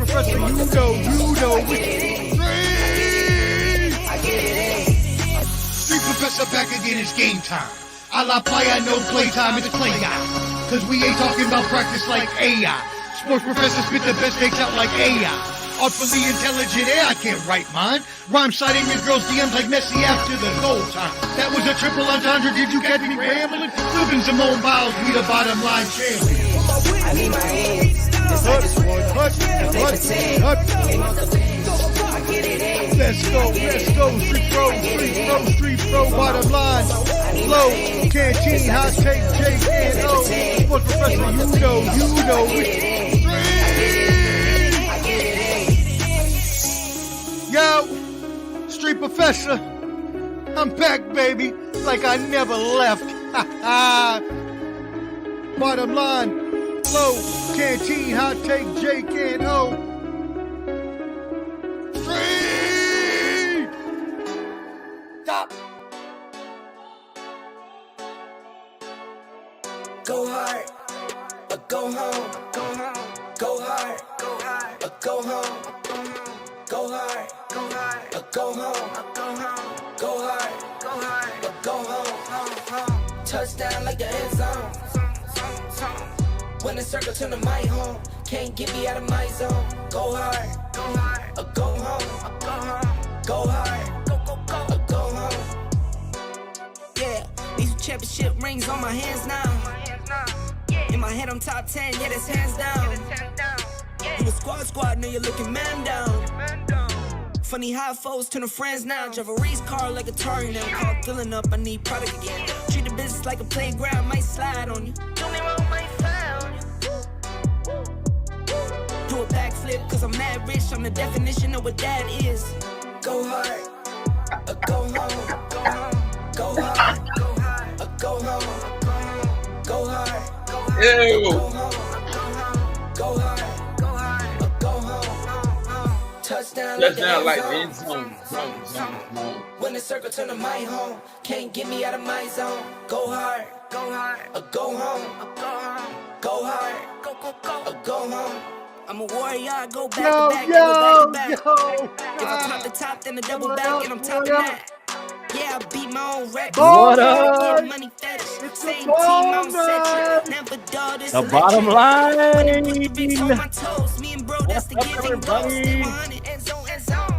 Professor, you know which Street Professor back again, it's game time. A la playa, no playtime, it's play guy. Cause we ain't talking about practice like AI. Sports Professor spit the best takes out like AI. Artfully intelligent, I can't write mine. Rhyme citing with girls' DMs like Messi after the goal time. That was a triple entendre, did you catch me rambling? Flipping Simone Biles, we the bottom line champions. I need my hands, just like this one. Street pro, bottom line. Low, canteen, hot take, J&O. Sports Professor, you know which Yo, Street Professor, I'm back, baby, like I never left. Bottom line, low, canteen, hot take, J&O. Street! Stop. Go hard, or go home. Go home. Go hard, or go home. Go hard, or go home. Go hard, or go home. Touchdown like the end zone. When the circle turn to my home, can't get me out of my zone. Go hard, or go home. Go hard, or go home. Yeah, these championship rings on my hands now. In my head I'm top 10, yeah, that's hands down. You a squad, know you're looking man down. Funny how foes turn to friends now. Drive a race car like a Atari now. Call filling up, I need product again. Treat the business like a playground, might slide on you. Might slide on you. Do a backflip, cause I'm mad rich. I'm the definition of what that is. Go hard, or go home. Go hard, or go home. Go hard. Ew. Go hard, or go home. Touchdown like end zone. When the circle turn to my home, can't get me out of my zone. Go hard, or go home. Go hard, or go home. I'm a warrior, I go back to back, never back to back. If I top the top, then the double back, and I'm topping that. Yeah, I beat my own record. What up? Money fetish. Same team, I'm set. Never dull this. The bottom line. On my toes. Me and bro, that's the giving goals.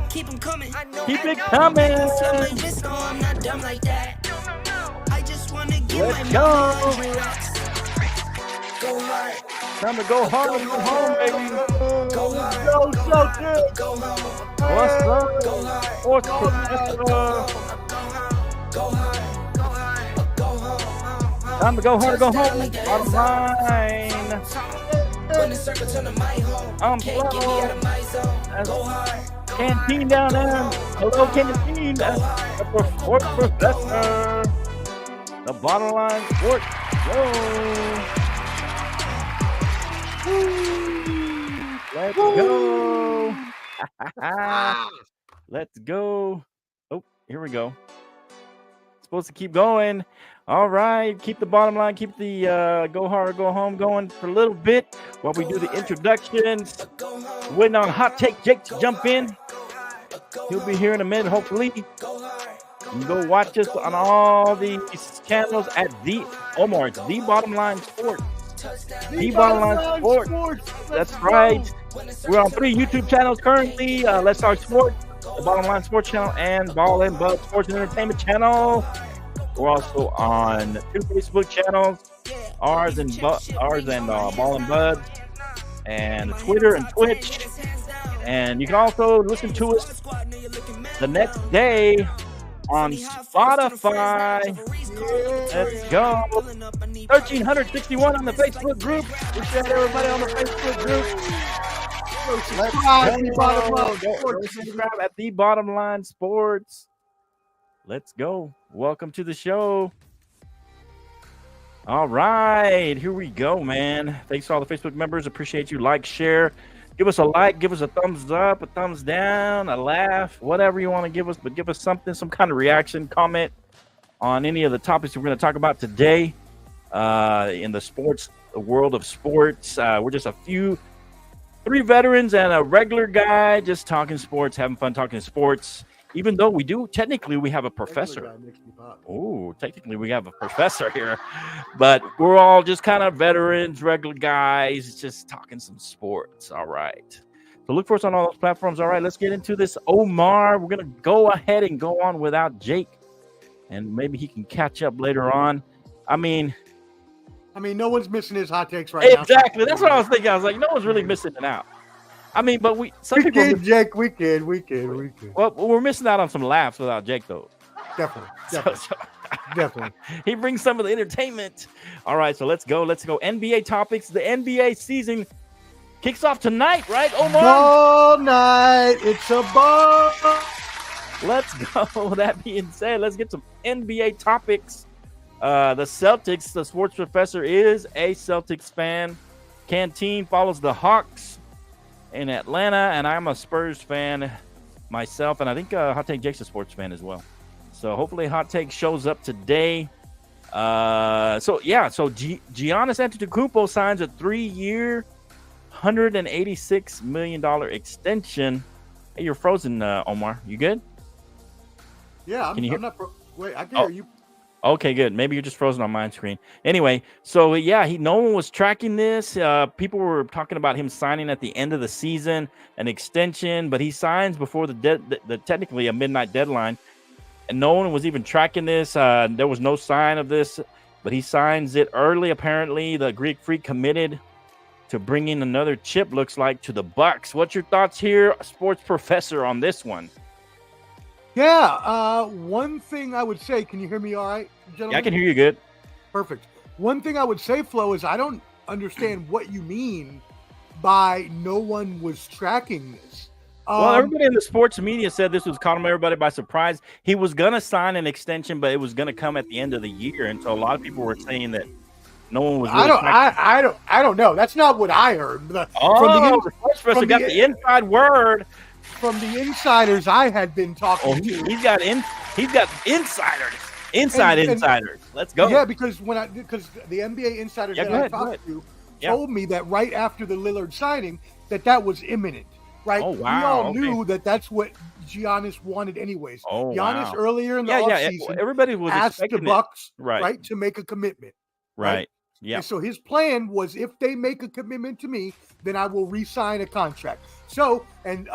Keep them coming. Keep it coming. I'm not dumb like that. I just wanna get Let's go. Go hard. Time to go hard and go home, baby. Go hard. So good. Go home. What's up? Go hard. Sports Professor. Go hard. Go home. Time to go hard and go home. Bottom line. When the circle turn to my home, I'm can't get me out of my zone. Go hard. Canteen down there. Hello, canteen. The Sports Professor. The bottom line sports show. Let's go. Let's go. Oh, here we go. Supposed to keep going. All right. Keep the bottom line. Keep the go hard or go home going for a little bit while we do the introductions. Waiting on Hot Take Jake to jump in. He'll be here in a minute, hopefully. You can go watch us on all these channels at The Bottom Line Sports. The Bottom Line Sports. That's right. We're on 3 YouTube channels currently. Let's Talk Sports, the Bottom Line Sports channel, and Ball and Bud Sports and Entertainment channel. We're also on 2 Facebook channels, ours and Ball and Bud, and Twitter and Twitch. And you can also listen to us the next day on Spotify. Let's go. 1,361 on the Facebook group. Appreciate everybody on the Facebook group. Subscribe at The Bottom Line Sports. Let's go. Welcome to the show. All right, here we go, man. Thanks to all the Facebook members. Appreciate you. Like, share. Give us a like, give us a thumbs up, a thumbs down, a laugh, whatever you want to give us, but give us something, some kind of reaction, comment on any of the topics we're going to talk about today in the world of sports. We're just a few 3 veterans and a regular guy just talking sports, having fun talking sports. Even though we have a professor. Oh, technically we have a professor here, but we're all just kind of veterans, regular guys, just talking some sports. All right. So look for us on all those platforms. All right, let's get into this. Omar, we're going to go ahead and go on without Jake, and maybe he can catch up later on. I mean, no one's missing his hot takes right now. Exactly. That's what I was thinking. I was like, no one's really missing it out. I mean, but some people kid, Jake, we kid. Well, we're missing out on some laughs without Jake, though. Definitely. He brings some of the entertainment. All right, so let's go. NBA topics. The NBA season kicks off tonight, right, Omar? Ball night. It's a ball. Let's go. That being said, let's get some NBA topics. The Celtics, the sports professor is a Celtics fan. Canteen follows the Hawks in Atlanta, and I'm a Spurs fan myself, and I think Hot Take Jake's a sports fan as well. So hopefully Hot Take shows up today. So Giannis Antetokounmpo signs a 3-year, $186 million extension. Hey, you're frozen, Omar. You good? Yeah, I'm not. Wait, I can hear you. Okay, good. Maybe you're just frozen on my screen. Anyway, so yeah, no one was tracking this. People were talking about him signing at the end of the season, an extension, but he signs before the technically a midnight deadline, and no one was even tracking this. There was no sign of this, but he signs it early. Apparently, the Greek Freak committed to bringing another chip. Looks like to the Bucks. What's your thoughts here, sports professor, on this one? Yeah, one thing I would say, can you hear me all right, gentlemen? Yeah, I can hear you good. Perfect. One thing I would say, Flo, is I don't understand what you mean by no one was tracking this. Well, everybody in the sports media said this was caught everybody by surprise. He was going to sign an extension, but it was going to come at the end of the year. And so a lot of people were saying that no one was really I don't know. That's not what I heard. The sports professor got the inside word. From the insiders I had been talking to. He's got insiders. Insiders. Let's go. Yeah, because the NBA insiders I talked to told me that right after the Lillard signing that was imminent. Right? Oh, wow. We all knew that's what Giannis wanted anyways. Oh, Giannis wow. earlier in the offseason everybody was asked the Bucks right to make a commitment. Right. Yeah. So his plan was, if they make a commitment to me, then I will re-sign a contract. So, and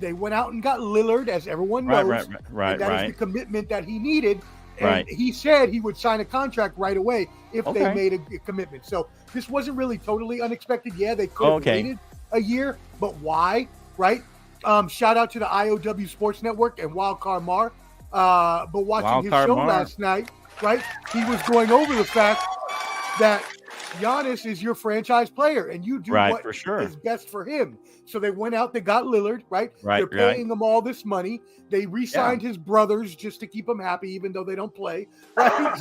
they went out and got Lillard, as everyone knows. Right. And that is the commitment that he needed. And he said he would sign a contract right away if they made a commitment. So this wasn't really totally unexpected. Yeah, they could have waited a year, but why? Right? Shout out to the IOW Sports Network and Wildcard Mar. But watching his show last night, right, he was going over the fact that Giannis is your franchise player, and you do what is best for him. So they went out, they got Lillard, right? They're paying him all this money. They re-signed his brothers just to keep him happy, even though they don't play, right?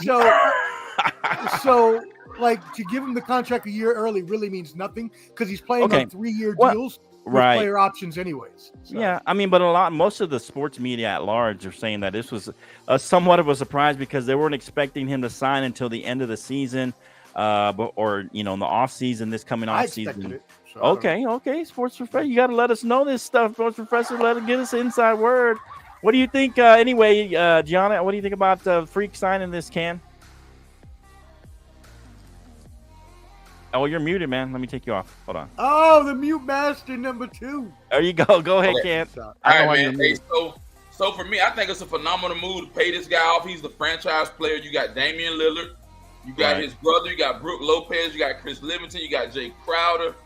So like, to give him the contract a year early really means nothing because he's playing on 3-year deals with player options anyways. So. Yeah, I mean, but most of the sports media at large are saying that this was somewhat of a surprise because they weren't expecting him to sign until the end of the season. In the off season, this coming off season. So okay, sports professor, you got to let us know this stuff, sports professor. Let us get us inside word. What do you think? Anyway, Gianna, what do you think about Freak signing this? Can? Oh, you're muted, man. Let me take you off. Hold on. Oh, the mute master number 2. There you go. Go ahead, Can. All right, man. Hey, so for me, I think it's a phenomenal move to pay this guy off. He's the franchise player. You got Damian Lillard. You got his brother, you got Brook Lopez, you got Chris Livingston, you got Jay Crowder.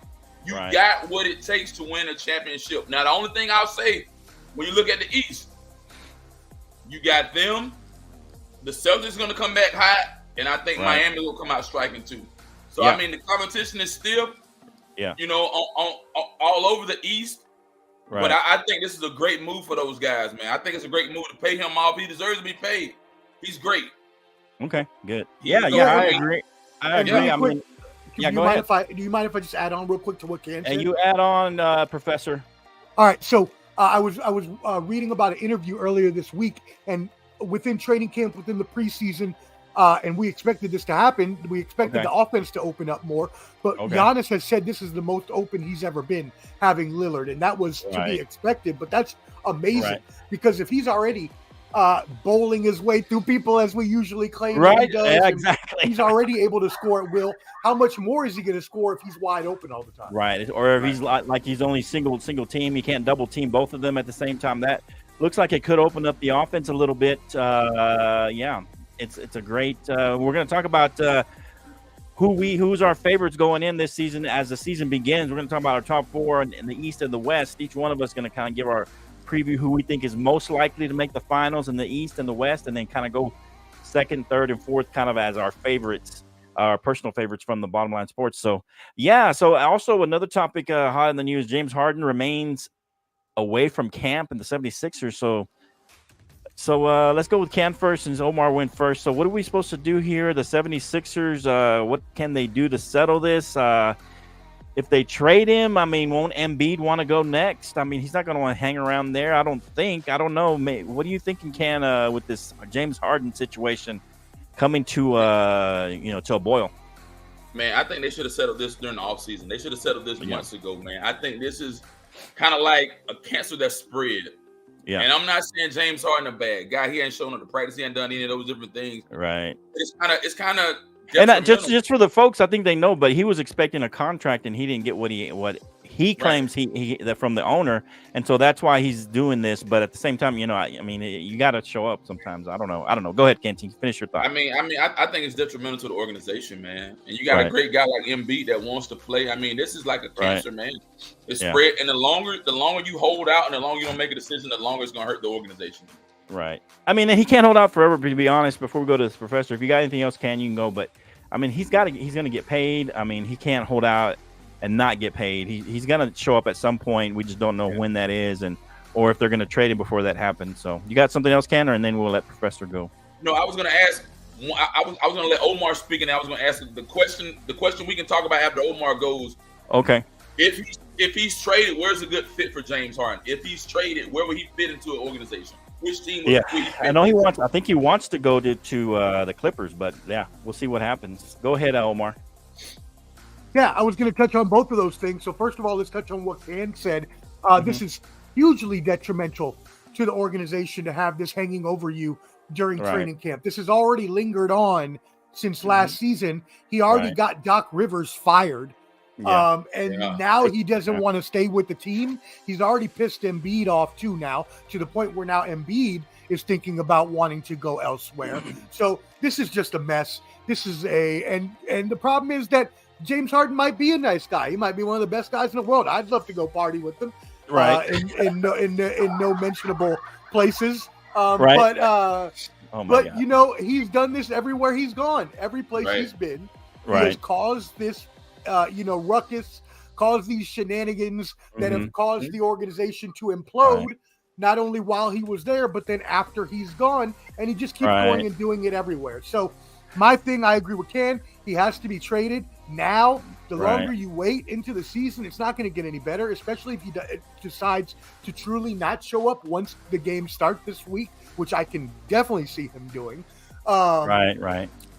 You got what it takes to win a championship. Now, the only thing I'll say, when you look at the East, you got them. The Celtics going to come back hot, and I think Miami will come out striking too. So, I mean, the competition is stiff, on all over the East. Right. But I think this is a great move for those guys, man. I think it's a great move to pay him off. He deserves to be paid. He's great. Okay, good. Yeah, I agree. Do you mind if I just add on real quick to what Ken said? And you add on, Professor. All right. So I was reading about an interview earlier this week, and within training camp, within the preseason, and we expected this to happen. We expected the offense to open up more, but Giannis has said this is the most open he's ever been, having Lillard, and that was to be expected. But that's amazing because if he's already bowling his way through people, as we usually claim he does, exactly, he's already able to score at will. How much more is he going to score if he's wide open all the time? Right, or if he's like he's only single team, he can't double team both of them at the same time. That looks like it could open up the offense a little bit. It's a great. We're going to talk about who's our favorites going in this season as the season begins. We're going to talk about our top four in the East and the West. Each one of us is going to kind of give our preview who we think is most likely to make the finals in the East and the West, and then kind of go second, third, and fourth kind of as our favorites, our personal favorites from the Bottom Line Sports. So also another topic hot in the news, James Harden remains away from camp in the 76ers. So let's go with Cam first since Omar went first. So what are we supposed to do here? The 76ers, what can they do to settle this? If they trade him, I mean, won't Embiid want to go next? I mean, he's not going to want to hang around there, I don't think. I don't know. What are you thinking, Ken, with this James Harden situation coming to to a boil? Man, I think they should have settled this during the offseason. They should have settled this months ago, man. I think this is kind of like a cancer that spread. Yeah. And I'm not saying James Harden a bad guy. He ain't shown up to practice. He ain't done any of those different things. Right. It's kind of and just for the folks, I think they know, but he was expecting a contract and he didn't get what he claims he that from the owner, and so that's why he's doing this. But at the same time, I mean, you got to show up sometimes. I don't know. Go ahead, Kenty. Finish your thought. I think it's detrimental to the organization, man. And you got a great guy like Embiid that wants to play. I mean, this is like a cancer, man. It's spread, and the longer you hold out, and the longer you don't make a decision, the longer it's gonna hurt the organization. Right. I mean, he can't hold out forever. To be honest, before we go to this professor, if you got anything else, you can go. But I mean, he's going to get paid. I mean, he can't hold out and not get paid. He's going to show up at some point. We just don't know when that is, or if they're going to trade him before that happens. So you got something else, Ken, and then we'll let Professor go. No, I was going to ask. I was going to let Omar speak, and I was going to ask the question. The question we can talk about after Omar goes. Okay. If he's traded, where's a good fit for James Harden? If he's traded, where would he fit into an organization? Which team? I know I think he wants to go to the Clippers, but we'll see what happens. Go ahead, Omar. Yeah, I was going to touch on both of those things. So first of all, let's touch on what Ken said. This is hugely detrimental to the organization to have this hanging over you during training camp. This has already lingered on since last season. He already got Doc Rivers fired. Now he doesn't want to stay with the team. He's already pissed Embiid off too now, to the point where now Embiid is thinking about wanting to go elsewhere. So this is just a mess. This is and the problem is that James Harden might be a nice guy. He might be one of the best guys in the world. I'd love to go party with him. In no mentionable places. But he's done this everywhere he's gone. Every place he's been. He has caused this ruckus, caused these shenanigans that have caused the organization to implode, not only while he was there, but then after he's gone, and he just keeps going and doing it everywhere. So my thing, I agree with Ken, he has to be traded now. The longer you wait into the season, it's not going to get any better, especially if he decides to truly not show up once the games start this week, which I can definitely see him doing.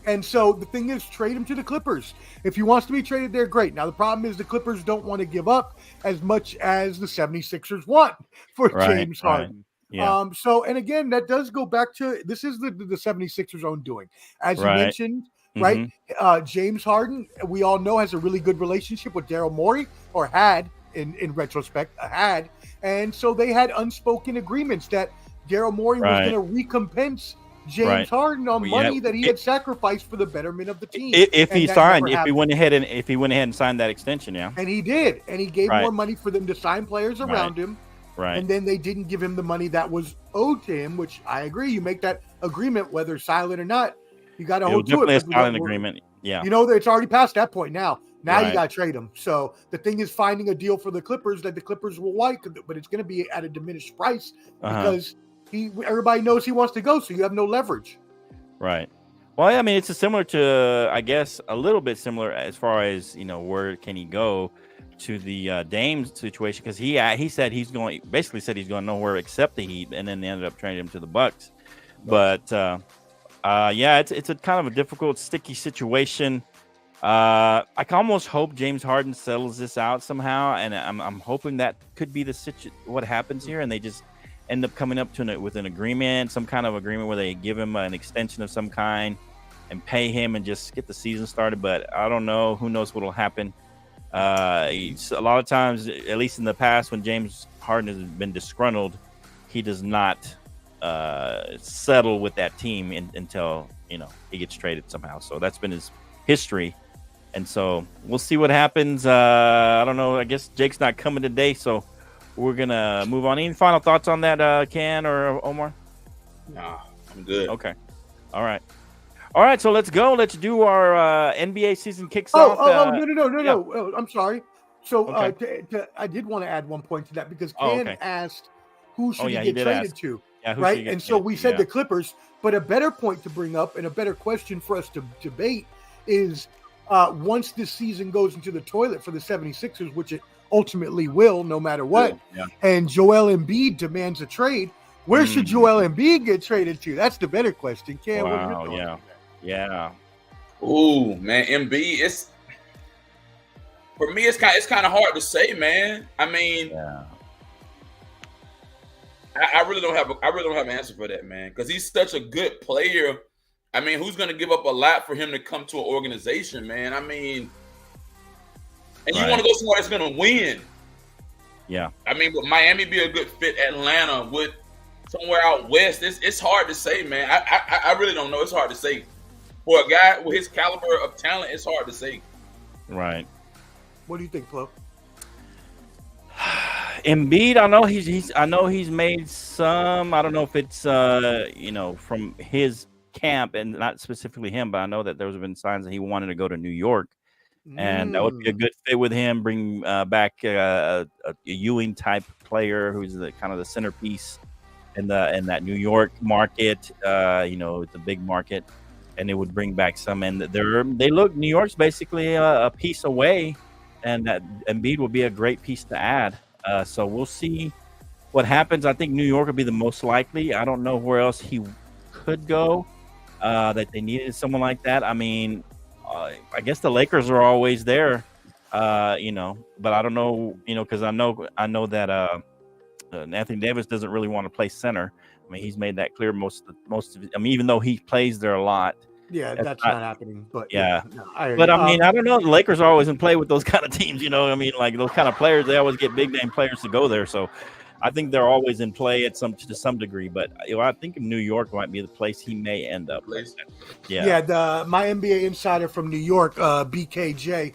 And so the thing is, trade him to the Clippers. If he wants to be traded there, great. Now, the problem is the Clippers don't want to give up as much as the 76ers want for James Harden. So, and again, that does go back to, this is the 76ers' own doing. As you mentioned, James Harden, we all know, has a really good relationship with Daryl Morey, or had, in retrospect, had. And so they had unspoken agreements that Daryl Morey was going to recompense James Harden on money that he had sacrificed for the betterment of the team. If he went ahead and signed that extension, and he did, and he gave more money for them to sign players around him, and then they didn't give him the money that was owed to him. Which I agree, you make that agreement whether silent or not, you got to hold to it. Definitely a silent agreement. Yeah, it's already past that point now. Now you got to trade him. So the thing is finding a deal for the Clippers that the Clippers will like, but it's going to be at a diminished price because. Everybody knows he wants to go, so you have no leverage. Right. Well, I mean, it's similar to, I guess, a little bit similar as far as, where can he go to the Dame situation, because he said he's going nowhere except the Heat, and then they ended up trading him to the Bucks. But Yeah, it's a kind of a difficult, sticky situation. I can almost hope James Harden settles this out somehow, and I'm hoping that could be what happens here, and they just end up coming up with an agreement, some kind of agreement where they give him an extension of some kind and pay him and just get the season started. But I don't know. Who knows what will happen? A lot of times, at least in the past, when James Harden has been disgruntled, he does not settle with that team until he gets traded somehow. So that's been his history, and so we'll see what happens. I don't know. I guess Jake's not coming today, so we're gonna move on. Any final thoughts on that, Ken or Omar? Nah, I'm good. Okay. All right. So let's go. Let's do our NBA season kicks off. No. Oh, I'm sorry. So Okay. I did want to add one point to that because Ken asked who should he get traded to, right? And so we said the Clippers. But a better point to bring up and a better question for us to debate is once this season goes into the toilet for the 76ers, which it ultimately will no matter what, and Joel Embiid demands a trade, where should Joel Embiid get traded to? That's the better question. Ken, what are your thoughts on that? Yeah. Ooh, man, Embiid. For me, it's kind of hard to say, man. I mean, I really don't have an answer for that, man, because he's such a good player. I mean, who's going to give up a lot for him to come to an organization, man? I mean, and you want to go somewhere that's going to win. Yeah. I mean, would Miami be a good fit? Atlanta, would somewhere out west? It's hard to say, man. I really don't know. It's hard to say. For a guy with his caliber of talent, it's hard to say. Right. What do you think, Flo? Embiid, I know he's made some. I don't know if it's from his camp and not specifically him, but I know that there's been signs that he wanted to go to New York, and that would be a good fit with him. Bring back a Ewing type player who's the kind of the centerpiece in that New York market. It's a big market. And it would bring back some, and New York's basically a piece away, and that Embiid will be a great piece to add. So we'll see what happens. I think New York would be the most likely. I don't know where else he could go. That they needed someone like that. I mean, I guess the Lakers are always there, but I don't know, because I know that Anthony Davis doesn't really want to play center. I mean, he's made that clear most of it. I mean, even though he plays there a lot. Yeah, that's not happening. But I mean, I don't know. The Lakers are always in play with those kind of teams. I mean, like those kind of players, they always get big name players to go there. So I think they're always in play to some degree. But I think New York might be the place he may end up. Yeah. My NBA insider from New York, BKJ,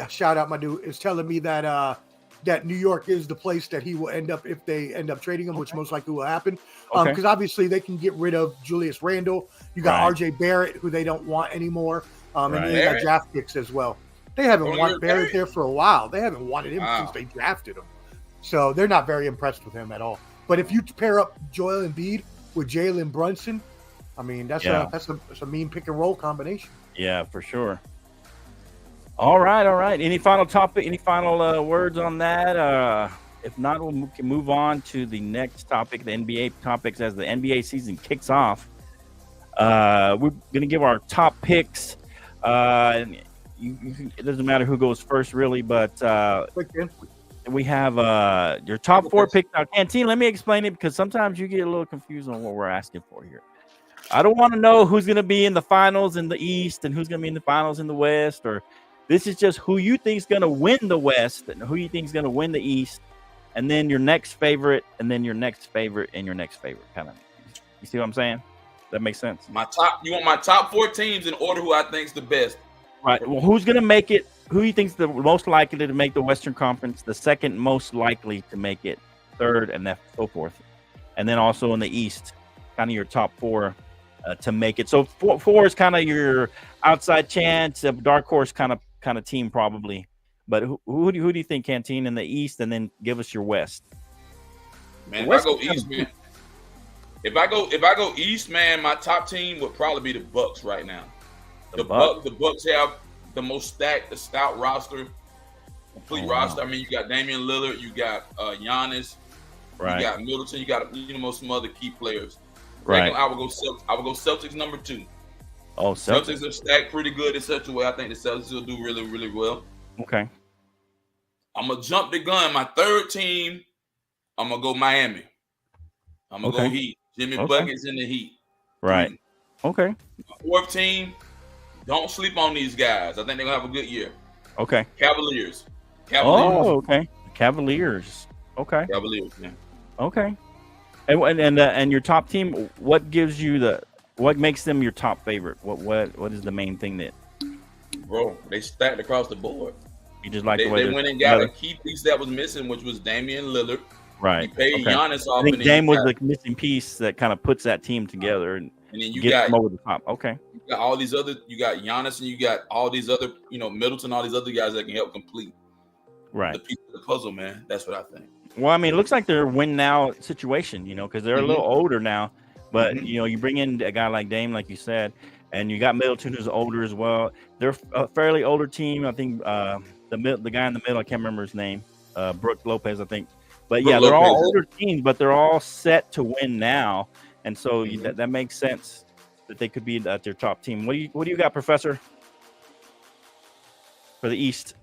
shout out my dude, is telling me that that New York is the place that he will end up if they end up trading him, which most likely will happen. Because obviously they can get rid of Julius Randle. You got RJ Barrett, who they don't want anymore. And then they got draft picks as well. They haven't wanted Barrett there for a while. They haven't wanted him since they drafted him. So they're not very impressed with him at all. But if you pair up Joel Embiid with Jalen Brunson, I mean, that's a mean pick and roll combination. Yeah, for sure. All right. Any final topic? Any final words on that? If not, we can move on to the next topic, the NBA topics, as the NBA season kicks off. We're going to give our top picks. It doesn't matter who goes first, really, but we have your top four picks. Now, Canteen, let me explain it, because sometimes you get a little confused on what we're asking for here. I don't want to know who's going to be in the finals in the East and who's going to be in the finals in the West, or this is just who you think is going to win the West and who you think is going to win the East, and then your next favorite, and then your next favorite, and your next favorite. Kind of, you see what I'm saying? That makes sense. You want my top four teams in order who I think's the best. Right. Well, who's going to make it? Who you think's the most likely to make the Western Conference? The second most likely to make it, third, and that so forth. And then also in the East, kind of your top four to make it. So four is kind of your outside chance, a dark horse kind of team probably. But who do you think, Canteen, in the East, and then give us your West? Man, if I go East, man. If I go East, man, my top team would probably be the Bucks right now. The Bucks have the most stacked, stout roster, complete roster. I mean, you got Damian Lillard, you got Giannis, you got Middleton, you got some other key players. Right. I would go Celtics number 2. Oh, Celtics Celtics. are stacked pretty good in such a way. I think the Celtics will do really, really well. Okay. I'm gonna jump the gun. My third team, I'm gonna go Miami. I'm gonna go Okay. Heat. Jimmy Okay. Buckets in the Heat. Right. 3. Okay. My fourth team, don't sleep on these guys. I think they're gonna have a good year. Okay. Cavaliers. Oh, okay. Cavaliers. Okay. Cavaliers, yeah. Okay. And your top team, what makes them your top favorite? What is the main thing that Bro, they stacked across the board. you just like They the way went and got a key piece that was missing, which was Damian Lillard. right? He paid Okay. Giannis off. I think and then Dame you was got- the missing piece that kind of puts that team together and then you gets got them over the top. Okay. you got all these other. You got Giannis and you got all these other. Middleton, all these other guys that can help complete Right. the piece of the puzzle. Man, that's what I think. Well, I mean, it looks like they're win now situation, because they're a little older now. But Mhm. you bring in a guy like Dame, like you said, and you got Middleton who's older as well. They're a fairly older team. I think the guy in the middle, I can't remember his name, Brooke Lopez, I think. But yeah, Brook they're all Lopez. older teams, but they're all set to win now, and so that makes sense that they could be at their top team. What do you got, Professor, for the East?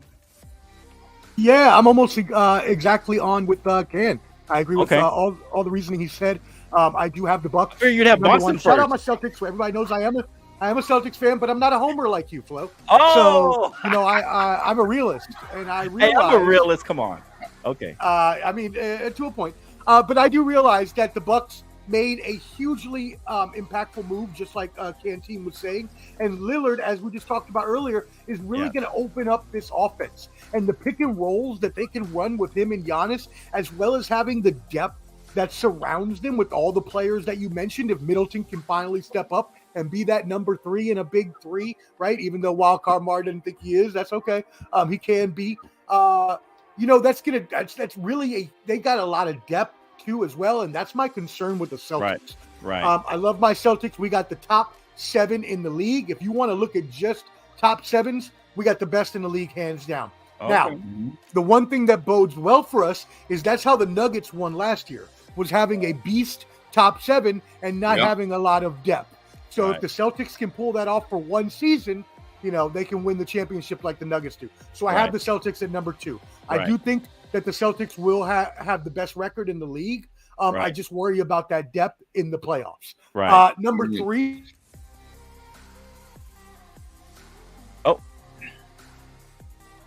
Yeah, I'm almost exactly on with Ken. I agree with Okay. all the reasoning he said. I do have the Bucks. I figured you'd have Number Boston one. Shout out first. my Celtics. So everybody knows I am a Celtics fan, but I'm not a homer like you, Flo. Oh! So I'm a realist, and I realize. Hey, I'm a realist. Come on. Okay. To a point, but I do realize that the Bucks made a hugely impactful move, just like Canteen was saying. And Lillard, as we just talked about earlier, is really going to open up this offense. And the pick and rolls that they can run with him and Giannis, as well as having the depth that surrounds them with all the players that you mentioned. If Middleton can finally step up and be that number 3 in a big 3, right? Even though Wildcard Mar didn't think he is, that's okay. He can be. That's really they got a lot of depth too as well, and that's my concern with the Celtics. Right. I love my Celtics. We got the top 7 in the league. If you want to look at just top 7s, we got the best in the league, hands down. Okay. Now, the one thing that bodes well for us is that's how the Nuggets won last year, was having a beast top 7 and not having a lot of depth. So if the Celtics can pull that off for one season, they can win the championship like the Nuggets do. So I have the Celtics at number 2. I do think that the Celtics will have the best record in the league. I just worry about that depth in the playoffs. Right. Number 3. Oh.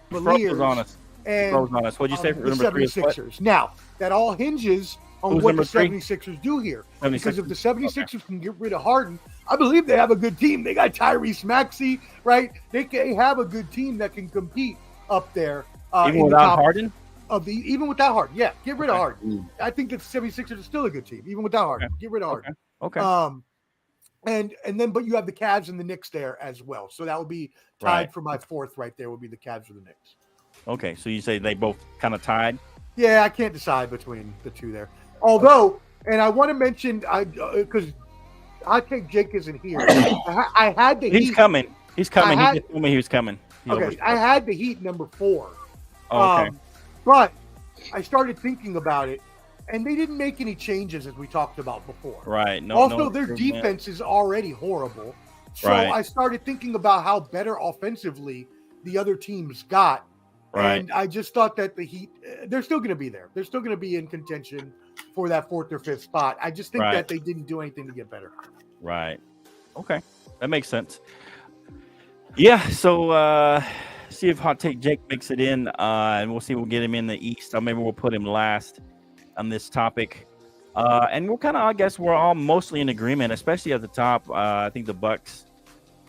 Cavaliers Froze on us. and Froze on us. What'd you say for the number 3? 76ers. Now, that all hinges on Who's what number the 3? 76ers do here. 76ers. Because if the 76ers can get rid of Harden, I believe they have a good team. They got Tyrese Maxey, right? They have a good team that can compete up there. Even without Harden? Even without Harden. Yeah, get rid of Harden. I think that the 76ers are still a good team, even without Harden. Get rid of Harden. Okay. But you have the Cavs and the Knicks there as well. So that would be tied for my 4th right there would be the Cavs or the Knicks. Okay, so you say they both kind of tied? Yeah, I can't decide between the two there. Although, and I want to mention, because Hot Take Jake isn't here. I had the He's Heat. Coming. He's coming. He just told me he was coming. Okay, I had the Heat number 4. Oh, okay. But I started thinking about it, and they didn't make any changes as we talked about before. Right. Also, their defense is already horrible. So I started thinking about how better offensively the other teams got. Right. And I just thought that the Heat, they're still going to be there. They're still going to be in contention for that 4th or 5th spot. I just think that they didn't do anything to get better. Right. Okay. That makes sense. Yeah. So see if Hot Take Jake makes it in, and we'll see. We'll get him in the East, or maybe we'll put him last on this topic. And we're kind of, I guess, we're all mostly in agreement, especially at the top. I think the Bucks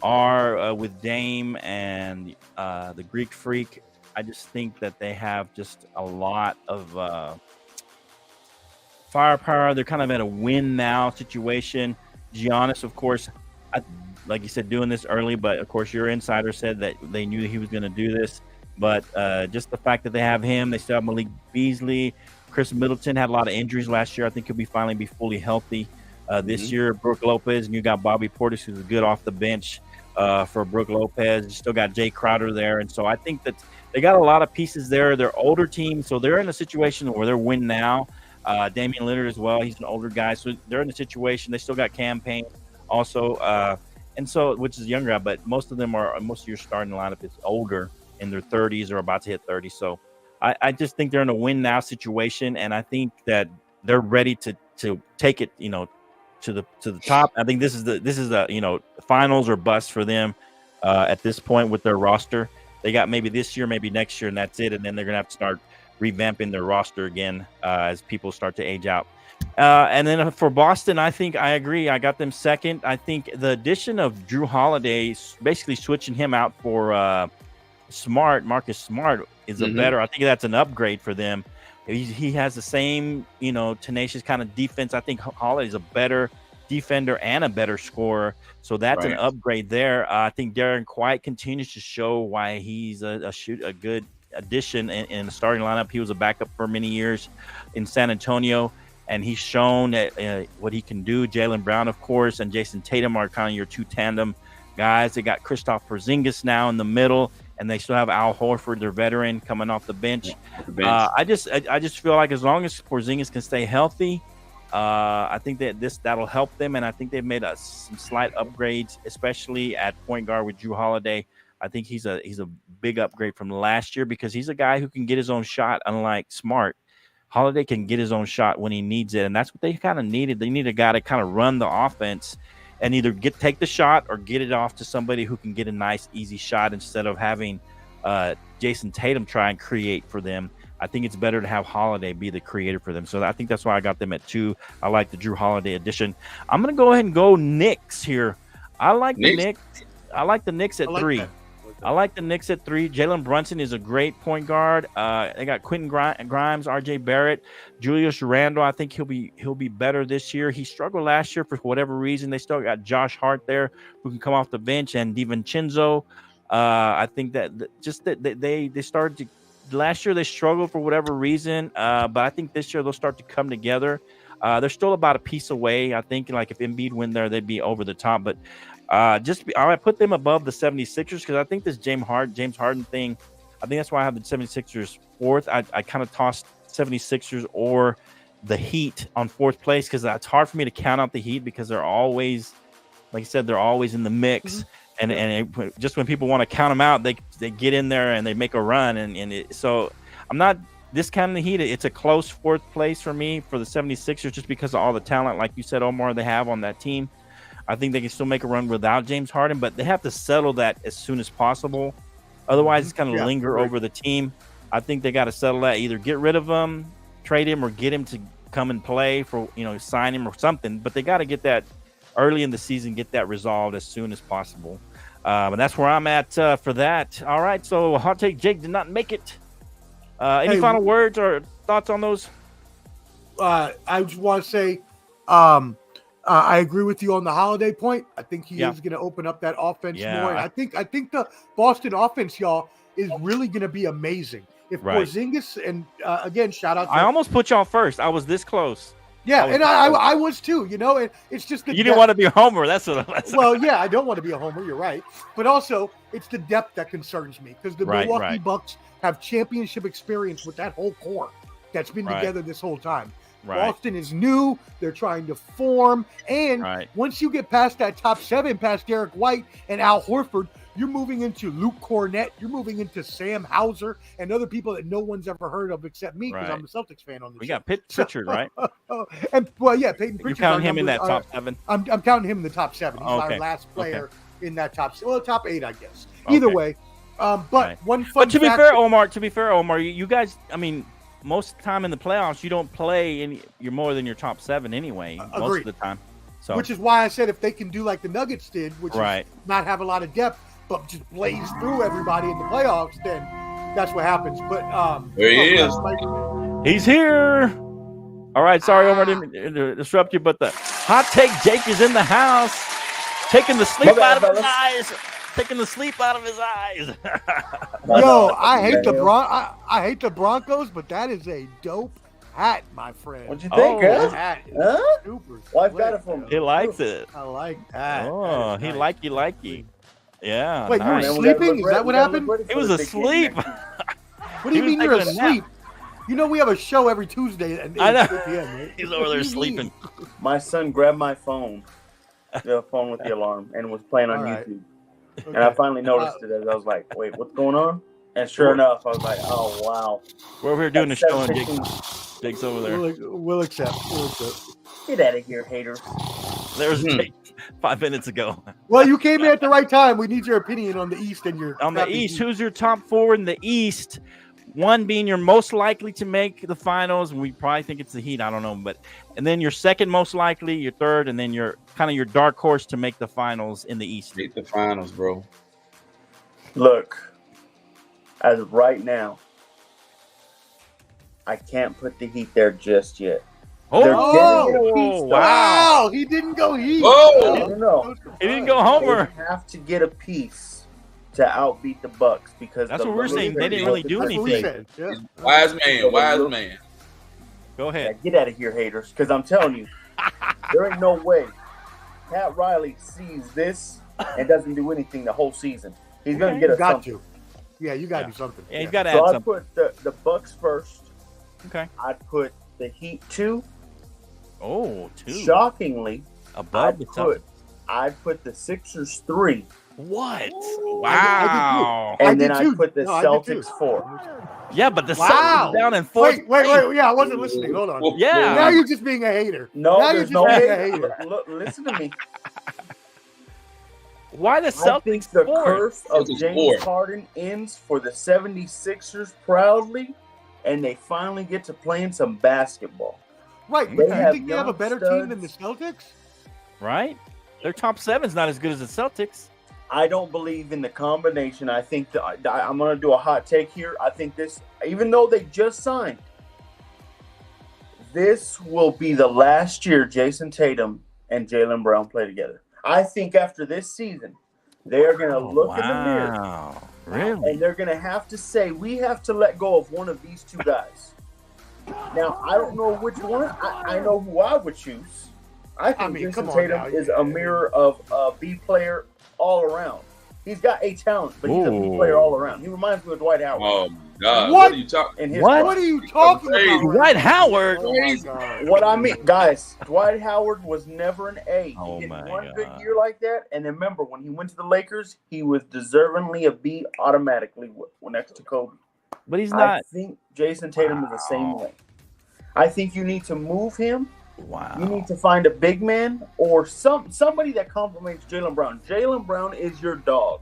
are with Dame and the Greek Freak. I just think that they have just a lot of firepower. They're kind of at a win now situation. Giannis, of course, like you said, doing this early, but of course your insider said that they knew he was going to do this. But just the fact that they have him, they still have Malik Beasley. Chris Middleton had a lot of injuries last year. I think he'll finally be fully healthy this year. Brooke Lopez, and you got Bobby Portis, who's good off the bench for Brooke Lopez. You still got Jay Crowder there. And so I think that they got a lot of pieces there. They're older team, so they're in a situation where they're win now. Damian Lillard as well. He's an older guy, so they're in a situation. They still got campaign also. And so, which is younger, but most of your starting lineup is older in their 30s or about to hit 30. So I just think they're in a win now situation, and I think that they're ready to take it, to the top. I think this is the finals or bust for them at this point with their roster. They got maybe this year, maybe next year, and that's it. And then they're gonna have to start revamping their roster again as people start to age out. And then for Boston, I think I agree. I got them second. I think the addition of Drew Holiday, basically switching him out for Marcus Smart, is a better. I think that's an upgrade for them. He has the same, tenacious kind of defense. I think Holiday's a better defender and a better scorer. So that's an upgrade there. I think Darren White continues to show why he's a good addition in the starting lineup. He was a backup for many years in San Antonio, and he's shown what he can do. Jaylen Brown, of course, and Jason Tatum are kind of your two tandem guys. They got Kristaps Porzingis now in the middle, and they still have Al Horford, their veteran, coming off the bench. I just feel like as long as Porzingis can stay healthy, I think that'll help them, and I think they've made some slight upgrades, especially at point guard with Drew Holiday. I think he's a big upgrade from last year because he's a guy who can get his own shot, unlike Smart. Holiday can get his own shot when he needs it, and that's what they kind of needed. They need a guy to kind of run the offense and either take the shot or get it off to somebody who can get a nice, easy shot instead of having Jason Tatum try and create for them. I think it's better to have Holiday be the creator for them. So I think that's why I got them at 2. I like the Drew Holiday addition. I'm going to go ahead and go Knicks here. I like the Knicks. I like the Knicks at 3. I like the Knicks at 3. Jalen Brunson is a great point guard. They got Quentin Grimes, RJ Barrett, Julius Randle. I think he'll be better this year. He struggled last year for whatever reason. They still got Josh Hart there who can come off the bench, and DiVincenzo. I think that they started to last year. They struggled for whatever reason, but I think this year they'll start to come together. They're still about a piece away. I think like if Embiid went there, they'd be over the top, but. I put them above the 76ers because I think this James Harden thing, I think that's why I have the 76ers 4th. I kind of tossed 76ers or the Heat on 4th place because it's hard for me to count out the Heat because they're always, like I said, they're always in the mix. And just when people want to count them out, they get in there and they make a run. So I'm not discounting the Heat. It's a close 4th place for me for the 76ers just because of all the talent, like you said, Omar, they have on that team. I think they can still make a run without James Harden, but they have to settle that as soon as possible. Otherwise, it's going to linger over the team. I think they got to settle that. Either get rid of him, trade him, or get him to come and play for, sign him or something. But they got to get that early in the season, get that resolved as soon as possible. And that's where I'm at for that. All right, so Hot Take Jake did not make it. Any final words or thoughts on those? I just want to say I agree with you on the Holiday point. I think he is going to open up that offense more. And I think the Boston offense, y'all, is really going to be amazing. If Porzingis and again, shout out. I almost put y'all first. I was this close. Yeah, I was too. And it's just the you didn't want to be a homer. That's what. I don't want to be a homer. You're right, but also it's the depth that concerns me because the Milwaukee Bucks have championship experience with that whole core that's been together this whole time. Boston is new. They're trying to form. And once you get past that top 7, past Derek White and Al Horford, you're moving into Luke Cornett. You're moving into Sam Hauser and other people that no one's ever heard of except me because I'm a Celtics fan on this show. We got Pritchard, right? And Peyton Pritchard. You're counting him in that top 7? I'm counting him in the top 7. He's our last player in that top 7. Well, top 8, I guess. Either way. One fun But to be fair, Omar, you guys, I mean, most of the time in the playoffs, you don't play you're more than your top 7 anyway, most of the time. So, which is why I said if they can do like the Nuggets did, which is not have a lot of depth, but just blaze through everybody in the playoffs, then that's what happens. But there he is. He's here. All right, sorry, Omar, didn't disrupt you, but the Hot Take Jake is in the house, taking the sleep out of his eyes. Taking the sleep out of his eyes. Yo, I hate the Broncos, but that is a dope hat, my friend. What'd you think, That is super Wife got it for me. He likes it. I like that. Oh, he nice. likey. Yeah. Wait, nice. you were sleeping? Is that what happened? He was asleep. What do you mean you're asleep? We have a show every Tuesday at 8 p.m. Right? He's over there sleeping. My son grabbed my phone the phone with the alarm and was playing on All right. YouTube. Okay. And I finally noticed it as I was like, wait, what's going on? And sure enough, I was like, oh, wow. We're over here doing the show, and 7:15. Jake's over there. We'll accept. Get out of here, haters. There's Jake 5 minutes ago. Well, you came in at the right time. We need your opinion on the East and your On the East, who's your top 4 in the East? One being your most likely to make the finals. We probably think it's the Heat. I don't know, and then your second most likely, your third, and then your kind of your dark horse to make the finals in the East. Make the finals, bro. Look, as of right now, I can't put the Heat there just yet. Oh, wow. He didn't go Heat. Whoa. No. He didn't go Homer. They have to get a piece to outbeat the Bucks because that's what we're saying. They didn't really do anything. Yeah. Wise man. Go ahead. Yeah, get out of here, haters, because I'm telling you, there ain't no way Pat Riley sees this and doesn't do anything the whole season. He's going to get us something. Yeah, you got to do something. Yeah, he's got to So add I something. put the Bucks first. Okay. I'd put the Heat 2. Oh, 2. Shockingly, Above the Celtics. I'd put the Sixers 3. What? Wow. Wow. And then I'd put the Celtics 4. Yeah, but the Wow. Celtics down in 4th. Wait. Yeah, I wasn't listening. Hold on. Yeah. Now you're just being a hater. No, now there's you're no just being a hater. hater. Look, listen to me. Why the I think Celtics the 4th? curse of Celtics James 4. Harden ends for the 76ers proudly, and they finally get to playing some basketball. Right, They but you have think they have a young better team than the studs. Celtics? Right? Their top 7's not as good as the Celtics. I don't believe in the combination. I think that I'm going to do a hot take here. I think this, even though they just signed, this will be the last year Jason Tatum and Jaylen Brown play together. I think after this season, they are going to look in the mirror. Wow. Really? And they're going to have to say, we have to let go of one of these two guys. Now, I don't know which one. I know who I would choose. I think Jason Tatum is a mirror of a B player all around. He's got a talent, but he's a B player all around. He reminds me of Dwight Howard. Oh, my God. What? Are you talking? What are you talking about? Dwight Howard? Oh my God. What I mean, guys, Dwight Howard was never an A. Oh, He my had one God. good year like that. And remember, when he went to the Lakers, he was deservingly a B automatically next to Kobe. But he's I not. think Jason Tatum is the same way. I think you need to move him. Wow. You need to find a big man or somebody that complements Jaylen Brown. Jaylen Brown is your dog.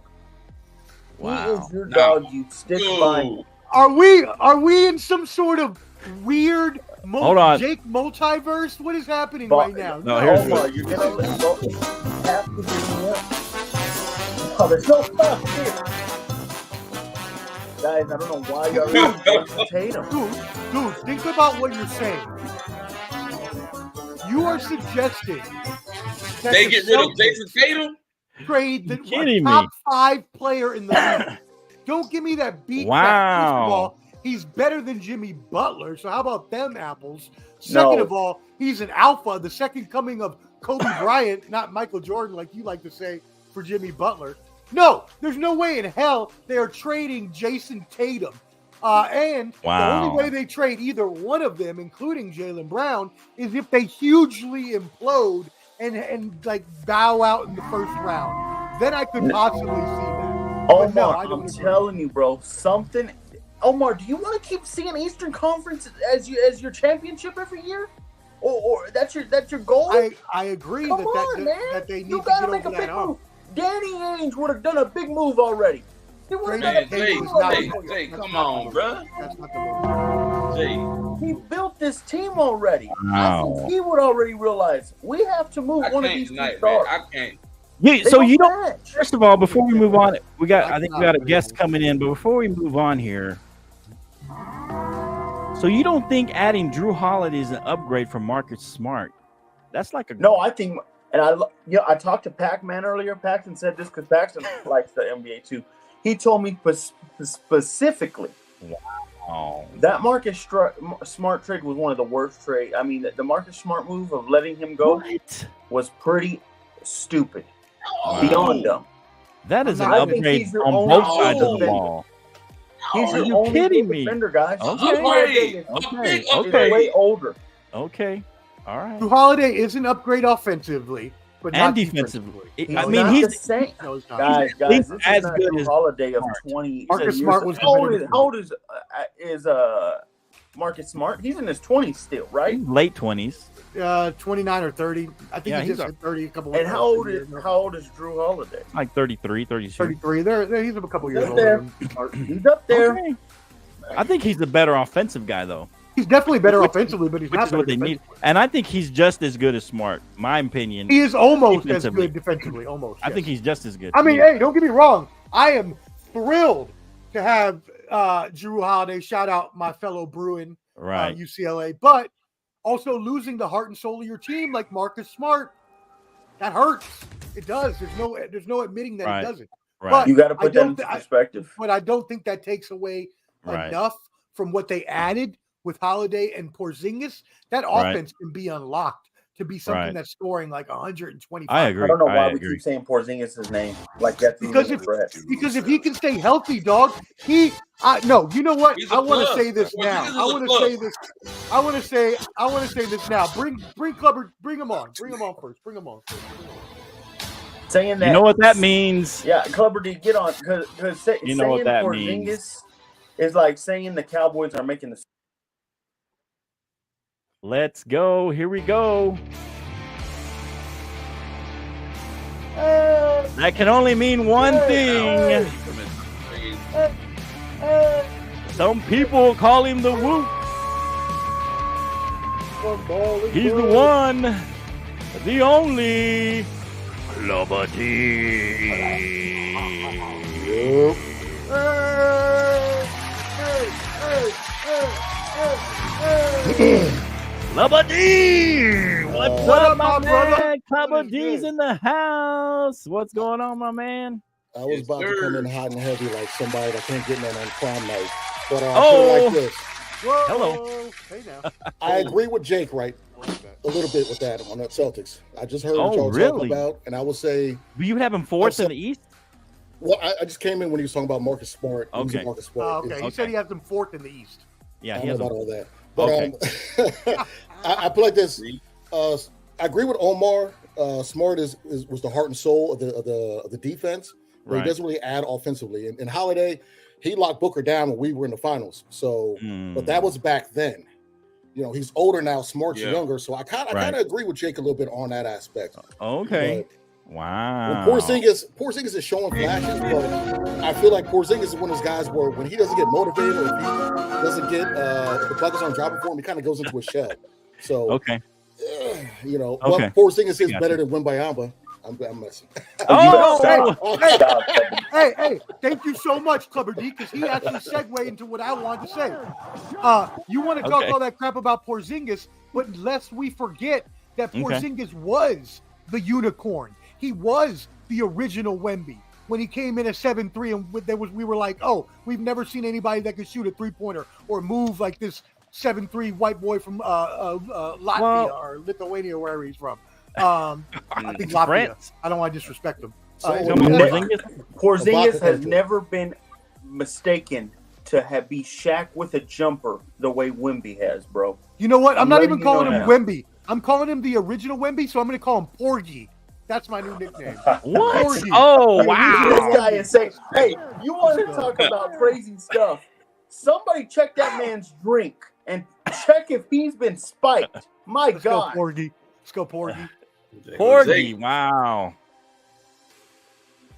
Wow. He is your dog. You stick by him. Are we in some sort of weird Hold on. Jake multiverse? What is happening But- right now? No, here's Omar, you're gonna let go. You have to give me up. Oh, there's no stuff here. Guys, I don't know why y'all really Tatum. Dude, think about what you're saying. You are suggesting that They the get rid of Celtics Jason Tatum? trade the kidding top me? 5 player in the league. Don't give me that beat. Wow. First of all, he's better than Jimmy Butler. So how about them apples? Second of all, he's an alpha, the second coming of Kobe Bryant, not Michael Jordan, like you like to say for Jimmy Butler. No, there's no way in hell they are trading Jason Tatum. And the only way they trade either one of them, including Jaylen Brown, is if they hugely implode and like bow out in the first round. Then I could possibly see that. But Omar, no, I don't I'm agree. telling you, bro, something. Omar, do you want to keep seeing Eastern Conference as your championship every year, or that's your goal? I agree Come that, on, man. that they need You to gotta get make over a big that move. hump. Danny Ainge would have done a big move already. He would have done a Man, big Jay, move already. Jay, That's come not on, the bro. move. That's not the move. Jay, He built this team already. Wow. I think he would already realize we have to move I one of can't these two tonight, man. stars. I can't. Yeah, They so you don't. match. First of all, before we move on, I think we got a guest coming in. But before we move on here, so you don't think adding Drew Holiday is an upgrade from Marcus Smart? That's like a No, I think, and I talked to Pac-Man earlier. Paxton said this because Paxton likes the NBA too. He told me specifically Oh, that Marcus Smart trade was one of the worst trades. I mean, the Marcus Smart move of letting him go what? was pretty stupid, Wow. beyond dumb. That is an I think upgrade he's your on only both sides of the defender. ball. He's Are your you only kidding good me? defender, guys. Okay. Drew Holiday is Okay. is way older. Okay. All right. Drew Holiday is an upgrade offensively. but and not defensively. I mean, he's the same. No, he's not. Guys, He's this as is not good Drew as Holiday of Smart. 20. Marcus Smart was how competitive. old is Marcus Smart? He's in his 20s still, right? Late 20s. 29 or 30. I think he just hit 30 a couple. And how old is Drew Holiday? Like 33, 32. 33. He's a couple years He's up older. there. Than Smart. He's up there. Okay. I think he's the better offensive guy, though. He's definitely better offensively, but he's Which not is what better they need. defensively. And I think he's just as good as Smart, my opinion. He is almost as Defensively. good defensively, almost. I yes. think he's just as good. I mean, hey, don't get me wrong. I am thrilled to have Drew Holiday. Shout out my fellow Bruin, right. UCLA. But also losing the heart and soul of your team like Marcus Smart, that hurts. It does. There's no admitting that Right. it doesn't. Right. But You got to I put that don't into thi- I- perspective. But I don't think that takes away Right. enough from what they added with Holiday and Porzingis. That Right. offense can be unlocked to be something Right. that's scoring like 125. I agree. I don't know why we agree. keep saying Porzingis' name like that's Because even a threat. Because if he can stay healthy, dog, no. You know what? He's a I want to plus. say this now. Porzingis is I a want to plus. say this. I want to say this now. Bring Clubber. Bring him on. Bring him on first. Bring him on first. Saying that, You know what that means? Yeah, Clubber D, get on because You know what saying that Porzingis means. is like saying the Cowboys are making the. Let's go. Here we go. That can only mean one thing. Some people call him the Whoop. He's the one, the only Clubber D. Clubber D! What's up, my man? Clubber D's in the house. What's going on, my man? I was about to come in hot and heavy like somebody that can't get none on prom night. But put Oh. it like this. Whoa. Hello. Hey now. I agree with Jake, right? A little bit with that on the Celtics. I just heard what Oh, y'all really? talking about, and I will say, Do you have him fourth in the East? well, I just came in when he was talking about Marcus Smart. Okay. Marcus Oh, Smart. okay. He said he has them fourth in the East. Yeah, I he don't has know him. about all that. But I put like this. I agree with Omar. Smart was the heart and soul of the defense, but Right. he doesn't really add offensively. And Holiday, he locked Booker down when we were in the finals. So, but that was back then. You know, he's older now. Smart's younger, so I kind of agree with Jake a little bit on that aspect. Okay. But Wow. when Porzingis is showing flashes, but I feel like Porzingis is one of those guys where when he doesn't get motivated or if he doesn't get the buckets aren't dropping for him, he kind of goes into a shell. So Okay. you know, Okay. but Porzingis is Gotcha. better than Wembayamba. I'm messing. Oh, Hey, thank you so much, Clubber D, because he actually segued into what I wanted to say. You want to talk Okay. all that crap about Porzingis, but lest we forget that Porzingis was the unicorn. He was the original Wemby. When he came in at 7'3", and we were like, oh, we've never seen anybody that could shoot a three-pointer or move like this 7'3" white boy from Latvia or Lithuania, wherever he's from. I think Latvia. France. I don't want to disrespect him. Porzingis has never been mistaken to be Shaq with a jumper the way Wemby has, bro. You know what? I'm not even letting you calling know him now. Wemby. I'm calling him the original Wemby, so I'm going to call him Porgy. That's my new nickname. What? Porgy. Oh, The wow. original This guy Wemby. and say, hey, you want to talk about crazy stuff? Somebody check that man's drink and check if he's been spiked. My Let's go, God. Porgy. Let's go, Porgy. Porgy. Wow.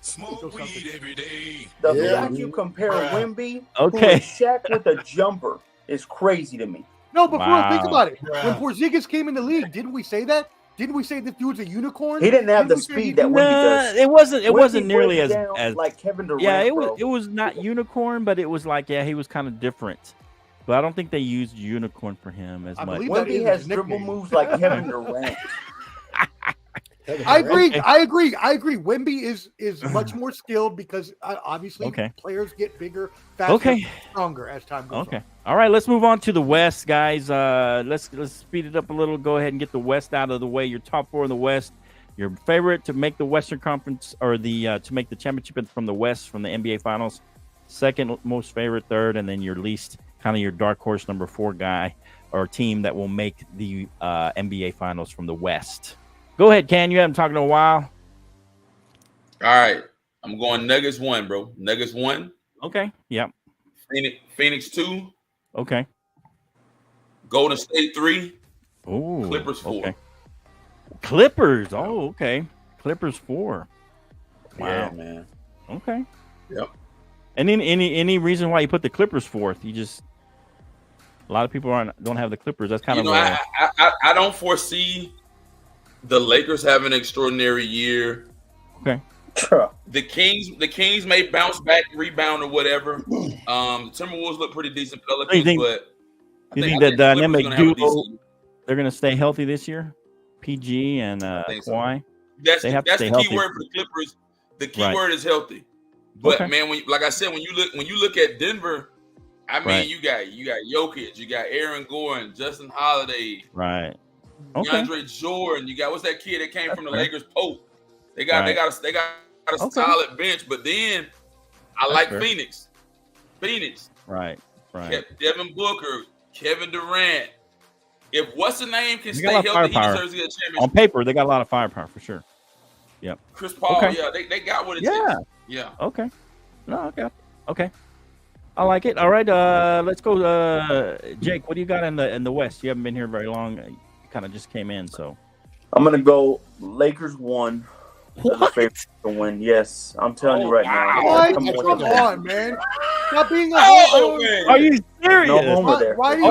Smoke weed every day. The Yeah. fact you compare Wemby Okay. to Shaq with a jumper is crazy to me. No, but Wow. bro, think about it. When Porzingis came in the league, didn't we say that? Didn't we say this dude's a unicorn? He didn't have Didn't the we say speed that Wemby Nah, does. it wasn't Wemby nearly breaks as down like Kevin Durant. yeah, bro. it was not unicorn, but it was like he was kind of different. But I don't think they used unicorn for him as I much. believe that Wemby is has his dribble nickname. moves like Kevin Durant. I agree. Okay. I agree. Wemby is much more skilled because obviously players get bigger, faster, stronger as time goes Okay. on. All right, let's move on to the West, guys. Let's speed it up a little. Go ahead and get the West out of the way. Your top four in the West. Your favorite to make the Western Conference or the to make the championship from the West from the NBA Finals. Second most favorite, third, and then your least kind of your dark horse number 4 guy or team that will make the NBA Finals from the West. Go ahead, Ken. You haven't talked in a while. All right. I'm going Nuggets 1, bro. Nuggets 1. Okay. Yep. Phoenix 2. Okay. Golden State 3. Oh. Clippers 4. Okay. Clippers. Oh, okay. Clippers 4. Wow. Yeah, man. Okay. Yep. And then any reason why you put the Clippers 4th? You just a lot of people don't have the Clippers. That's kind of I don't foresee the Lakers having an extraordinary year. Okay. The Kings may bounce back, rebound, or whatever. Timberwolves look pretty decent. Pelicans, but you think that dynamic duo they're going to stay healthy this year? PG and Kawhi. That's the key word for the Clippers. The key word is healthy. But man, like I said, when you look at Denver, I mean, you got Jokic, you got Aaron Gordon, Justin Holiday, right? DeAndre Jordan. You got what's that kid that came from the Lakers? Pope. They got a solid bench. But then I like Phoenix. Right. Devin Booker, Kevin Durant. If what's the name can stay healthy, he deserves to get a championship. On paper, they got a lot of firepower for sure. Yep. Chris Paul, they got what it takes. Yeah. Okay. No, okay. I like it. All right. Let's go. Jake, what do you got in the West? You haven't been here very long. You kind of just came in, so I'm gonna go Lakers 1. What? To win. Yes, I'm telling you right now. What? Come on, man. Stop being a man. Are you serious? No homer there. Why do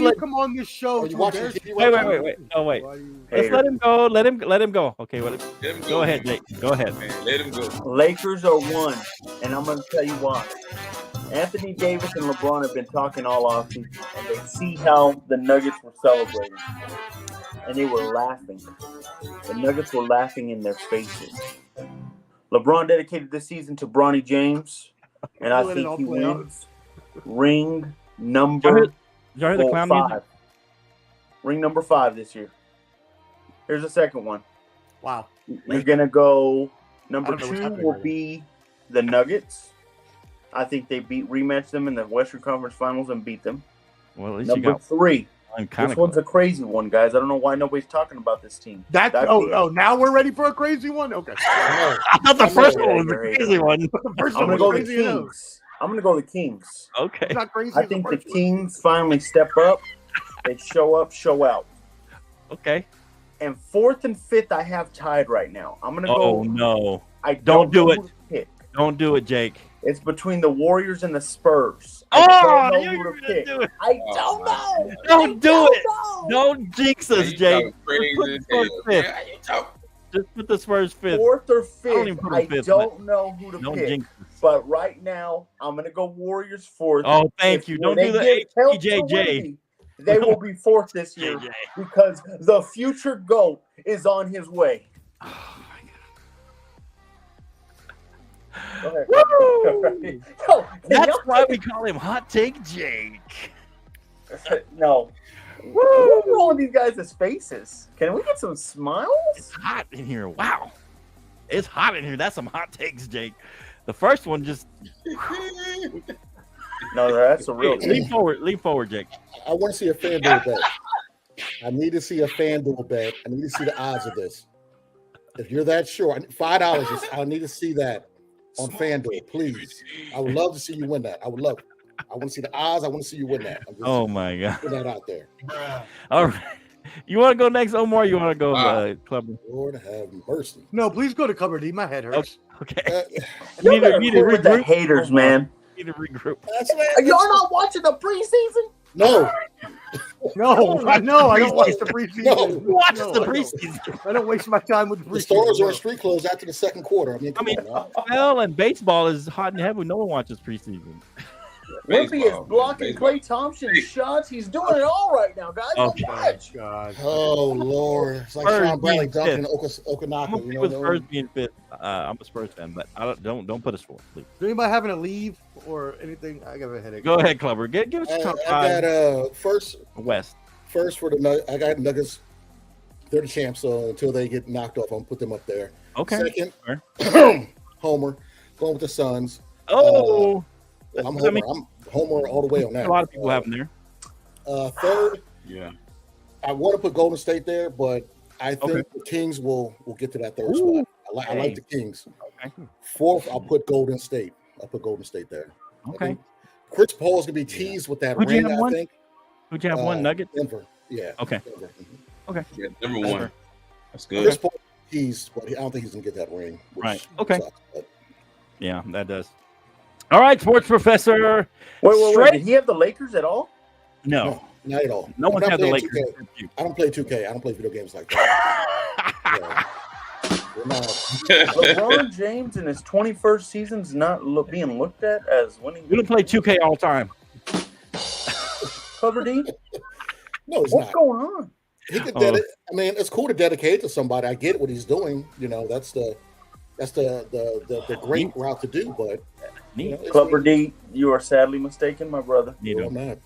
you come on this show? Wait. Oh, wait. Let's let him go. Let him go. Okay, go ahead, Jake. Go ahead. Man, let him go. Lakers are 1, and I'm going to tell you why. Anthony Davis and LeBron have been talking all offseason, and they see how the Nuggets were celebrating, and they were laughing. The Nuggets were laughing in their faces. LeBron dedicated this season to Bronny James, and I think he wins ring number 5. Ring number 5 this year. Here's the second one. Wow. You're going to go number 2 will be the Nuggets. I think they rematch them in the Western Conference Finals and beat them. Well, at least number 3. This one's a crazy one, guys. I don't know why nobody's talking about this team. Now we're ready for a crazy one? Okay. I thought the first one was a crazy one. I'm going to go the Kings. I'm going to go the Kings. Okay. Not crazy. I think the Kings finally step up. They show up, show out. Okay. And 4th and 5th, I have tied right now. I'm going to go. Oh, no. Don't do it. Don't do it, Jake. It's between the Warriors and the Spurs. I don't know who to pick. I don't know. Don't do it. Don't jinx us, Jake. Just put the Spurs 5th. 4th or 5th. I don't know who to pick. But right now, I'm going to go Warriors 4th. Oh, thank you. Don't do the HJJ. They will be 4th this year because the future GOAT is on his way. Woo! Yo, that's why we call him Hot Take Jake. No. What's wrong with these guys' faces? Can we get some smiles? It's hot in here. Wow. It's hot in here. That's some hot takes, Jake. The first one just... No, that's a real... Lean forward, Jake. I want to see a FanDuel bet. I need to see a FanDuel bet. I need to see the odds of this. If you're that sure, $5, I need to see that on FanDuel, please. I would love to see you win that. I would love it. I want to see the odds. I want to see you win that. Oh my God! Put that out there. All right. You want to go next, Omar? You want to go, Clubber? Lord have mercy. No, please go to Cover D. My head hurts. Okay. You need to regroup. The haters, man. You need to regroup. You're not watching the preseason? No. I don't watch the preseason. No. Watch the preseason. I don't waste my time with the preseason. The stores are in street clothes after the second quarter. Come on. Well, and baseball is hot and heavy. No one watches preseason. Wimpy is blocking Klay Thompson's shots. He's doing it all right now, guys. Oh, God. Oh, Lord. It's like Sean Bradley dunking in Okanaka. With Spurs being fit, I'm a Spurs fan, but don't put us forth, please. Is anybody having to leave or anything? I got a headache. Go ahead, Clubber. Give us your top 5. I got West. First for the I got Nuggets. They're the champs, so until they get knocked off, I'm gonna put them up there. Okay. Second, Homer, going with the Suns. Oh. I'm Homer. I'm Homer all the way on that. A lot of people have them there. Third, I want to put Golden State there, but I think the Kings will get to that third spot. I like the Kings. Okay. Fourth, I'll put Golden State. I'll put Golden State there. Okay. Chris Paul's gonna be teased with that ring. I think. Who'd you have one? Nuggets. Denver. Yeah. Okay. Denver. Okay. Yeah, number one. That's good. Chris Paul teased, but I don't think he's gonna get that ring. Right. Okay. Sucks, yeah, that does. All right, sports professor. Wait. Did he have the Lakers at all? No, not at all. No one had the Lakers. 2K. I don't play 2K. I don't play video games like that. LeBron James in his 21st season is not being looked at as winning. We don't play 2K all the time. Cover D? No, it's What's not. going on? He could I mean, it's cool to dedicate to somebody. I get what he's doing. You know, that's the great route to do. But Clubber D, you are sadly mistaken, my brother. No, I'm not.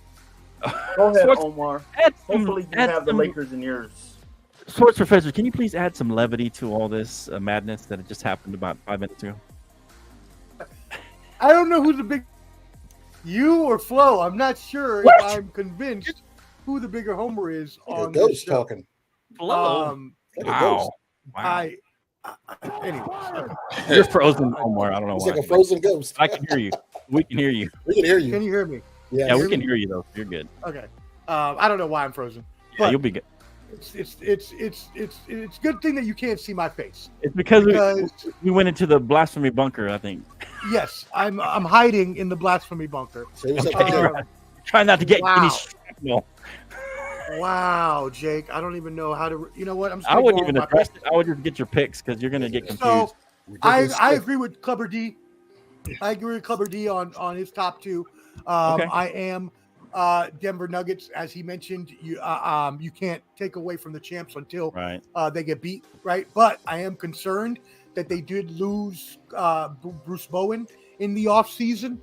Go ahead, Omar. Hopefully you have the Lakers in yours. Sports professor, can you please add some levity to all this madness that had just happened about 5 minutes ago? I don't know who's the big, you or Flo. I'm not sure if I'm convinced who the bigger homer is on this show. Talking. Flo. Wow. Anyways, you're frozen, Omar. I don't know it's why. Like a frozen ghost. I can hear you. We can hear you. We can hear you. Can you hear me? Yeah, we can hear you though. You're good. Okay. I don't know why I'm frozen. Yeah, but you'll be good. It's good thing that you can't see my face. It's because we went into the blasphemy bunker, I think. Yes, I'm hiding in the blasphemy bunker. Trying not to get any shrapnel. Wow, Jake, I don't even know how to. You know what? I wouldn't even address it. I would just get your picks because you're gonna get confused. So I agree with Clubber D. I agree with Clubber D on his top two. I am Denver Nuggets, as he mentioned. You can't take away from the champs until they get beat, right? But I am concerned that they did lose Bruce Bowen in the offseason,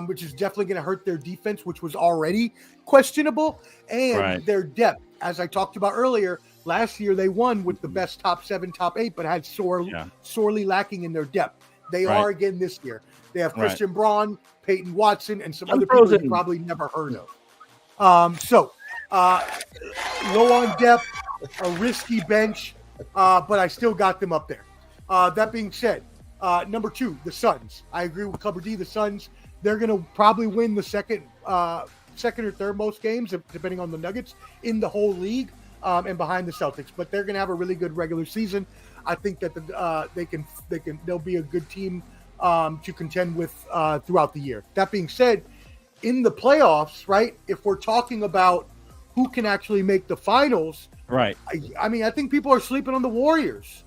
which is definitely going to hurt their defense, which was already questionable, and their depth. As I talked about earlier, last year they won with the best top 7, top 8, but had sorely lacking in their depth. They are again this year. They have Christian Braun, Peyton Watson, and some other people you've probably never heard of. So low on depth, a risky bench, but I still got them up there. That being said, number 2, the Suns. I agree with Clubber D. The Suns, they're going to probably win the second or third most games, depending on the Nuggets, in the whole league, and behind the Celtics. But they're going to have a really good regular season. I think that they'll be a good team to contend with throughout the year. That being said, in the playoffs, right? If we're talking about who can actually make the finals, right? I mean, I think people are sleeping on the Warriors.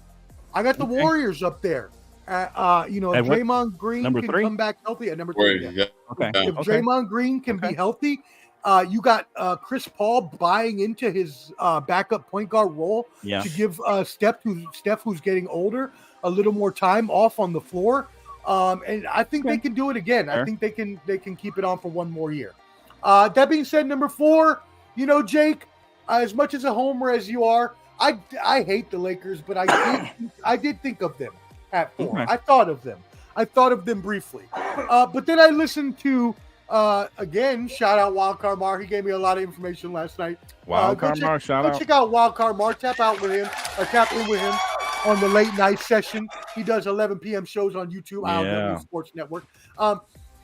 I got the Warriors up there. If Draymond Green can come back healthy at number 3. Yeah. Okay. If Draymond Green can be healthy, you got Chris Paul buying into his backup point guard role to give Steph, who's getting older, a little more time off on the floor. And I think they can do it again. I think they can keep it on for one more year. That being said, number 4, Jake, as much as a homer as you are, I hate the Lakers, but I did think of them at 4. I thought of them. I thought of them briefly. But then I listened to, again, shout out Wildcard Mar. He gave me a lot of information last night. Wildcard Mar, shout out. Check out Wildcard Mar. Tap in with him on the late night session. He does 11 p.m. shows on YouTube, ILW Sports Network.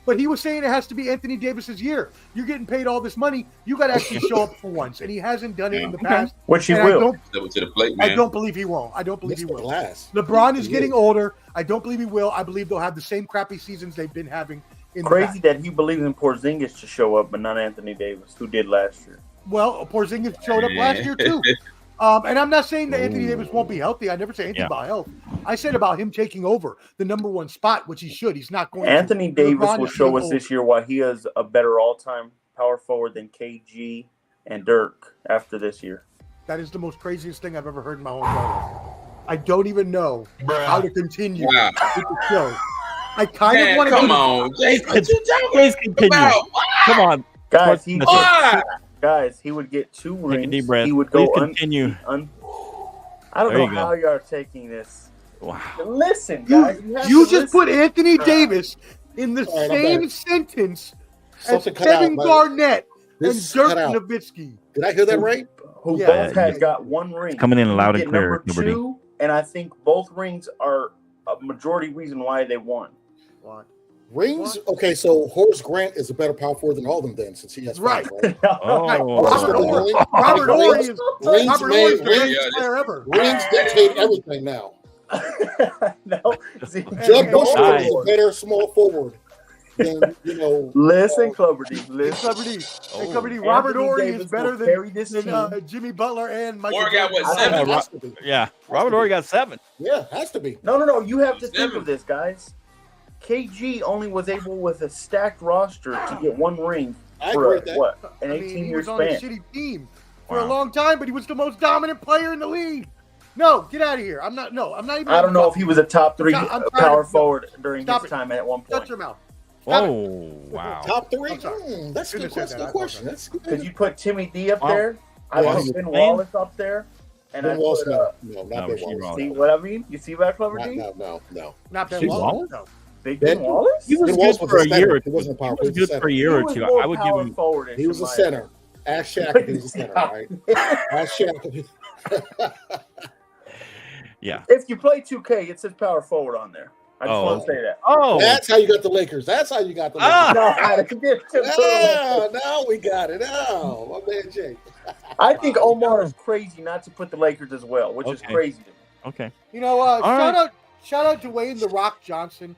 But he was saying it has to be Anthony Davis's year. You're getting paid all this money. You got to actually show up for once. And he hasn't done it in the past. Which he will. I don't believe he won't. I don't believe he will. LeBron is getting older. I don't believe he will. I believe they'll have the same crappy seasons they've been having in the past. That he believes in Porzingis to show up, but not Anthony Davis, who did last year. Well, Porzingis showed up last year too. And I'm not saying that Anthony Davis won't be healthy. I never say anything about health. I said about him taking over the number 1 spot, which he should. He's not going Anthony Davis will show us this year why he is a better all-time power forward than KG and Dirk after this year. That is the most craziest thing I've ever heard in my whole life. I don't even know how to continue with the show. I kind of want to come on, Jake. What you talking continue. about? Come on, guys. He would get 2 rings. Take a deep breath. He would Please go continue. I don't know how you are taking this. Wow. Listen, guys. You just put Anthony Davis in the same sentence as Kevin Garnett, This Dirk cut out. Nowitzki. Did I hear that right? Who Yeah. both had got one ring. Coming in loud and Get clear, number Liberty. 2, and I think both rings are a majority reason why they won. What? Rings? Okay, so Horace Grant is a better power forward than all of them then, since he has 5, right? Oh, Robert Horry is Rings Robert Horry is the made- greatest player ever. Rings dictate everything now. No. See, Judd Hey, Bushler nice. is a better small forward than, Listen, Clover D. Hey, Listen. Clever D. Hey, Clever D. Anthony Robert Horry Davis is better will carry than, this than Jimmy Butler and Michael. Horry got what, Jordan. 7? Has to be. Yeah, Robert Horry got 7. Yeah, has to be. No. You have to think 7. of this, guys. KG only was able, with a stacked roster, to get one ring I for agree with that. what? An I mean, he 18-year was on a span. shitty team for a Wow. long time, but he was the most dominant player in the league. No, get out of here. I'm not. No, I'm not even. I don't know if he was a top 3 I'm tired power of- forward during Stop his it. time at one Shut point. your mouth. Stop it. Oh, wow. Top 3? I'm sorry. That's a good Shouldn't have said question. that. Good question. That's Because you put Timmy D up Wow. there, I Wow. put Ben Man. Wallace up there, and Ben I Wallace, put, no, uh, not No, Ben she Wallace. wrong. see what I mean? You see that, Clever D? No. Not Ben Steve Wallace. Wallace? No. Big Ben- Ben Wallace? He was Ben Wallace good was for a a year center. or He two. wasn't a power He forward. was good for a year He or was two. more I would give power him. forward in He was a Shemaya. center. Ask Shaq if he was a center, all right? Ask Shaq. Yeah. If you play 2K, it says power forward on there. I just Oh, want to say that. Oh, That's how you got the Lakers. That's how you got the Lakers. Ah! No, I didn't get to Oh, now we got it. Oh, my man Jake. I think Omar is crazy not to put the Lakers as well, which is Okay. crazy to me. okay. You know, shout out to Dwayne the Rock Johnson.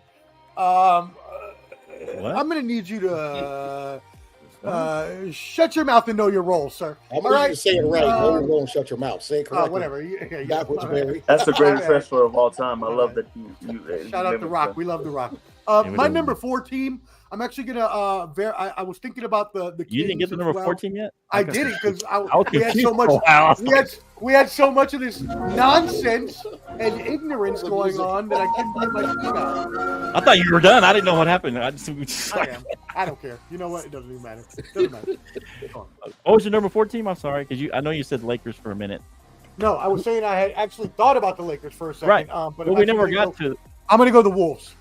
What? I'm gonna need you to shut your mouth and know your role, sir. I'm All going right. to say it right. Know your role and shut your mouth. Say it correctly. Whatever. Yeah. Backwards, Barry. That's the greatest wrestler of all time. I love that you Shout out to Rock. We love the Rock. we My do. number 4 team. I'm actually gonna. I was thinking about the. You didn't get Kings the as number well. 14 yet? I Okay. didn't because was we had confused so much. for a while. We had so much of this nonsense and ignorance going on that I couldn't get my team out. I thought you were done. I didn't know what happened. I just I am. I don't care. You know what? It doesn't even matter. It doesn't matter. Come on. What was your number 4 team? I'm sorry, because I know you said Lakers for a minute. No, I was saying I had actually thought about the Lakers for a second. Right. But But we never got to I'm gonna go the Wolves.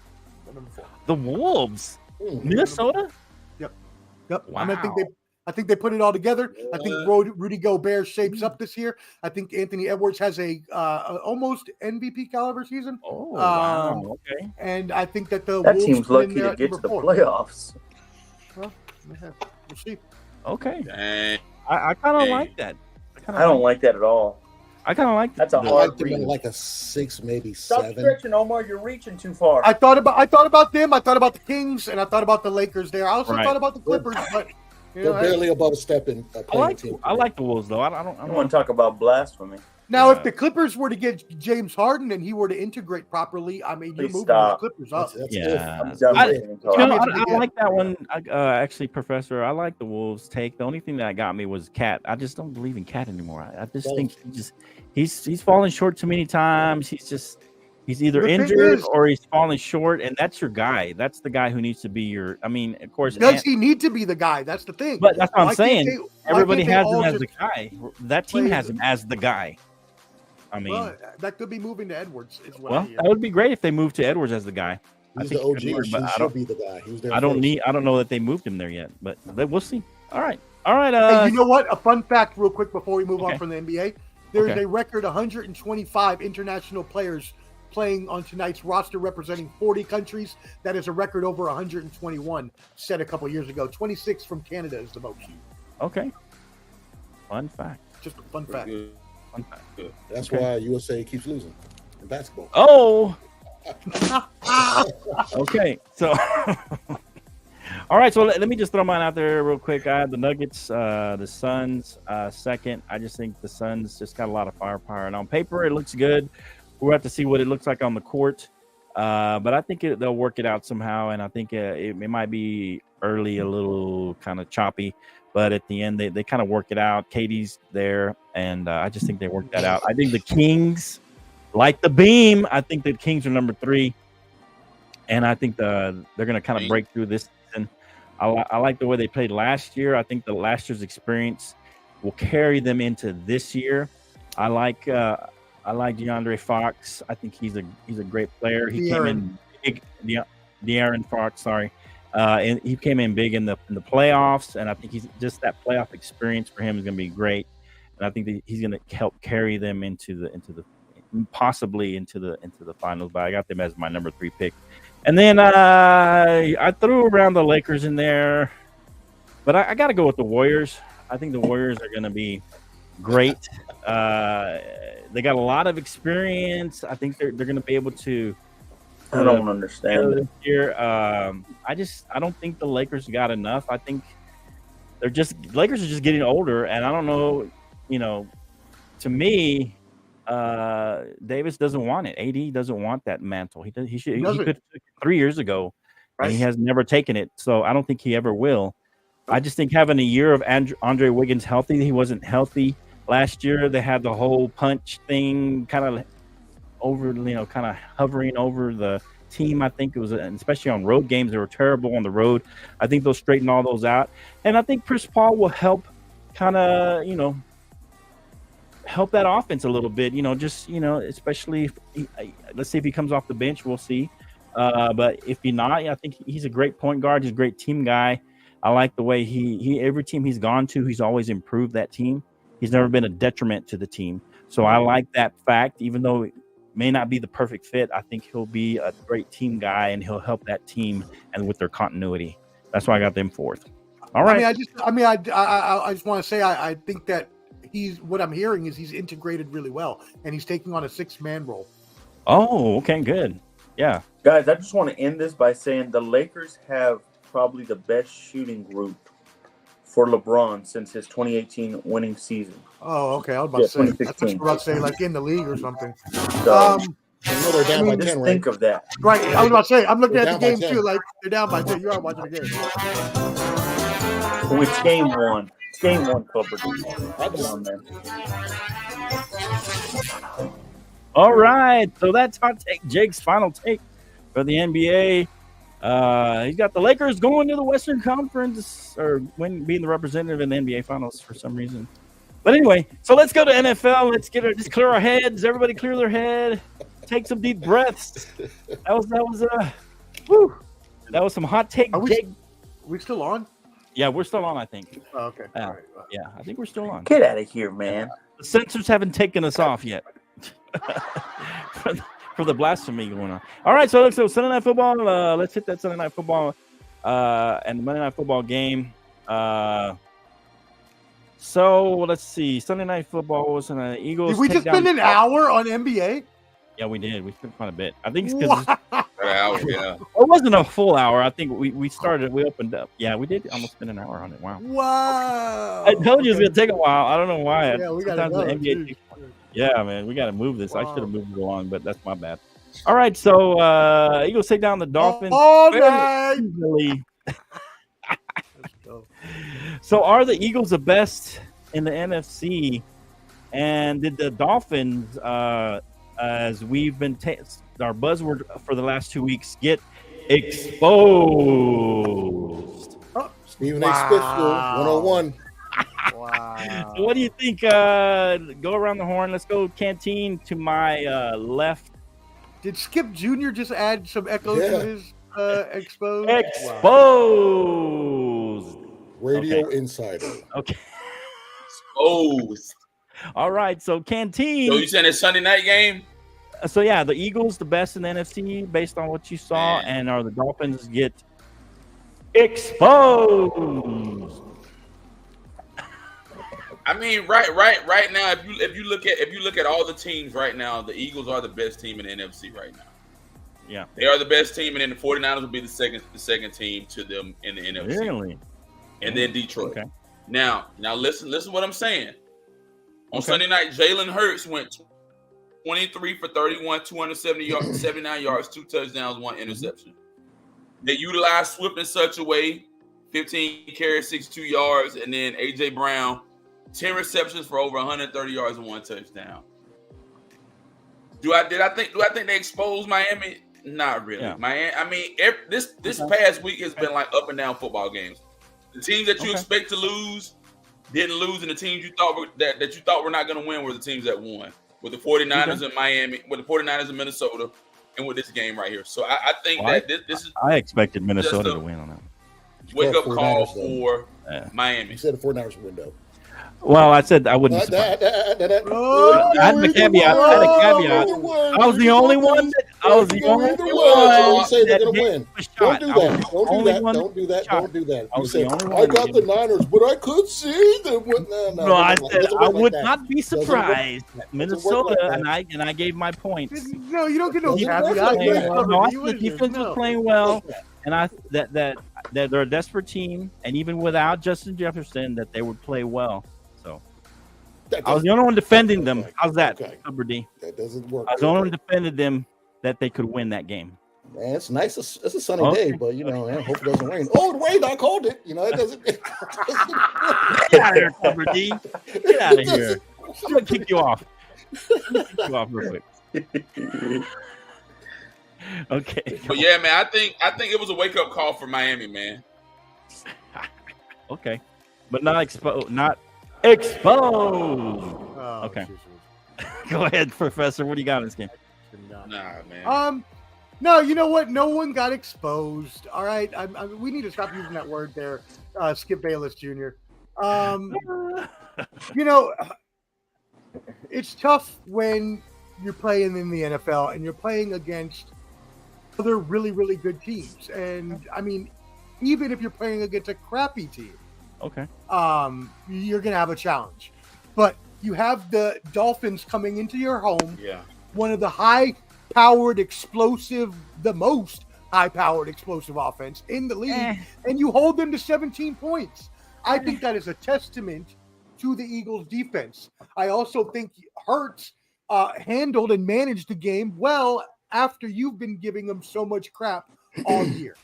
Number 4. the Wolves. Hmm. Minnesota? Yep. Wow. I think they put it all together. I think Rudy Gobert shapes up this year. I think Anthony Edwards has a almost MVP caliber season. Oh, wow. Okay. And I think that the That Wolves team's put in lucky to there at get to number the 4. playoffs. Well, we'll see. Okay. Dang. I kind of Hey. like that. I don't like that at all. I kind of like That's a I hard like them in read. like a 6, maybe Stop 7. stretching, Omar. You're reaching too far. I thought about them. I thought about the Kings, and I thought about the Lakers. There, I also Right. thought about the Clippers, but you They're know, barely above a step in I playing like team. the Wolves though. I don't I want to talk about blasphemy. now Yeah. if the Clippers were to get James Harden and he were to integrate properly, I mean, you're Please moving stop. the Clippers up. That's Yeah. I'm done I- with it. You know, it's a big I like gap. that one. Actually, Professor, I like the Wolves take. The only thing that got me was Cat. I just don't believe in Cat anymore. I just Well- think he's fallen short too many times. He's either The thing injured is- or he's falling short, and that's your guy. That's the guy who needs to be your. I mean, of course, Does he need to be the guy? That's the thing. but that's what Why I'm can't saying. they- why Everybody can't they has all him as just the guy. That team play- has him as the guy. I mean, Well, that could be moving to Edwards. Is what I well, hear. that would be great if they moved to Edwards as the guy. He's think the he OG. could work, He but I should don't- be the guy. He was there I don't first. know that they moved him there yet, but we'll see. All right. Hey, you know what? A fun fact, real quick, before we move Okay. on from the NBA. There is Okay. a record 125 international players playing on tonight's roster representing 40 countries. That is a record over 121 set a couple years ago. 26 from Canada is the most. Okay. Fun fact. Just a fun fact. Good. Fun fact. That's Okay. why USA keeps losing in basketball. Oh. Okay. So. All right. So let me just throw mine out there real quick. I have the Nuggets, the Suns, second. I just think the Suns just got a lot of firepower, and on paper it looks good. We'll have to see what it looks like on the court. But I think they'll work it out somehow, and I think it might be early a little kind of choppy, but at the end they kind of work it out. Katie's there, and I just think they work that out. I think the Kings, like the beam, I think the Kings are number 3, and I think they're going to kind of break through this season. I like the way they played last year. I think the last year's experience will carry them into this year. I like DeAndre Fox. I think he's a great player. He came in big. De'Aaron Fox, sorry. And he came in big in the playoffs, and I think he's just that playoff experience for him is going to be great. And I think that he's going to help carry them into the possibly into the finals. But I got them as my number 3 pick. And then I threw around the Lakers in there, but I got to go with the Warriors. I think the Warriors are going to be great. They got a lot of experience. I think they're going to be able to. I don't understand this year. I don't think the Lakers got enough. I think Lakers are just getting older, and I don't know. To me, Davis doesn't want it. AD doesn't want that mantle. He could have took it 3 years ago, right? And he has never taken it. So I don't think he ever will. I just think having a year of Andre Wiggins healthy, he wasn't healthy last year. They had the whole punch thing kind of hovering over the team. I think it was, especially on road games, they were terrible on the road. I think they'll straighten all those out. And I think Chris Paul will help help that offense a little bit, especially let's see if he comes off the bench. We'll see. But if he not, I think he's a great point guard. He's a great team guy. I like the way he every team he's gone to, he's always improved that team. He's never been a detriment to the team. So I like that fact, even though it may not be the perfect fit. I think he'll be a great team guy, and he'll help that team and with their continuity. That's why I got them 4th. All right. I just want to say I think that what I'm hearing is he's integrated really well, and he's taking on a 6-man role. Oh, okay, good. Yeah. Guys, I just want to end this by saying the Lakers have probably the best shooting group for LeBron since his 2018 winning season. Oh, okay. I was about to say. I thought you were about to say like in the league or something. So, they're down by 10, right? Think of that. Right. I was about to say. I'm looking at the game too. Like they're down by 10. You are watching the game. It's game 1. It's game 1, Coversation. Come on, man. All right. So that's hot take. Jake's final take for the NBA. He's got the Lakers going to the Western Conference, or being the representative in the NBA Finals for some reason. But anyway, so let's go to NFL. Let's just clear our heads. Everybody clear their head. Take some deep breaths. That was some hot take. Are we still on? Yeah, we're still on, I think. Oh, okay. All right. Yeah, I think we're still on. Get out of here, man. The censors haven't taken us off yet. For the blasphemy going on. All right, so Sunday Night Football. Let's hit that Sunday Night Football and the Monday Night Football game. So let's see. Sunday Night Football was in the Eagles. Did we just spend an hour on NBA? Yeah, we did. We spent quite a bit. I think it's because an hour. Yeah, it wasn't a full hour. I think we started. We opened up. Yeah, we did almost spend an hour on it. Wow. I told you it was gonna take a while. I don't know why. Yeah, we got to go. Yeah, man, we got to move this. Wow. I should have moved it along, but that's my bad. All right, so Eagles take down the Dolphins. All right. So are the Eagles the best in the NFC? And did the Dolphins, as we've been our buzzword for the last 2 weeks, get exposed? Stephen A. Smith School 101. Wow. So what do you think? Go around the horn. Let's go Canteen to my left. Did Skip Jr. just add some echo to his exposed? Exposed. Wow. Radio Insider. Okay. Exposed. All right. So Canteen. So you saying it's Sunday night game? So yeah, the Eagles the best in the NFC based on what you saw, and are the Dolphins get exposed? I mean, right now, if you look at all the teams right now, the Eagles are the best team in the NFC right now. Yeah, they are the best team, and then the 49ers will be the second team to them in the NFC. Really? And then Detroit. Okay. Now listen what I'm saying. On Sunday night, Jalen Hurts went 23 for 31, 279 yards, 2 touchdowns, 1 interception. They utilized Swift in such a way, 15 carries, 62 yards, and then A.J. Brown, 10 receptions for over 130 yards and 1 touchdown. Do I think they exposed Miami? Not really. Yeah. Miami. I mean, this past week has been like up and down football games. The teams that you expect to lose didn't lose, and the teams you thought that you thought were not going to win were the teams that won. With the 49ers in Miami, with the 49ers in Minnesota, and with this game right here. So I think that this is. I expected Minnesota to win on that one. wake-up call for Miami. You said the 49ers window. Well, I said I wouldn't be surprised. I had a caveat. I was the only one. I was the only one. Say they're going to win. Don't do that. Don't do that. Don't do that. You said, I got the Niners, but I could see them. No, I said I would not be surprised. Minnesota, and I gave my points. No, you don't get no caveat. The defense was playing well, and that they're a desperate team, and even without Justin Jefferson, that they would play well. So I was the only one defending them. How's that, Number D? That doesn't work. I was the only one defending them that they could win that game. Man, it's nice. It's a sunny day, but man, hope it doesn't rain. Oh, the rain! I called it. It doesn't. Get out of here, Number D. Get out of here. I'm gonna kick you off. Real quick. Okay. But yeah, man, I think it was a wake-up call for Miami, man. Okay, but not exposed. Okay. Go ahead, Professor. What do you got in this game? Nah, man. No, you know what? No one got exposed. All right. We need to stop using that word there, Skip Bayless Jr. It's tough when you're playing in the NFL and you're playing against other really, really good teams. And, I mean, even if you're playing against a crappy team, okay, you're going to have a challenge. But you have the Dolphins coming into your home. Yeah. One of the the most high-powered explosive offense in the league, and you hold them to 17 points. I think that is a testament to the Eagles' defense. I also think Hurts handled and managed the game well after you've been giving them so much crap all year.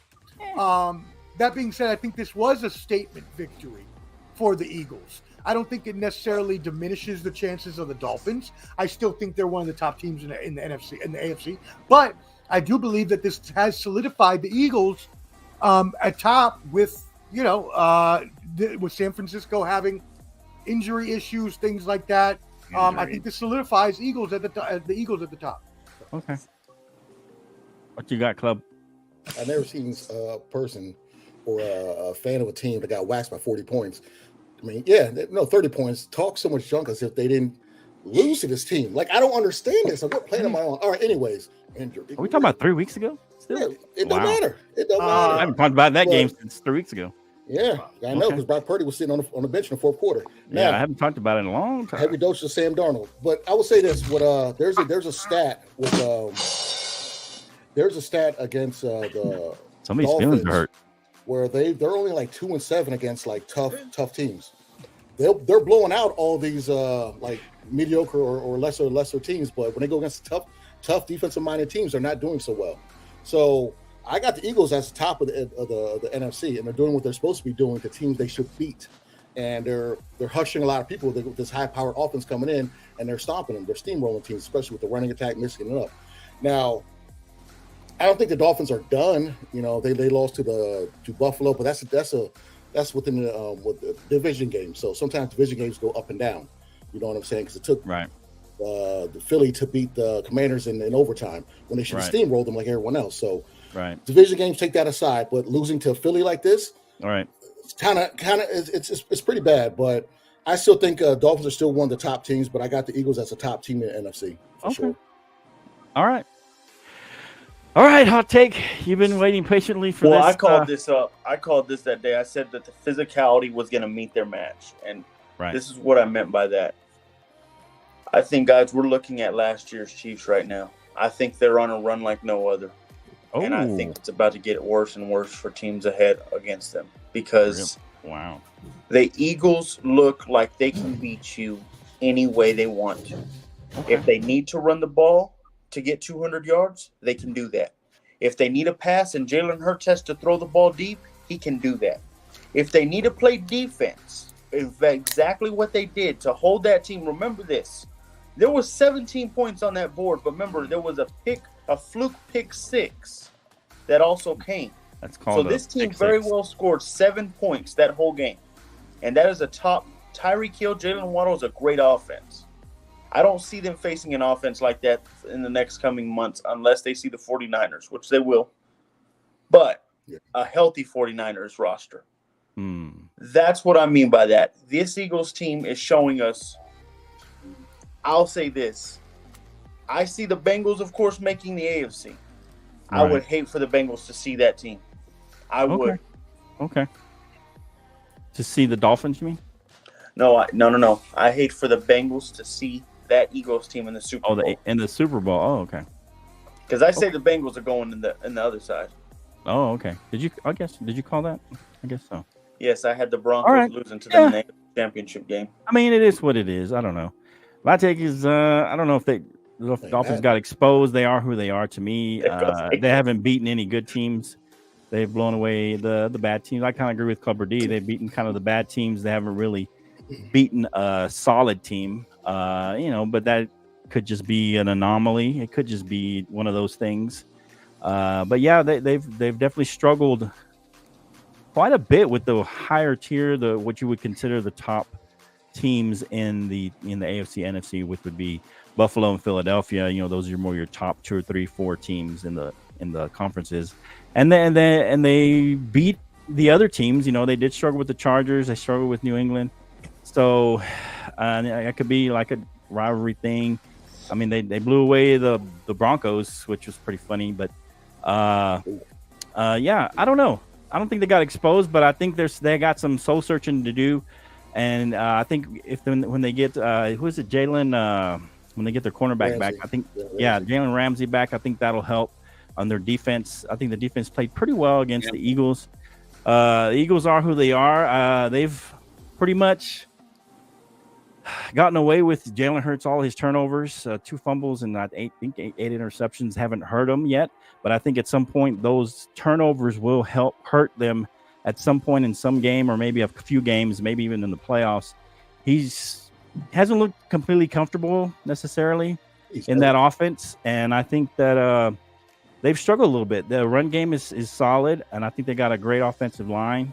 That being said, I think this was a statement victory for the Eagles. I don't think it necessarily diminishes the chances of the Dolphins. I still think they're one of the top teams in the NFC and the AFC. But I do believe that this has solidified the Eagles atop with with San Francisco having injury issues, things like that. I think this solidifies Eagles at the Eagles at the top. Okay. What you got, Club? I've never seen a person or a fan of a team that got waxed by 40 points. I mean, 30 points. Talk so much junk as if they didn't lose to this team. Like, I don't understand this. Like, what planet am I on? All right, anyways. Are we talking about 3 weeks ago? Still? Yeah, it don't matter. It don't matter. I haven't talked about that game since 3 weeks ago. Yeah, I know, because Brock Purdy was sitting on the bench in the fourth quarter. Now, I haven't talked about it in a long time. Heavy dose of Sam Darnold. But I will say this: there's a stat with there's a stat against the somebody's Dolphins feelings are hurt, where they're only like 2-7 against like tough teams. They're blowing out all these like mediocre or lesser teams, but when they go against tough defensive minded teams, they're not doing so well. So I got the Eagles as the top of the NFC, and they're doing what they're supposed to be doing to teams they should beat. And they're hushing a lot of people with this high-powered offense coming in, and they're stomping them. They're steamrolling teams, especially with the running attack mixing it up. Now, I don't think the Dolphins are done. They lost to Buffalo, but that's within the division game. So sometimes division games go up and down. You know what I'm saying? Because it took the Philly to beat the Commanders in overtime when they should have steamrolled them like everyone else. So division games, take that aside, but losing to Philly like this, it's kind of it's pretty bad. But I still think Dolphins are still one of the top teams. But I got the Eagles as a top team in the NFC for sure. All right, hot take. You've been waiting patiently for this. Well, I called this up. I called this that day. I said that the physicality was going to meet their match, and this is what I meant by that. I think, guys, we're looking at last year's Chiefs right now. I think they're on a run like no other. Oh. And I think it's about to get worse and worse for teams ahead against them because the Eagles look like they can beat you any way they want to. Okay. If they need to run the ball to get 200 yards, they can do that. If they need a pass and Jalen Hurts has to throw the ball deep, he can do that. If they need to play defense, exactly what they did to hold that team. Remember this. There was 17 points on that board, but remember, there was a fluke pick 6 that also came. That's called so this team very well scored 7 points that whole game. And that is a top Tyreek Hill, Jalen Waddle is a great offense. I don't see them facing an offense like that in the next coming months unless they see the 49ers, which they will. But a healthy 49ers roster. That's what I mean by that. This Eagles team is showing us. I'll say this. I see the Bengals, of course, making the AFC. Right. I would hate for the Bengals to see that team. I would. Okay. To see the Dolphins, you mean? No. I hate for the Bengals to see that Eagles team in the Super Bowl. In the Super Bowl. Oh, okay. Because I say the Bengals are going in the other side. Oh, okay. Did you call that? I guess so. Yes, I had the Broncos losing to them in the championship game. I mean, it is what it is. I don't know. My take is, I don't know if the Dolphins got exposed. They are who they are to me. They haven't beaten any good teams. They've blown away the bad teams. I kind of agree with Clubber D. They've beaten kind of the bad teams. They haven't really beaten a solid team. But that could just be an anomaly. It could just be one of those things. But yeah, they've definitely struggled quite a bit with the higher tier, what you would consider the top teams in the AFC, NFC, which would be Buffalo and Philadelphia. Those are more your top 2 or 3, 4 teams in the conferences, and they beat the other teams. They did struggle with the Chargers. They struggled with New England, so it could be like a rivalry thing. I mean, they blew away the Broncos, which was pretty funny, but I don't know. I don't think they got exposed, but I think they got some soul searching to do. And I think when they get who is it, Jalen? When they get their cornerback back, I think Jalen Ramsey back. I think that'll help on their defense. I think the defense played pretty well against the Eagles. The Eagles are who they are. They've pretty much gotten away with Jalen Hurts, all his turnovers, 2 fumbles and I think 8 interceptions haven't hurt him yet. But I think at some point those turnovers will hurt them at some point in some game, or maybe a few games, maybe even in the playoffs. Hasn't looked completely comfortable necessarily in that offense, and I think that they've struggled a little bit. The run game is solid, and I think they got a great offensive line,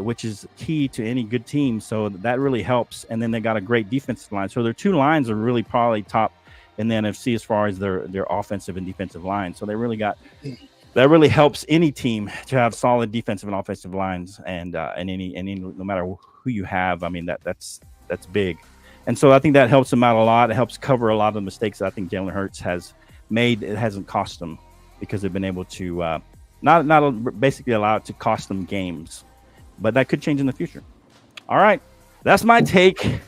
which is key to any good team. So that really helps. And then they got a great defensive line. So their 2 lines are really probably top in the NFC as far as their offensive and defensive line. So that really helps any team to have solid defensive and offensive lines, and any no matter who you have. I mean, that's big. And so I think that helps them out a lot. It helps cover a lot of the mistakes that I think Jalen Hurts has made. It hasn't cost them because they've been able to not basically allow it to cost them games. But that could change in the future. All right. That's my take.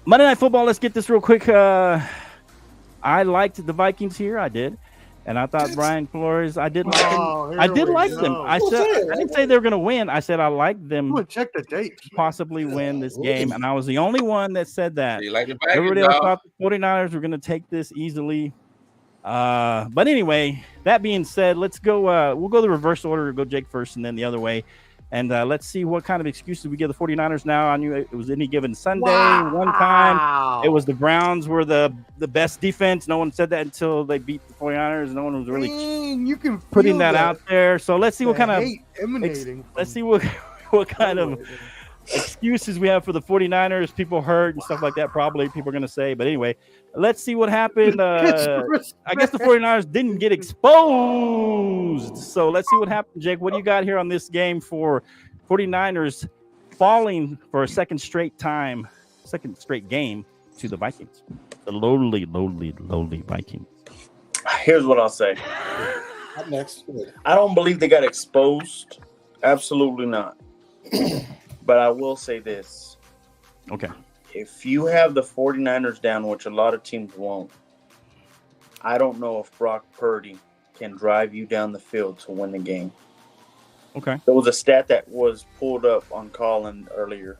Monday Night Football, let's get this real quick. I liked the Vikings here. I did. And I thought Brian Flores, I did like them. I didn't say they were going to win. I said I liked them. Check the date. Possibly win this game. And I was the only one that said that. Everybody else thought the 49ers were going to take this easily. But anyway, that being said, let's go. We'll go the reverse order. We'll go Jake first and then the other way. And let's see what kind of excuses we give the 49ers now. I knew it was any given Sunday. One time it was the Browns were the best defense. No one said that until they beat the 49ers. No one was really putting that out there. So let's see what kind of let's see what kind of excuses we have for the 49ers. People hurt and stuff like that. Probably people are going to say. But anyway, let's see what happened. I guess the 49ers didn't get exposed. So let's see what happened, Jake. What do you got here on this game for 49ers falling for a second straight game to the Vikings? The lowly Vikings. Here's what I'll say. Up next. I don't believe they got exposed. Absolutely not. But I will say this. Okay. If you have the 49ers down, which a lot of teams won't, I don't know if Brock Purdy can drive you down the field to win the game. Okay. There was a stat that was pulled up on Colin earlier.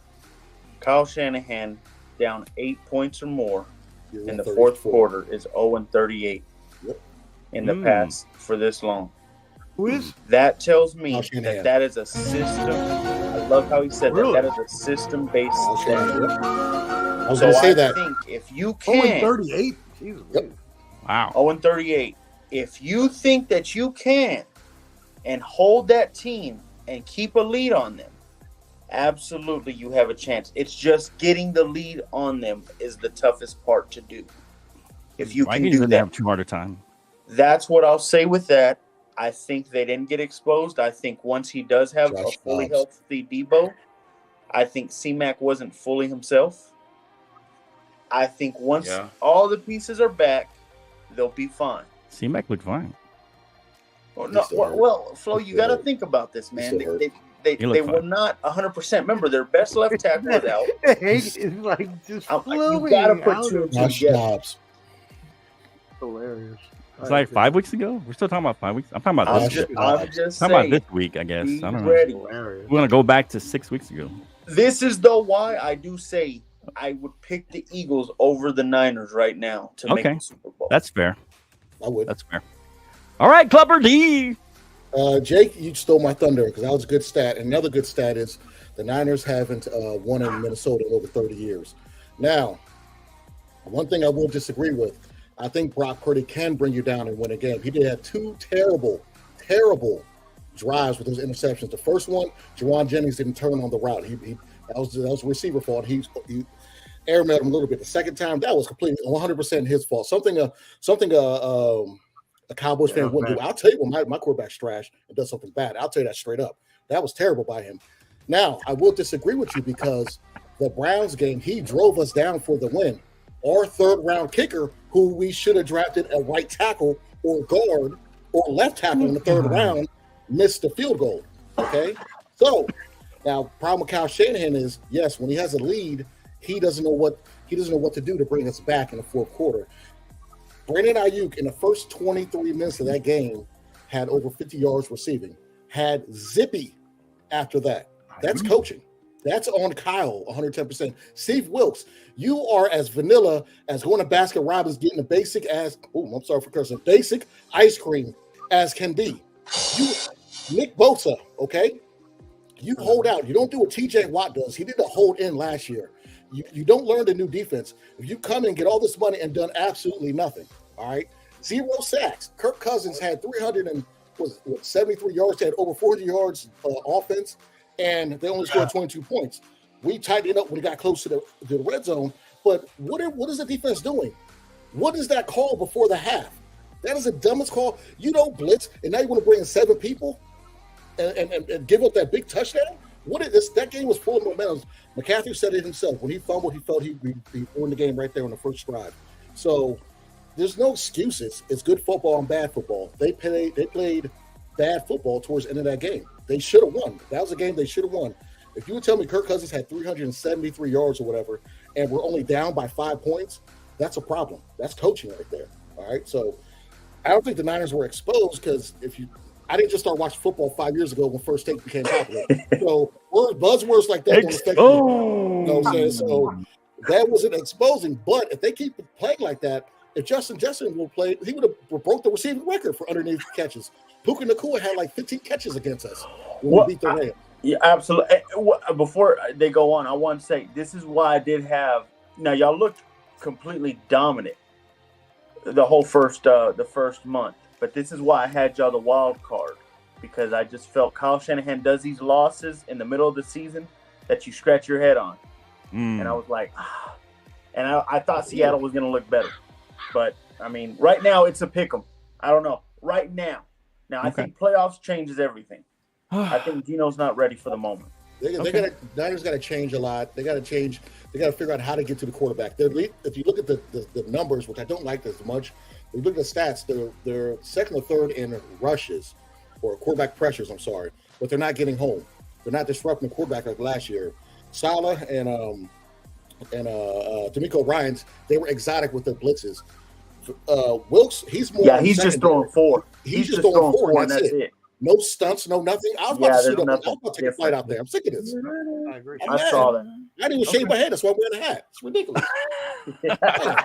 Kyle Shanahan down 8 points or more in the fourth quarter is 0-38 in the past for this long. Who is? That tells me that is a system. I love how he said that is a system-based stat. I was going to say that. I think if you can. 0-38? Wow. 0-38. If you think that you can and hold that team and keep a lead on them, absolutely you have a chance. It's just getting the lead on them is the toughest part to do. If you can do that. Have too hard a time. That's what I'll say with that. I think they didn't get exposed. I think once he does have a fully healthy Debo, I think C-Mac wasn't fully himself. I think once all the pieces are back, they'll be fine. C-Mac looked fine. Well, Flo, you got to think about this, man. They were not 100%. Remember, their best left tackle was out. You got to put two and two together. Hilarious. It's like 5 weeks ago. We're still talking about 5 weeks. I'm talking about this. I'm just talking about this week, I guess. I don't know. We're gonna go back to 6 weeks ago. This is though why I do say I would pick the Eagles over the Niners right now to make the Super Bowl. That's fair. I would. That's fair. All right, Clubber D. Jake, you stole my thunder because that was a good stat. And another good stat is the Niners haven't won in Minnesota in over 30 years. Now, one thing I will disagree with, I think Brock Purdy can bring you down and win a game. He did have 2 terrible drives with those interceptions. The first one, Jawan Jennings didn't turn on the route. That was a receiver fault. He airmailed him a little bit. The second time, that was completely 100% his fault. Something a Cowboys fan wouldn't do. I'll tell you when my quarterback's trash and does something bad. I'll tell you that straight up. That was terrible by him. Now, I will disagree with you because the Browns game, he drove us down for the win. Our third-round kicker, who we should have drafted a right tackle or guard or left tackle in the third round, missed the field goal. Okay? So, now, problem with Kyle Shanahan is, yes, when he has a lead, he doesn't know what to do to bring us back in the fourth quarter. Brandon Ayuk, in the first 23 minutes of that game, had over 50 yards receiving. Had Zippy after that. That's coaching. That's on Kyle, 110%. Steve Wilkes, you are as vanilla as going to Baskin Robbins getting the basic ice cream as can be. You, Nick Bosa, okay? You hold out. You don't do what TJ Watt does. He did the hold in last year. You don't learn the new defense. If you come and get all this money and done absolutely nothing, all right? 0 sacks. Kirk Cousins had 373 yards. They had over 400 yards offense, and they only scored 22 points. We tightened it up when we got close to the red zone. But what is the defense doing? What is that call before the half? That is the dumbest call. You don't blitz, and now you want to bring in 7 people and give up that big touchdown? What is this? That game was full of momentum. McCaffrey said it himself. When he fumbled, he felt he won the game right there on the first drive. So there's no excuses. It's good football and bad football. They played bad football towards the end of that game. They should have won. That was a game they should have won. If you would tell me Kirk Cousins had 373 yards or whatever, and we're only down by 5 points, that's a problem. That's coaching right there. All right. So I don't think the Niners were exposed because I didn't just start watching football 5 years ago when First Take became popular. So buzzwords like that don't affect you. You know what I'm saying? So that wasn't exposing. But if they keep playing like that, if Justin will play, he would have broke the receiving record for underneath catches. Puka Nacua had like 15 catches against us when we beat the Rams. Yeah, absolutely. Before they go on, I want to say this is why I did have. Now y'all looked completely dominant the whole first month. But this is why I had y'all the wild card, because I just felt Kyle Shanahan does these losses in the middle of the season that you scratch your head on. And I was like, And I thought Seattle was going to look better. But, I mean, right now it's a pick 'em. I don't know. Right now. Now, I think playoffs changes everything. I think Gino's not ready for the moment. Niners got to change a lot. They got to change. They got to figure out how to get to the quarterback. If you look at the numbers, which I don't like as much, if you look at the stats, they're second or third in rushes or quarterback pressures. I'm sorry, but they're not getting home. They're not disrupting the quarterback like last year. Salah and D'Amico Ryans, they were exotic with their blitzes. Wilkes, he's more. Yeah, he's just throwing 4. He's just throwing 4, and that's it. No stunts, no nothing. I was about to take a flight out there. I'm sick of this. I agree. I saw that. I didn't even shave my head. That's why I'm wearing a hat. It's ridiculous.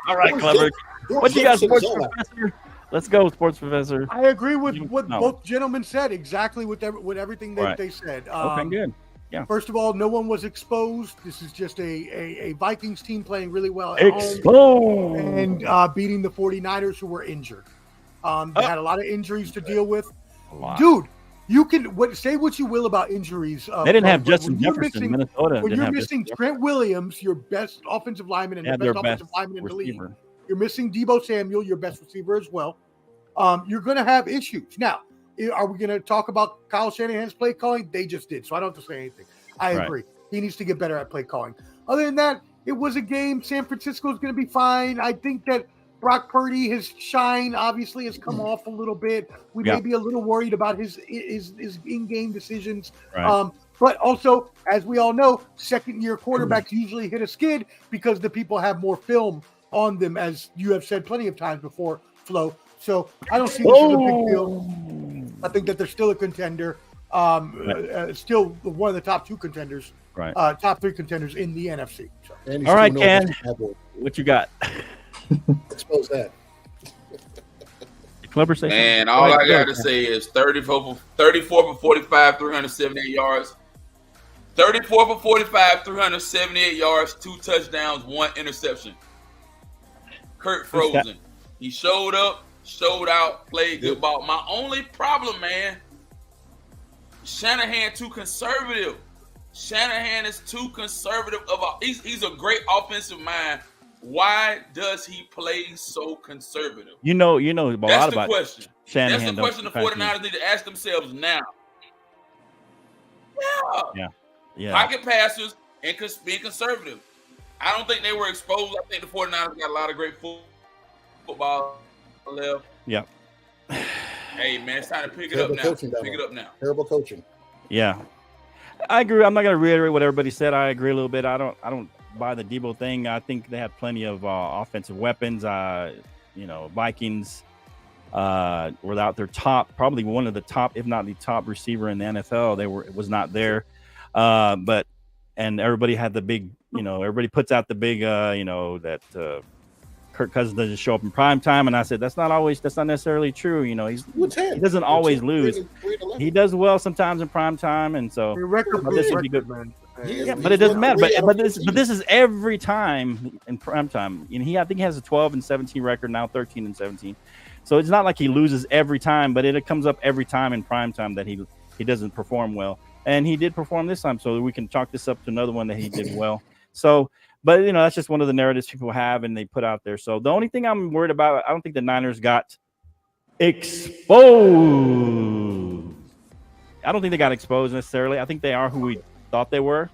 All right, Clever. What do you got, Sports Professor? Let's go, Sports Professor. I agree with what both gentlemen said, exactly with everything they said. Okay, good. Yeah. First of all, no one was exposed. This is just a Vikings team playing really well at home and beating the 49ers who were injured. They had a lot of injuries to deal with. Dude, you can say what you will about injuries. They didn't have Justin Jefferson in Minnesota. When you're missing Trent Williams, your best offensive lineman and the best offensive lineman in the league. You're missing Deebo Samuel, your best receiver as well. You're going to have issues. Now, are we going to talk about Kyle Shanahan's play calling? They just did, so I don't have to say anything. I agree. He needs to get better at play calling. Other than that, it was a game. San Francisco is going to be fine. I think that Brock Purdy, his shine obviously has come off a little bit. We may be a little worried about his in-game decisions. Right. But also, as we all know, second-year quarterbacks usually hit a skid because the people have more film on them, as you have said plenty of times before, Flo. So I don't see this as a big deal. I think that they're still a contender, still one of the top 2 contenders, top 3 contenders in the NFC. So. All right, Ken, what you got? Expose that. Coversation. Man, all I got to say is 34 for 45, 378 yards. 34 for 45, 378 yards, 2 touchdowns, 1 interception. Kurt Frozen. He showed up, showed out, played good ball. My only problem, man, Shanahan too conservative. Shanahan is too conservative. He's a great offensive mind. Why does he play so conservative? You know a lot about question. Shanahan. That's the question the 49ers need to ask themselves now. Yeah. Pocket passers and being conservative. I don't think they were exposed. I think the 49ers got a lot of great football left. Yeah. Hey, man, it's time to pick it up now. Pick it up now. Terrible coaching. Yeah. I agree. I'm not going to reiterate what everybody said. I agree a little bit. I don't buy the Debo thing. I think they have plenty of offensive weapons. Vikings without their probably one of the top, if not the top receiver in the NFL. Was not there. And everybody had the big, everybody puts out the big, that Kirk Cousins doesn't show up in prime time. And I said, that's not necessarily true. He doesn't always lose. He does well sometimes in prime time. And so this would be good. Yeah, but it doesn't matter. But this is every time in prime time. I think he has a 12-17 record now, 13-17. So it's not like he loses every time, but it comes up every time in prime time that he doesn't perform well. And he did perform this time, so we can chalk this up to another one that he did well. So, but that's just one of the narratives people have and they put out there. So the only thing I'm worried about, I don't think the Niners got exposed. I don't think they got exposed necessarily. I think they are who we thought they were.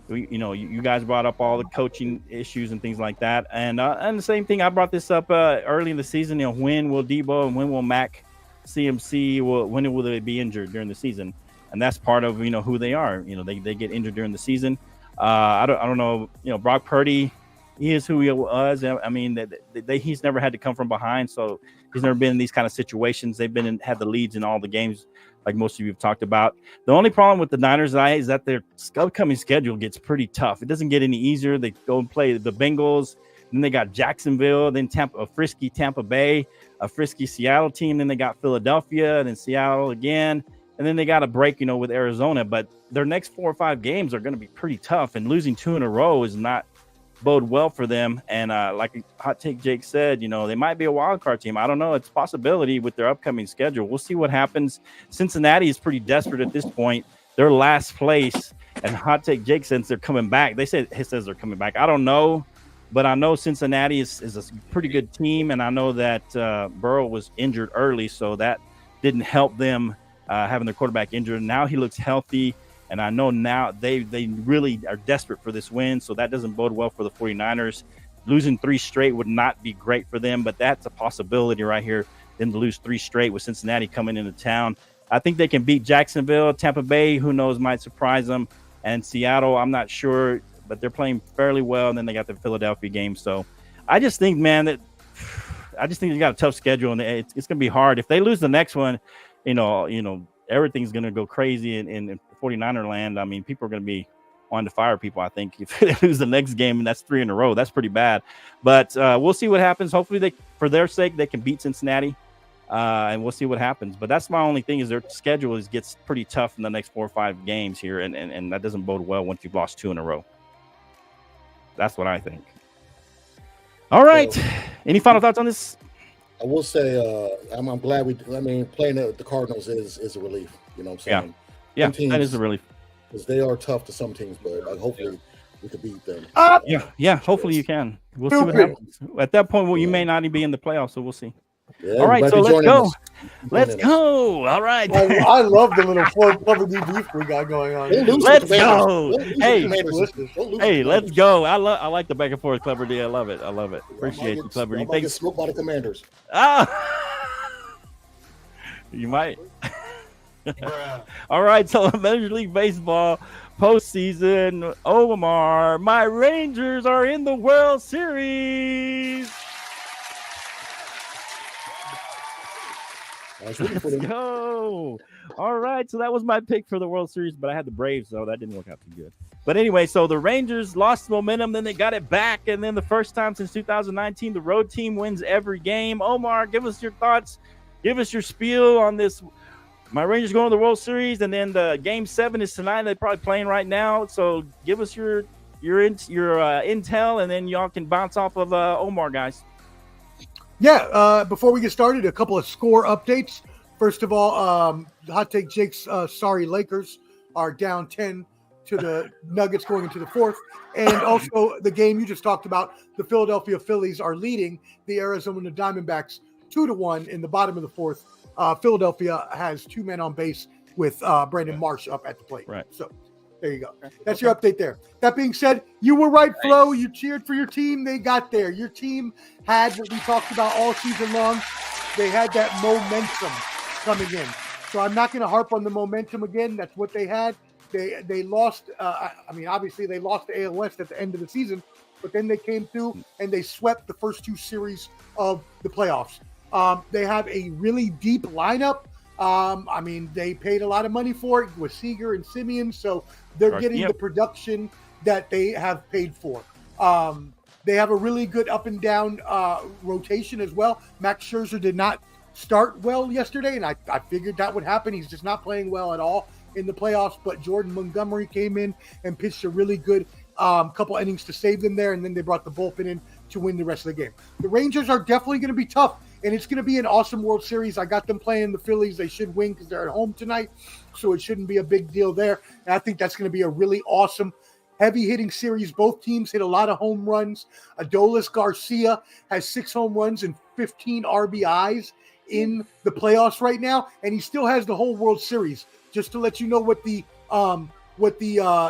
You guys brought up all the coaching issues and things like that. And the same thing, I brought this up early in the season. When will Debo and when will Mac CMC when will they be injured during the season? And that's part of who they are. They get injured during the season. I don't know. Brock Purdy, he is who he was. I mean, he's never had to come from behind, so he's never been in these kind of situations. They've had the leads in all the games, like most of you have talked about. The only problem with the Niners' is that their upcoming schedule gets pretty tough. It doesn't get any easier. They go and play the Bengals. Then they got Jacksonville, then a frisky Tampa Bay, a frisky Seattle team. Then they got Philadelphia, then Seattle again. And then they got a break, with Arizona. But their next 4 or 5 games are going to be pretty tough. And losing 2 in a row is not bode well for them. And like Hot Take Jake said, they might be a wild card team. I don't know. It's a possibility with their upcoming schedule. We'll see what happens. Cincinnati is pretty desperate at this point. They're last place. And Hot Take Jake says they're coming back. He says they're coming back. I don't know. But I know Cincinnati is a pretty good team, and I know that Burrow was injured early, so that didn't help them having their quarterback injured. Now he looks healthy, and I know now they really are desperate for this win, so that doesn't bode well for the 49ers. Losing 3 straight would not be great for them, but that's a possibility right here, them to lose 3 straight with Cincinnati coming into town. I think they can beat Jacksonville. Tampa Bay, who knows, might surprise them. And Seattle, I'm not sure, but they're playing fairly well, and then they got the Philadelphia game. So I just think, man, they got a tough schedule, and it's going to be hard. If they lose the next one, everything's going to go crazy in 49er land. I mean, people are going to be wanting to fire people, I think, if they lose the next game, and that's 3 in a row. That's pretty bad. But we'll see what happens. Hopefully, for their sake, they can beat Cincinnati, and we'll see what happens. But that's my only thing is their schedule gets pretty tough in the next 4 or 5 games here, and that doesn't bode well once you've lost 2 in a row. That's what I think. All right. Any final thoughts on this? I will say I'm glad playing the Cardinals is a relief. You know what I'm saying? Yeah, that is a relief. Because they are tough to some teams, but hopefully we could beat them. Yeah, hopefully you can. We'll see what happens. At that point, you may not even be in the playoffs, so we'll see. All right, so let's go. Let's go. All right. I love the little cover beef we got going on. Let's go. Hey, let's go. I like the back and forth, Clever D. I love it. Appreciate you, Clever D. Get smoked by the Commanders. You might. All right, so Major League Baseball postseason. Omar, my Rangers are in the World Series. Let's go. All right, so that was my pick for the World Series, but I had the Braves, so that didn't work out too good. But anyway, so the Rangers lost momentum, then they got it back, and then the first time since 2019, the road team wins every game. Omar, give us your thoughts. Give us your spiel on this. My Rangers going to the World Series, and then the Game 7 is tonight. They're probably playing right now, so give us your intel, and then y'all can bounce off of Omar, guys. Yeah, before we get started, a couple of score updates. First of all, Hot Take Jake's sorry Lakers are down 10 to the Nuggets going into the fourth. And also the game you just talked about, the Philadelphia Phillies are leading the Arizona Diamondbacks 2-1 in the bottom of the fourth. Philadelphia has 2 men on base with Brandon Marsh up at the plate. Right. So there you go. That's your update there. That being said, you were right, Flo. You cheered for your team. They got there. Your team had what we talked about all season long. They had that momentum coming in. So I'm not going to harp on the momentum again. That's what they had. They lost. Obviously they lost to AL West at the end of the season, but then they came through and they swept the first 2 series of the playoffs. They have a really deep lineup. They paid a lot of money for it with Seager and Simeon, so they're getting the production that they have paid for. They have a really good up and down rotation as well. Max Scherzer did not start well yesterday, and I figured that would happen. He's just not playing well at all in the playoffs, but Jordan Montgomery came in and pitched a really good couple innings to save them there, and then they brought the bullpen in to win the rest of the game. The Rangers are definitely going to be tough, and it's going to be an awesome World Series. I got them playing the Phillies. They should win because they're at home tonight, so it shouldn't be a big deal there. And I think that's going to be a really awesome, heavy-hitting series. Both teams hit a lot of home runs. Adolis Garcia has 6 home runs and 15 RBIs in the playoffs right now, and he still has the whole World Series. Just to let you know what the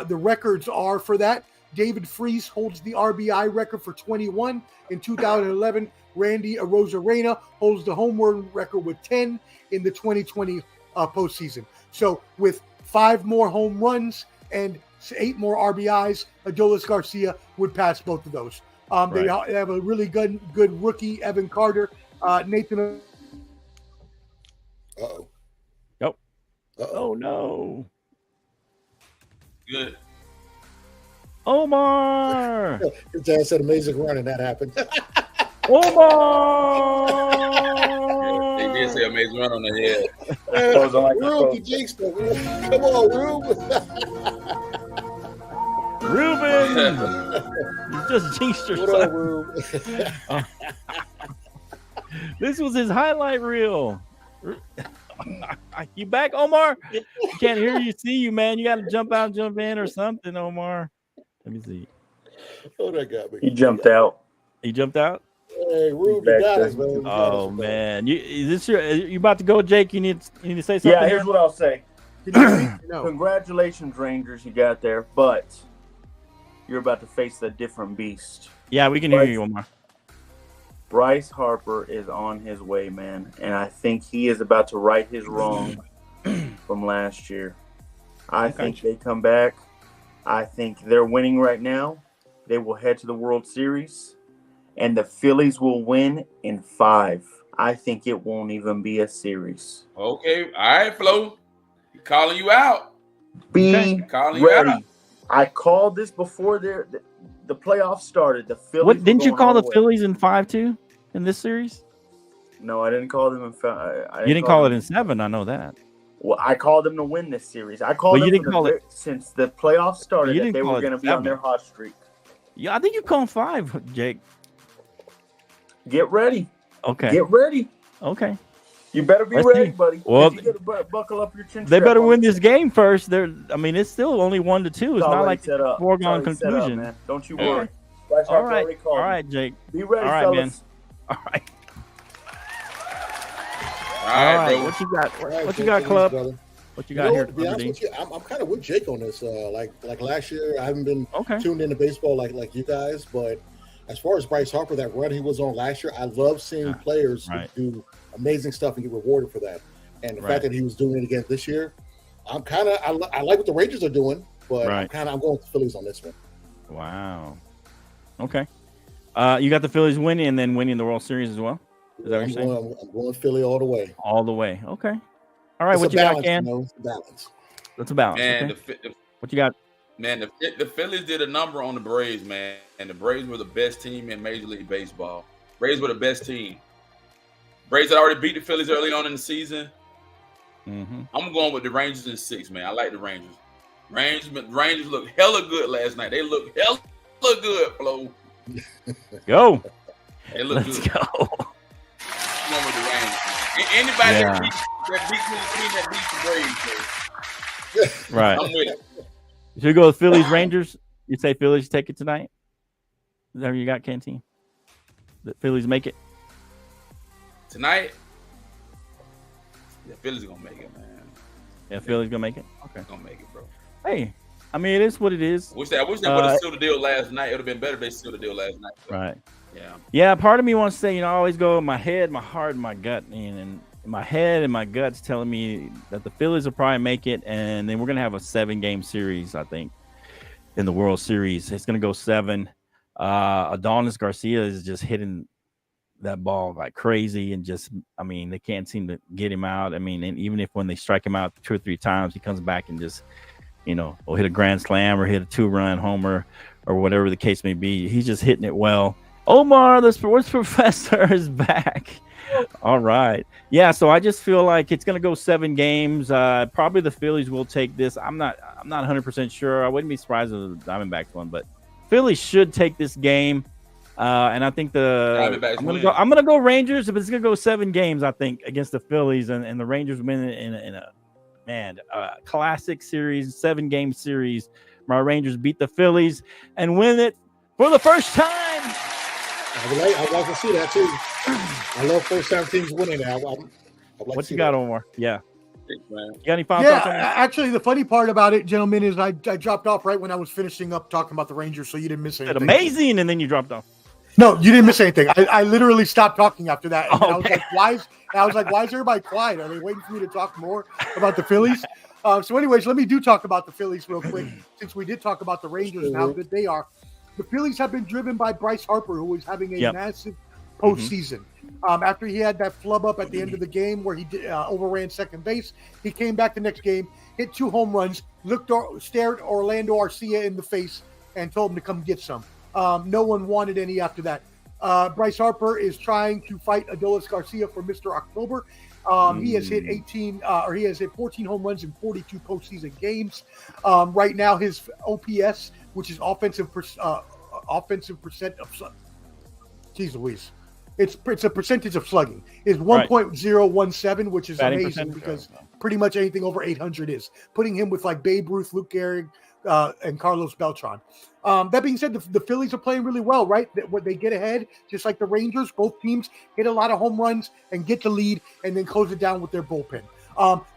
records are for that. David Freese holds the RBI record for 21 in 2011. Randy Arozarena holds the home run record with 10 in the 2020 postseason. So with 5 more home runs and 8 more RBIs, Adolis Garcia would pass both of those. They have a really good rookie, Evan Carter. Nathan. Uh-oh. Yep. Uh-oh. Oh, no. Good. Omar. His dad said amazing run, and that happened. Omar. They did say amazing run on the head. Rube, you jinxed it. Come on, Rube. Ruben. You just jinxed yourself. What up, Rube? This was his highlight reel. You back, Omar? Can't hear you, see you, man. You got to jump out, jump in, or something, Omar. Let me see. Oh, that got me. He jumped out. He jumped out? Hey, Rube, you got us, man. Oh, man. You about to go, Jake? You need to say something? Yeah, here's what I'll say. No. Congratulations, Rangers, you got there, but you're about to face a different beast. Yeah, we can hear you, Omar. Bryce Harper is on his way, man, and I think he is about to right his wrong from last year. I think they come back. I think they're winning right now. They will head to the World Series, and the Phillies will win in 5. I think it won't even be a series. Okay. All right, Flo. He's calling you out. Be ready. I called this before the playoffs started. The Phillies. What didn't you call the Phillies in 5 too in this series? No, I didn't call them in 5. You didn't call it in 7. I know that. Well, I called them to win this series. I called them since the playoffs started that they were going to be on their hot streak. Yeah, I think you called 5, Jake. Get ready. Okay. Get ready. Okay. You better be ready, buddy. Well, you gotta buckle up your chin. They better win this game first. It's still only 1-2. It's not like a foregone conclusion. Man. Don't you worry. All right, Jake. Be ready, all right, fellas. man. All right. All right, bro. what you got? Right, What you got, Club? brother. What you got here? To be honest with you, I'm kind of with Jake on this. Like last year, I haven't been tuned into baseball like you guys, but as far as Bryce Harper, that run he was on last year, I love seeing players do amazing stuff and get rewarded for that. And the fact that he was doing it again this year, I like what the Rangers are doing, but I'm going with the Phillies on this one. Wow. Okay. You got the Phillies winning and then winning the World Series as well. Is that what you're saying? I'm going Philly all the way. All the way. Okay. All right. It's what you got, Ken? It's a balance. That's a balance. Man, okay. What you got? Man, the Phillies did a number on the Braves, man. And the Braves were the best team in Major League Baseball. Braves were the best team. Braves had already beat the Phillies early on in the season. Mm-hmm. I'm going with the Rangers in 6, man. I like the Rangers. Rangers looked hella good last night. They looked hella good, Flo. Go. They look Let's good. go. I'm going with the Rangers, man. Anybody that beats the team that beats the Braves, man. Right. I'm with it. Should we go with Phillies Rangers? You say Phillies take it tonight? Is that what you got, Canteen? The Phillies make it tonight? The Phillies are gonna make it, man. Yeah, Phillies gonna make it. Okay, gonna make it, bro. Hey, I mean it is what it is. I wish they would have sealed the deal last night. It would have been better if they sealed the deal last night. Right. Yeah. Yeah. Part of me wants to say, I always go in my head, my heart, and my gut, and my head and my gut's telling me that the Phillies will probably make it, and then we're gonna have a 7-game series, I think, in the World Series. It's gonna go 7. Adonis Garcia is just hitting that ball like crazy, and just, I mean, they can't seem to get him out. I mean, and even if when they strike him out 2 or 3 times, he comes back and just, will hit a grand slam or hit a 2-run homer or whatever the case may be. He's just hitting it well. Omar, the sports professor, is back. All right. Yeah, so I just feel like it's going to go 7 games. Probably the Phillies will take this. I'm not 100% sure. I wouldn't be surprised if the Diamondbacks won, but Phillies should take this game. And I think I'm gonna go Rangers, but it's gonna go 7 games, I think, against the Phillies, and the Rangers win in a classic series, 7-game series. My Rangers beat the Phillies and win it for the first time. I like to see that too. I love first-time teams winning. What you got, Omar? Yeah. Man. You got any final thoughts on that? Actually, the funny part about it, gentlemen, is I dropped off right when I was finishing up talking about the Rangers, so you didn't miss anything. Amazing, and then you dropped off. No, you didn't miss anything. I literally stopped talking after that. And I was like, why is everybody quiet? Are they waiting for me to talk more about the Phillies? So anyways, let me talk about the Phillies real quick, since we did talk about the Rangers and how good they are. The Phillies have been driven by Bryce Harper, who is having a massive postseason. After he had that flub up at the end of the game where he overran second base, he came back the next game, hit 2 home runs, stared Orlando Arcia in the face, and told him to come get some. No one wanted any after that. Bryce Harper is trying to fight Adolis Garcia for Mr. October. He has hit 14 home runs in 42 postseason games. Right now, his OPS, which is offensive percent of, geez Louise, it's a percentage of slugging, is 1.017, which is amazing because pretty much anything over 800 is putting him with like Babe Ruth, Luke Gehrig, and Carlos Beltran. That being said, the Phillies are playing really well, right? When they get ahead, just like the Rangers, both teams hit a lot of home runs and get the lead and then close it down with their bullpen.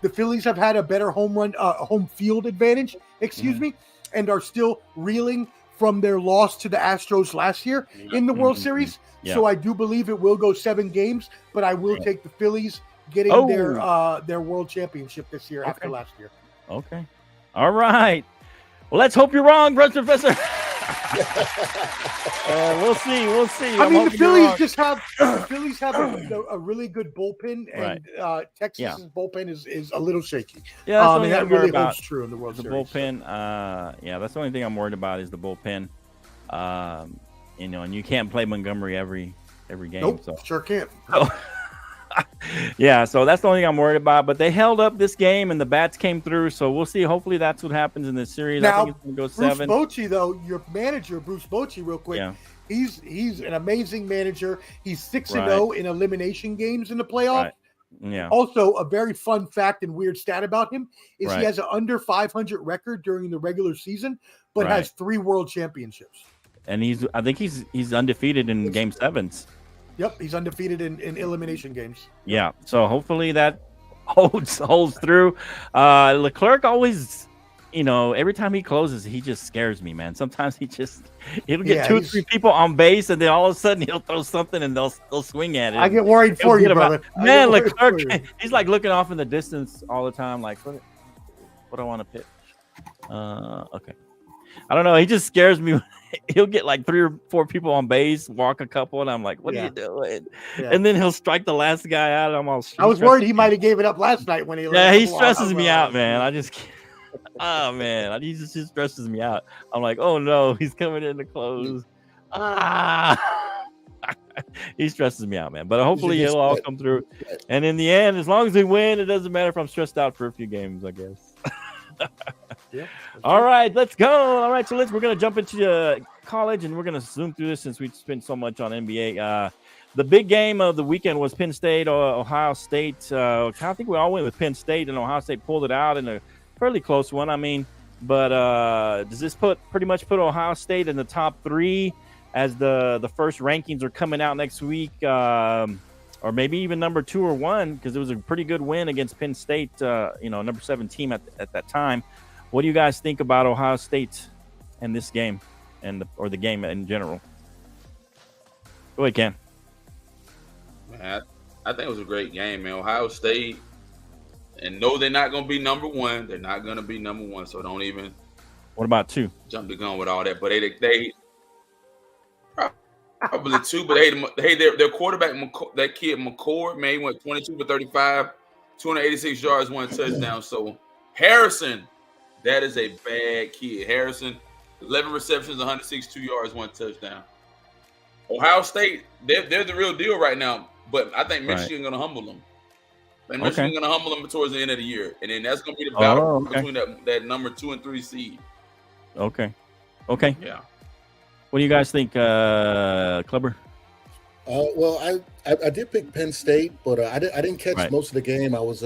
The Phillies have had a better home field advantage, and are still reeling from their loss to the Astros last year in the World Series. Yeah. So I do believe it will go 7 games, but I will take the Phillies getting their World Championship this year after last year. Okay. All right. Well, let's hope you're wrong, Professor. We'll see. I mean, the Phillies have a really good bullpen, and Texas's bullpen is a little shaky. Yeah, and that really holds true in the World Series. Series. Bullpen, that's the only thing I'm worried about is the bullpen. And you can't play Montgomery every game. Nope, so sure can't. Yeah, so that's the only thing I'm worried about. But they held up this game, and the bats came through. So we'll see. Hopefully, that's what happens in this series. Now, I think it's going to go 7. Bruce Bochy, though, your manager, Bruce Bochy, real quick. Yeah. He's an amazing manager. He's 6-0 in elimination games in the playoff. Right. Yeah. Also, a very fun fact and weird stat about him is he has an under 500 record during the regular season, but has 3 world championships. And I think he's undefeated in game 7s. Yep, he's undefeated in elimination games. Yeah, so hopefully that holds through. Leclerc always, every time he closes, he just scares me, man. Sometimes he'll get 2 or 3 people on base, and then all of a sudden he'll throw something and they'll swing at it. I get worried for you, brother. Man, Leclerc, he's like looking off in the distance all the time, like what I want to pitch. Okay. I don't know. He just scares me. He'll get like 3 or 4 people on base, walk a couple, and I'm like, "What are you doing?" Yeah. And then he'll strike the last guy out. I was worried he might have gave it up last night when he. Yeah, he stresses me out, man. I just can't. Oh man, he just stresses me out. I'm like, "Oh no, he's coming in to close." He stresses me out, man. But hopefully he'll all come through. And in the end, as long as we win, it doesn't matter if I'm stressed out for a few games, I guess. Yeah. All right, let's go. All right, so we're gonna jump into college, and we're gonna zoom through this since we spent so much on NBA. The big game of the weekend was Penn State or Ohio State. I think we all went with Penn State, and Ohio State pulled it out in a fairly close one. I mean, but does this pretty much put Ohio State in the top 3 as the first rankings are coming out next week, or maybe even number 2 or 1, because it was a pretty good win against Penn State, number 7 team at that time. What do you guys think about Ohio State and this game, or the game in general? Go ahead, Ken. Man, I think it was a great game, man. Ohio State, and no, they're not going to be number 1. They're not going to be number 1, so don't even. What about 2? Jump the gun with all that, but they probably 2. But their quarterback, that kid McCord, man, he went 22 for 35, 286 yards, 1 touchdown. So Harrison. That is a bad kid. Harrison, 11 receptions, 162 yards, 1 touchdown. Ohio State, they're the real deal right now, but I think Michigan's going to humble them. And Michigan's going to humble them towards the end of the year. And then that's going to be the battle between that number 2 and 3 seed. Okay. Yeah. What do you guys think, Clubber? Well, I did pick Penn State, but I didn't catch most of the game. I was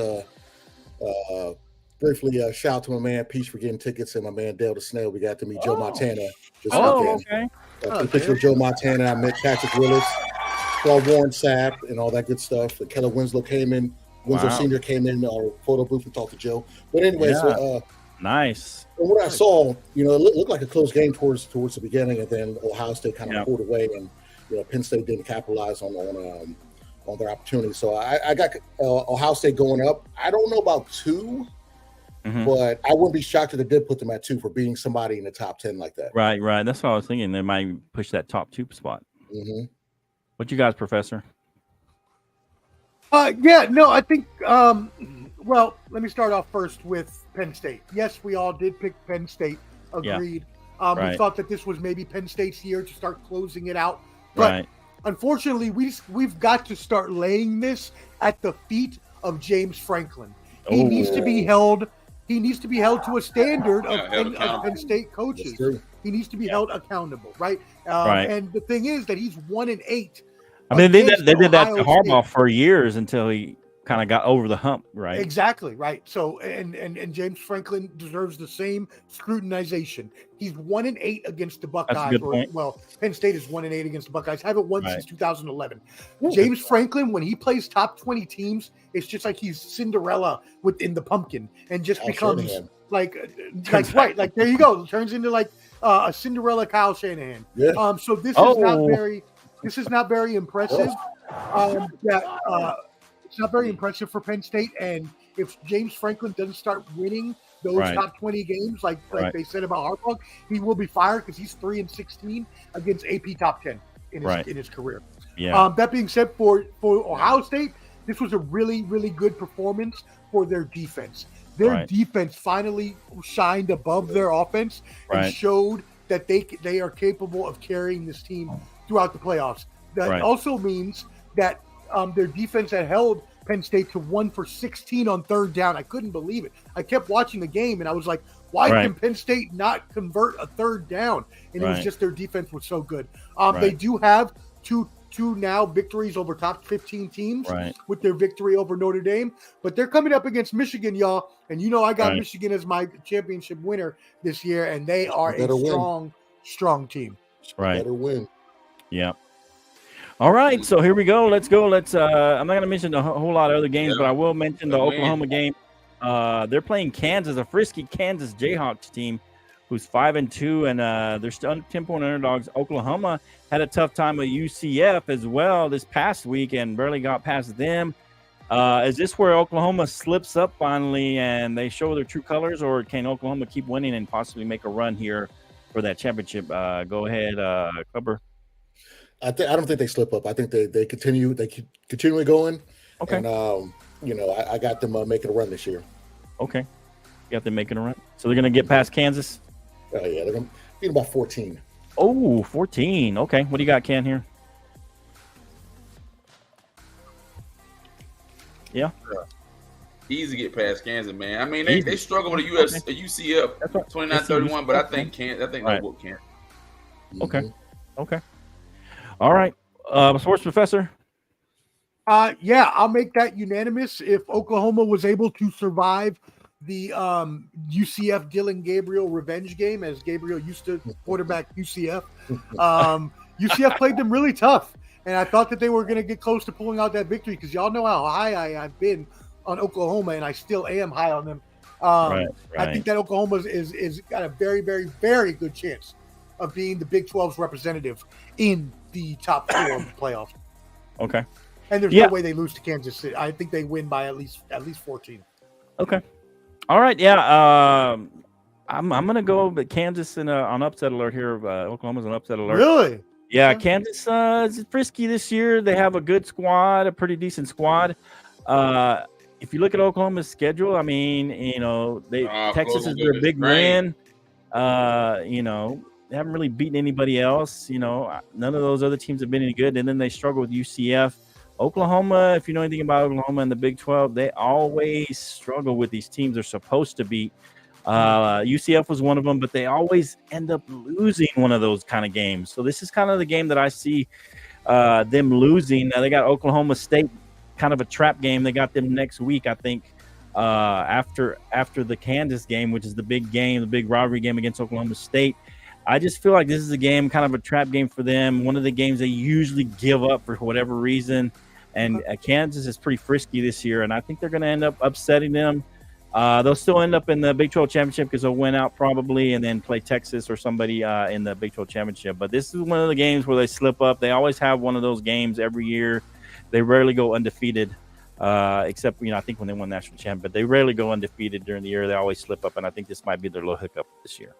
briefly shout out to my man Peach for getting tickets, and my man Dale the Snail. We got to meet Joe Montana this weekend. Okay. Took a picture of Joe Montana. I met Patrick Willis, saw Warren Sapp, and all that good stuff. And Keller Winslow came in. Winslow Sr. came in our photo booth and talked to Joe. But anyway, nice. From what I saw, it looked like a close game towards the beginning, and then Ohio State kind of pulled away, and Penn State didn't capitalize on their opportunity. So I got Ohio State going up. I don't know about 2. Mm-hmm. But I wouldn't be shocked if they did put them at 2 for beating somebody in the top 10 like that. Right. That's what I was thinking. They might push that top 2 spot. Mm-hmm. What you guys, Professor? I think. Well, let me start off first with Penn State. Yes, we all did pick Penn State. Agreed. We thought that this was maybe Penn State's year to start closing it out. But unfortunately, we've got to start laying this at the feet of James Franklin. He needs to be held. He needs to be held to a standard of Penn State coaches. He needs to be held accountable, right? And the thing is that he's 1-8. I mean, they did that to Harbaugh for years until he kind of got over the hump, right? Exactly, right. So, and James Franklin deserves the same scrutinization. He's 1-8 against the Buckeyes. Penn State is 1-8 against the Buckeyes. Haven't won since 2011. James Franklin, when he plays top 20 teams, it's just like he's Cinderella within the pumpkin, and just becomes like there you go. Turns into like a Cinderella Kyle Shanahan. Yeah. So this is not very impressive. It's not very impressive for Penn State, and if James Franklin doesn't start winning those top 20 games, like they said about Harbaugh, he will be fired because he's 3-16 against AP top 10 in his career. Yeah. That being said, for Ohio State, this was a really, really good performance for their defense. Their defense finally shined above their offense and showed that they are capable of carrying this team throughout the playoffs. That also means that their defense had held Penn State to 1 for 16 on 3rd down. I couldn't believe it. I kept watching the game, and I was like, why can Penn State not convert a 3rd down? And it was just their defense was so good. They do have two now victories over top 15 teams with their victory over Notre Dame. But they're coming up against Michigan, y'all. And I got Michigan as my championship winner this year, and they are a strong team. Right. Better win. Yeah. All right, so here we go. Let's go. I'm not going to mention a whole lot of other games, but I will mention the Oklahoma game. They're playing Kansas, a frisky Kansas Jayhawks team who's 5-2, and they're still 10-point underdogs. Oklahoma had a tough time with UCF as well this past week and barely got past them. Is this where Oklahoma slips up finally and they show their true colors, or can Oklahoma keep winning and possibly make a run here for that championship? Go ahead, Clubber. I don't think they slip up. I think they continue. They keep continually going. Okay. And I got them making a run this year. Okay. You got them making a run. So they're going to get past Kansas? Yeah, they're going to beat about 14. Oh, 14. Okay. What do you got, Ken, here? Yeah. Easy to get past Kansas, man. I mean, they struggle with a UCF 29-31, but I think they whoop Kansas. Okay. Okay. All right. Sports Professor? Yeah, I'll make that unanimous. If Oklahoma was able to survive the UCF Dylan Gabriel revenge game, as Gabriel used to quarterback UCF, UCF played them really tough. And I thought that they were going to get close to pulling out that victory because y'all know how high I've been on Oklahoma, and I still am high on them. Right. I think that Oklahoma is got a very, very, very good chance of being the Big 12's representative in the top 4 of the playoffs. Okay. And there's no way they lose to Kansas City. I think they win by at least 14. Okay. All right. Yeah. I'm gonna go with Kansas on upset alert here. Oklahoma's on upset alert. Really? Yeah. Kansas is frisky this year. They have a good squad, a pretty decent squad. If you look at Oklahoma's schedule, I mean, Texas is their big win. They haven't really beaten anybody else. None of those other teams have been any good. And then they struggle with UCF. Oklahoma, if you know anything about Oklahoma and the Big 12, they always struggle with these teams they're supposed to beat. UCF was one of them, but they always end up losing one of those kind of games. So this is kind of the game that I see them losing. Now they got Oklahoma State, kind of a trap game. They got them next week, I think, after the Kansas game, which is the big game, the big rivalry game against Oklahoma State. I just feel like this is a game, kind of a trap game for them. One of the games they usually give up for whatever reason. And Kansas is pretty frisky this year, and I think they're going to end up upsetting them. They'll still end up in the Big 12 championship because they'll win out probably and then play Texas or somebody in the Big 12 championship. But this is one of the games where they slip up. They always have one of those games every year. They rarely go undefeated, except, I think when they won national champion. But they rarely go undefeated during the year. They always slip up, and I think this might be their little hiccup this year.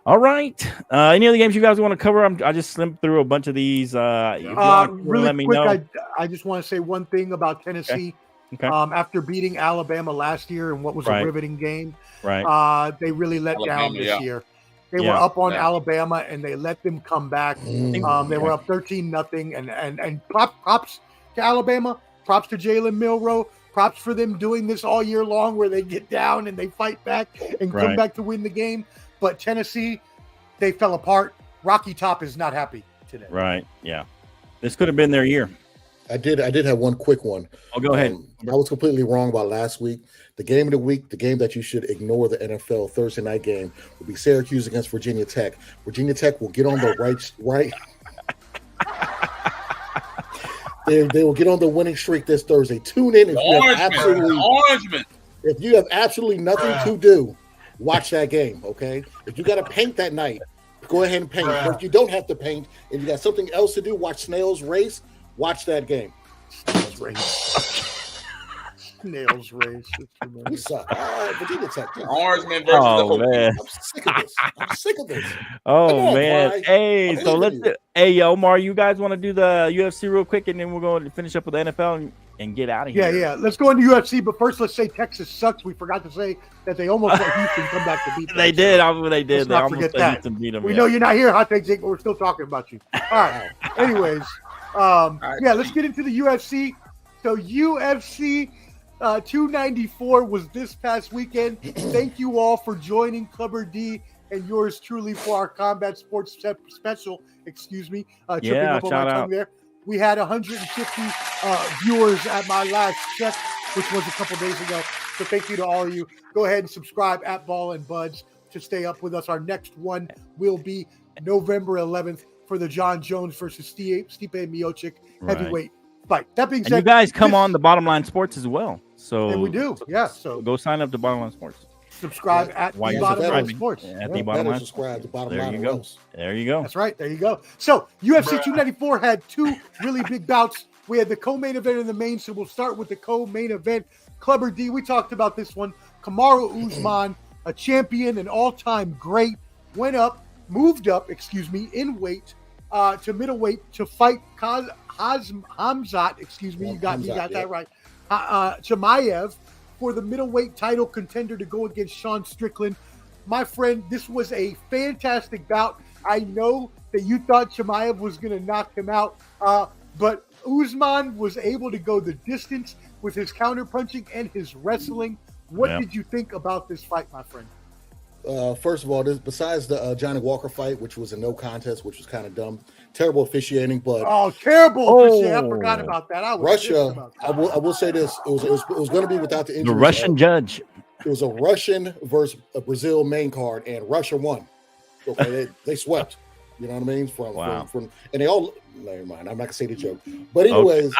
All right. Any other games you guys want to cover? I just slimmed through a bunch of these. Really let me quick, know. I just want to say one thing about Tennessee. Okay. After beating Alabama last year in what was a riveting game, they really let down this year. They were up on Alabama, and they let them come back. They were up 13-0, and props to Alabama, props to Jalen Milroe, props for them doing this all year long, where they get down and they fight back and come back to win the game. But Tennessee, they fell apart. Rocky Top is not happy today. Right. Yeah. This could have been their year. I did have one quick one. Oh, go ahead. I was completely wrong about last week. The game of the week, the game that you should ignore the NFL Thursday night game, will be Syracuse against Virginia Tech. Virginia Tech will get on the right. They will get on the winning streak this Thursday. Tune in if you have absolutely nothing to do. Watch that game, okay? If you got to paint that night, go ahead and paint. But if you don't have to paint and you got something else to do, watch Snails Race, watch that game. Snails Race. Snails Race. We suck. Virginia Tech. Orangeman versus the Hope. Man. I'm sick of this. Oh, man. Hey, so hey, Omar, you guys want to do the UFC real quick, and then we're going to finish up with the NFL and get out of here. Yeah. Let's go into UFC, but first let's say Texas sucks. We forgot to say that they almost let Houston come back to beat them. They did. They did. Let's not forget that. Beat them, we know you're not here, Hot Take Jake, but we're still talking about you. All right. Anyways, let's get into the UFC. So UFC 294 was this past weekend. Thank you all for joining Clubber D and yours truly for our combat sports special. Tripping up on my tongue there. We had 150 viewers at my last check, which was a couple days ago. So thank you to all of you. Go ahead and subscribe at Ball and Buds to stay up with us. Our next one will be November 11th for the John Jones versus Stipe Miocic heavyweight fight. That being said, you guys come on the Bottom Line Sports as well. So and we do, So go sign up to Bottom Line Sports. Subscribe at the Bottom Line Sports. At the Bottom Line. Subscribe to Bottom There Line. you go. There you go. That's right. There you go. So UFC 294 had two really big bouts. We had the co-main event and the main, so we'll start with the co-main event. Clubber D, we talked about this one. Kamaru Usman, a champion, an all-time great, moved up, in weight to middleweight to fight Hamzat, you got that right, Chimaev for the middleweight title contender to go against Sean Strickland. My friend, this was a fantastic bout. I know that you thought Chimaev was going to knock him out, but Usman was able to go the distance with his counterpunching and his wrestling. What did you think about this fight, my friend? First of all, besides the Johnny Walker fight, which was a no contest, which was kind of dumb, terrible officiating, but terrible officiating. I forgot about that. Russia. I will say this: it was going to be without the injuries. The Russian judge. It was a Russian versus a Brazil main card, and Russia won. Okay, they swept. You know what I mean? From and they all. Never mind. I'm not gonna say the joke, but anyways.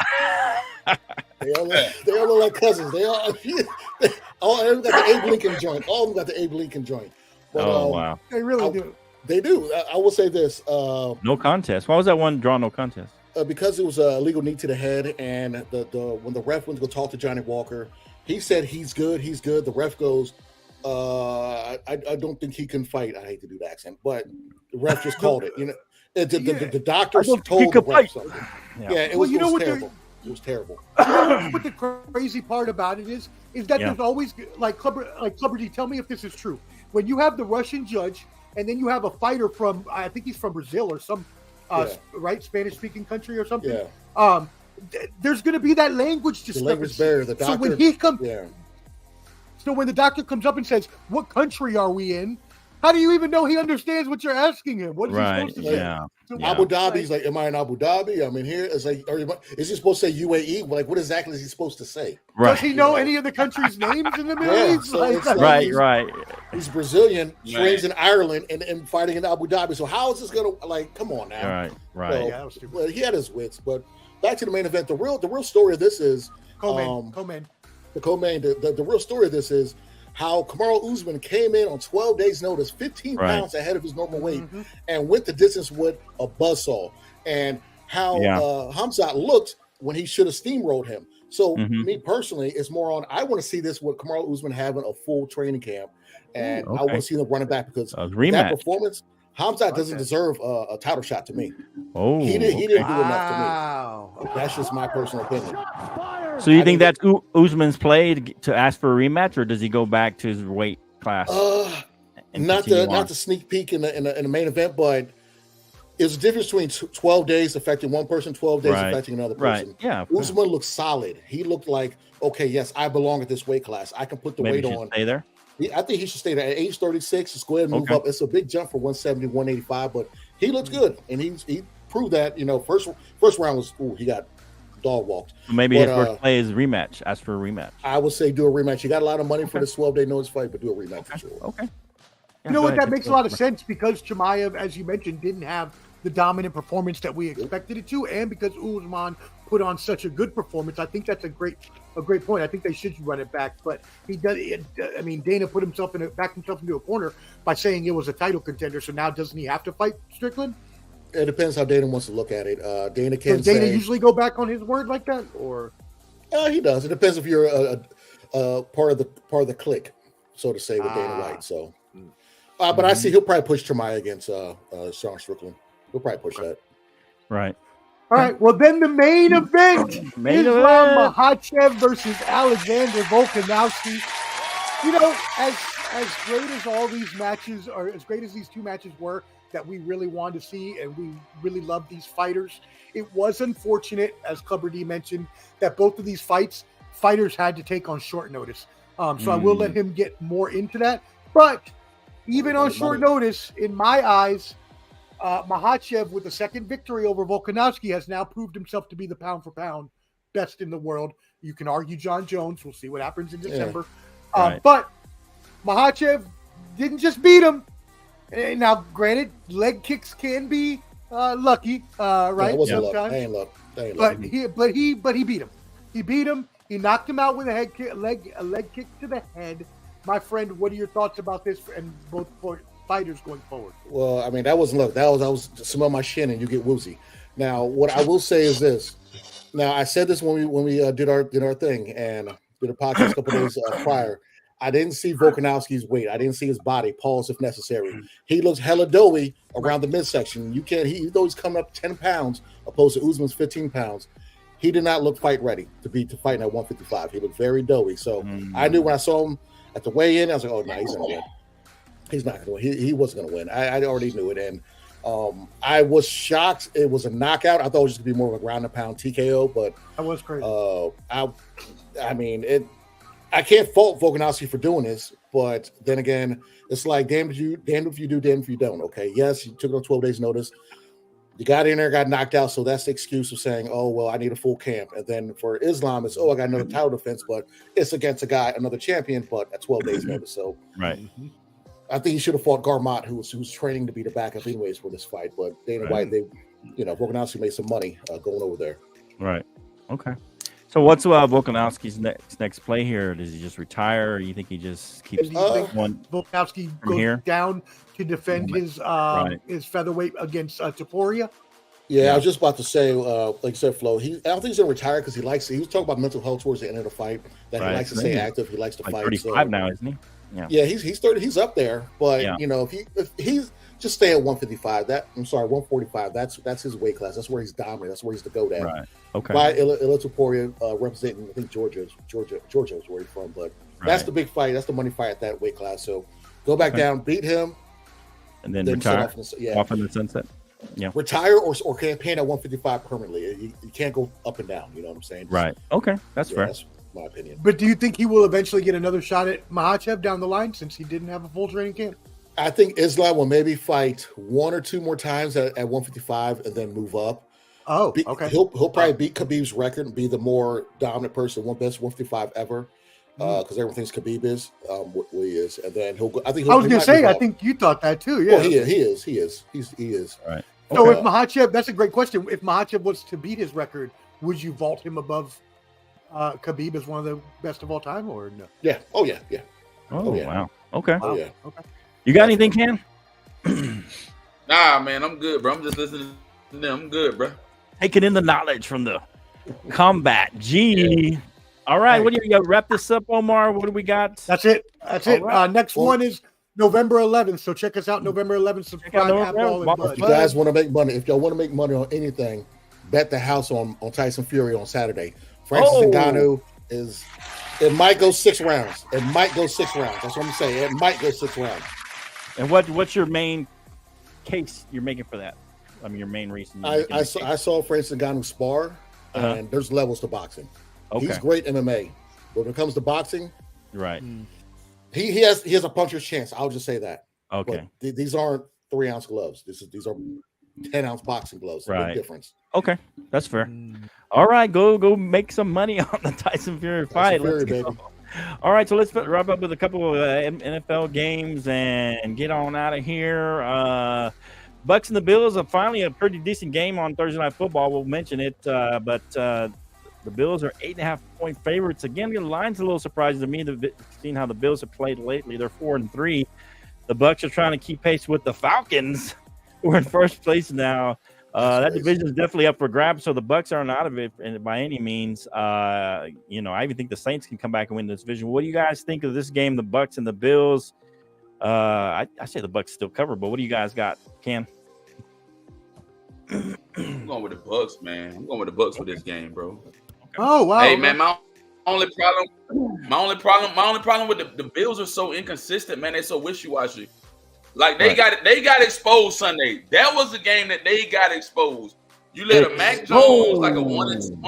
They all look like cousins. They all got the Abe Lincoln joint. All of them got the Abe Lincoln joint. But, they really do. They do. I will say this. No contest. Why was that one draw no contest? Because it was a illegal knee to the head, and when the ref went to go talk to Johnny Walker, he said he's good. He's good. The ref goes, I don't think he can fight. I hate to do the accent, but the ref just called it. You know, the doctors told the ref something. It was terrible. It was terrible. What the crazy part about it is that there's always like Clubber D. Tell me if this is true. When you have the Russian judge, and then you have a fighter from I think he's from Brazil or some Spanish speaking country or something. Yeah. There's going to be that language discrepancy. The language barrier. The doctor, so when he comes, so when the doctor comes up and says, "What country are we in?" How do you even know he understands what you're asking him? What is he supposed to say? So Abu Dhabi's like, am I in Abu Dhabi? I'm in here. It's like, is he supposed to say UAE? Like, what exactly is he supposed to say? Right. Does he know any of the countries' names in the Middle East? So right. He's Brazilian, trains in Ireland, and fighting in Abu Dhabi. So how is this going to, come on now? Right. So, that was stupid. He had his wits. But back to the main event. The real story of this is co-main. The co-main. The real story of this is how Kamaru Usman came in on 12 days' notice, 15 pounds ahead of his normal weight, and went the distance with a buzzsaw, and how Hamzat looked when he should have steamrolled him. So me personally, it's more on, I want to see this with Kamaru Usman having a full training camp, and I want to see them running back because that performance, Hamzat doesn't deserve a title shot to me. He didn't do enough to me. That's just my personal opinion. So you think that's Usman's play to ask for a rematch, or does he go back to his weight class? Not the sneak peek in the main event, but it's a difference between 12 days affecting one person, 12 days affecting another person. Right. Yeah. Usman looked solid. He looked like, okay, yes, I belong at this weight class. I can put the weight on. Stay there. I think he should stay there at age 36. Just go ahead and move up. It's a big jump from 170, 185, but he looks good, and he proved that. First round was he got dog walked. Maybe his first play is rematch. Ask for a rematch. I would say do a rematch. You got a lot of money for this 12-day notice fight, but do a rematch for sure. Okay. You know what? That makes a lot of sense because Chimaev, as you mentioned, didn't have the dominant performance that we expected it to, and because Usman put on such a good performance. I think that's a great point. I think they should run it back, but he does. I mean, Dana backed himself into a corner by saying it was a title contender. So now doesn't he have to fight Strickland? It depends how Dana wants to look at it. Dana can say. Does Dana usually go back on his word like that, or? He does. It depends if you're a part of the clique, so to say, with Dana White. So, but I see he'll probably push Chimaev against Sean Strickland. He'll probably push that. Right. All right. Well, then the main event: Islam Makhachev versus Alexander Volkanovski. You know, as great as all these matches are, as great as these two matches were that we really wanted to see, and we really love these fighters. It was unfortunate, as Clubber D mentioned, that both of these fighters had to take on short notice. So I will let him get more into that. But even on short notice, in my eyes, Makhachev, with the second victory over Volkanovski, has now proved himself to be the pound-for-pound best in the world. You can argue John Jones. We'll see what happens in December. But Makhachev didn't just beat him. Now, granted, leg kicks can be lucky, right? That wasn't luck. That ain't luck. But he beat him. He beat him. He knocked him out with a leg kick to the head. My friend, what are your thoughts about this and both fighters going forward? Well, I mean, that wasn't luck. I was smell my shin and you get woozy. Now, what I will say is this. Now, I said this when we did our thing and did a podcast a couple days prior. I didn't see Volkanovski's weight. I didn't see his body. Pause if necessary. He looks hella doughy around the midsection. You can't. Even though he's coming up 10 pounds opposed to Usman's 15 pounds, he did not look fight ready to fight at 155. He looked very doughy. So I knew when I saw him at the weigh-in, I was like, "Oh no, he's gonna win. He's not gonna win. He wasn't gonna win." I already knew it, and I was shocked. It was a knockout. I thought it was just gonna be more of a ground and pound TKO, but that was crazy. I mean it. I can't fault Volkanovski for doing this, but then again, it's like damned if you do, damned if you don't. Okay, yes, you took it on 12 days' notice. You got in there, got knocked out, so that's the excuse of saying, "Oh well, I need a full camp." And then for Islam, it's, "Oh, I got another title defense, but it's against a guy, another champion, but at 12 days' notice." So, right. I think he should have fought Garmat, who's training to be the backup anyways for this fight. But Dana White, Volkanovski made some money going over there. Right. Okay. So what's Volkanovski's next play here? Does he just retire, or do you think he just keeps one? Volkanovski goes down to defend his featherweight against Topuria. Yeah, I was just about to say, like you said, Flo. I don't think he's gonna retire because he likes. He was talking about mental health towards the end of the fight. That he likes to stay active. He likes to fight. 35 now, isn't he? Yeah, he's 30. He's up there, but if he's just stay at 155. 145. That's his weight class. That's where he's dominant. That's where he's the GOAT at. Right. Okay. By Topuria, representing, I think Georgia is where he's from, but that's the big fight. That's the money fight at that weight class. So go back down, beat him, and then retire off in the sunset. Yeah. Retire or campaign at 155 permanently. You can't go up and down. You know what I'm saying? Right. Okay. That's fair. That's my opinion. But do you think he will eventually get another shot at Makhachev down the line since he didn't have a full training camp? I think Islam will maybe fight one or two more times at 155 and then move up. Oh, okay. He'll probably beat Khabib's record and be the more dominant person, best 155 ever, because everyone thinks Khabib is what he is, and then he'll go. I was gonna say, I think you thought that too. Yeah, well, he is. All right. So if Makhachev, that's a great question. If Makhachev was to beat his record, would you vault him above Khabib as one of the best of all time, or no? Yeah. Oh yeah. Oh yeah. Wow. Okay. Oh yeah. Okay. You got anything, Ken? Nah, man, I'm good, bro. I'm just listening to them. I'm good, bro. Taking in the knowledge from the Combat G. All right, what do you got? Wrap this up, Omar. What do we got? That's it. Right. Next one is November 11th. So check us out November 11th. Subscribe. If you guys want to make money, if y'all want to make money on anything, bet the house on Tyson Fury on Saturday. Francis Ngannou it might go 6 rounds. It might go 6 rounds. That's what I'm saying. It might go 6 rounds. And what's your main case you're making for that? I mean, your main reason. I saw Francis Ngannou spar, and there's levels to boxing. Okay. He's great MMA, but when it comes to boxing, right? He has a puncher's chance. I'll just say that. Okay. But these aren't 3-ounce gloves. These are 10-ounce boxing gloves. Right. Big difference. Okay, that's fair. All right, go make some money on the Tyson Fury fight. Fury, baby. All right, so let's wrap up with a couple of NFL games and get on out of here. Bucks and the Bills are finally a pretty decent game on Thursday Night Football. We'll mention it, but the Bills are 8.5-point favorites. Again, the line's a little surprising to me, seeing how the Bills have played lately. They're 4-3. The Bucks are trying to keep pace with the Falcons, who are in first place now. That division is definitely up for grabs, so the Bucks aren't out of it by any means. I even think the Saints can come back and win this division. What do you guys think of this game, the Bucks and the Bills? I say the Bucks still cover, but what do you guys got, Ken? I'm going with the Bucks, man. I'm going with the Bucks for this game, bro. Okay. Oh wow! Hey, man, my only problem with the Bills are so inconsistent, man. They're so wishy-washy. Like they got exposed Sunday. That was the game that they got exposed. You let a Mac Jones like a 1-4.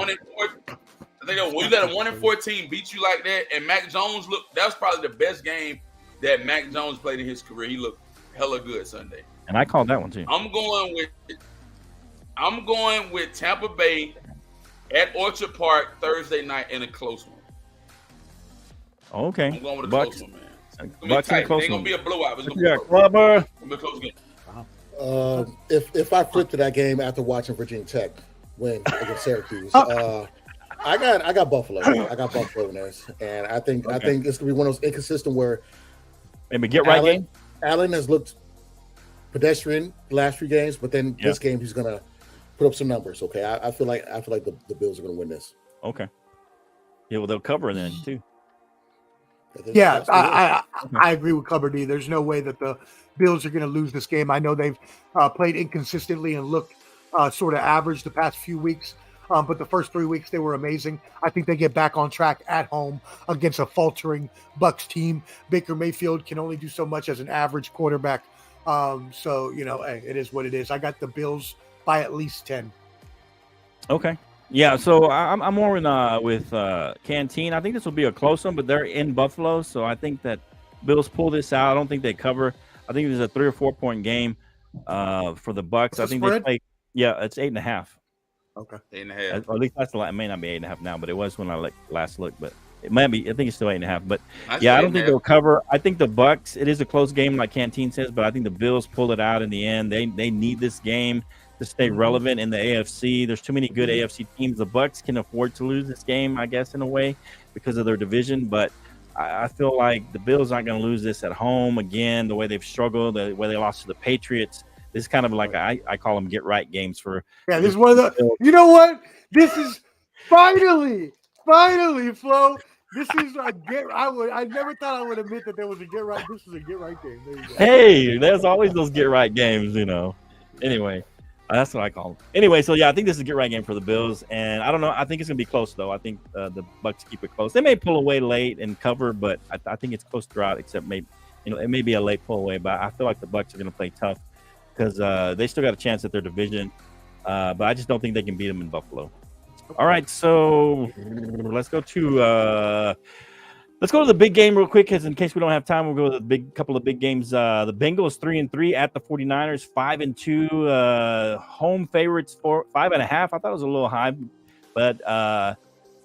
I think you let a 1-14 beat you like that, and Mac Jones that was probably the best game that Mac Jones played in his career. He looked hella good Sunday. And I called that one too. I'm going with Tampa Bay at Orchard Park Thursday night in a close one. Okay. I'm going with a Bucks. close one, man. Bucks in a close one. It's going to be a blowout. It's going to be a close game. Wow. If I flipped to that game after watching Virginia Tech win against Syracuse, I got Buffalo. I got Buffalo in this, and I think it's gonna be one of those inconsistent where maybe get right game. Allen has looked pedestrian the last few games, but then this game he's gonna put up some numbers. Okay, I feel like the Bills are gonna win this. Okay. Yeah, well they'll cover then too. Yeah, I agree with Clubber D. There's no way that the Bills are going to lose this game. I know they've played inconsistently and looked sort of average the past few weeks, but the first 3 weeks they were amazing. I think they get back on track at home against a faltering Bucs team. Baker Mayfield can only do so much as an average quarterback. So, hey, it is what it is. I got the Bills by at least 10. Okay. Yeah, so I'm more with Canteen. I think this will be a close one, but they're in Buffalo, so I think that Bills pull this out. I don't think they cover. I think there's a 3 or 4 point game for the Bucs. I think they play. Yeah, it's 8.5. Okay, 8.5. Or at least that's the line. It may not be 8.5 now, but it was when I last looked. But it might be. I think it's still 8.5. But yeah, I don't think they'll cover. I think the Bucs. It is a close game, like Canteen says, but I think the Bills pull it out in the end. They need this game to stay relevant in the AFC. There's too many good AFC teams. The Bucs can afford to lose this game, I guess, in a way, because of their division. But I feel like the Bills aren't going to lose this at home again. The way they've struggled, the way they lost to the Patriots. This is kind of like I call them get right games for. Yeah, this is one of the. You know what? This is finally, Flo. This is a get. I never thought I would admit that there was a get right. This is a get right game. There you go. Hey, there's always those get right games, Anyway. That's what I call them. Anyway, so yeah, I think this is a get right game for the Bills, and I don't know. I think it's gonna be close though. I think the Bucs keep it close. They may pull away late and cover, but I think it's close throughout. Except maybe it may be a late pull away, but I feel like the Bucs are gonna play tough because they still got a chance at their division. But I just don't think they can beat them in Buffalo. All right, so let's go to the big game real quick, because in case we don't have time, we'll go to the couple of big games. The Bengals 3-3 at the 49ers, 5-2. Home favorites for 5.5. I thought it was a little high, but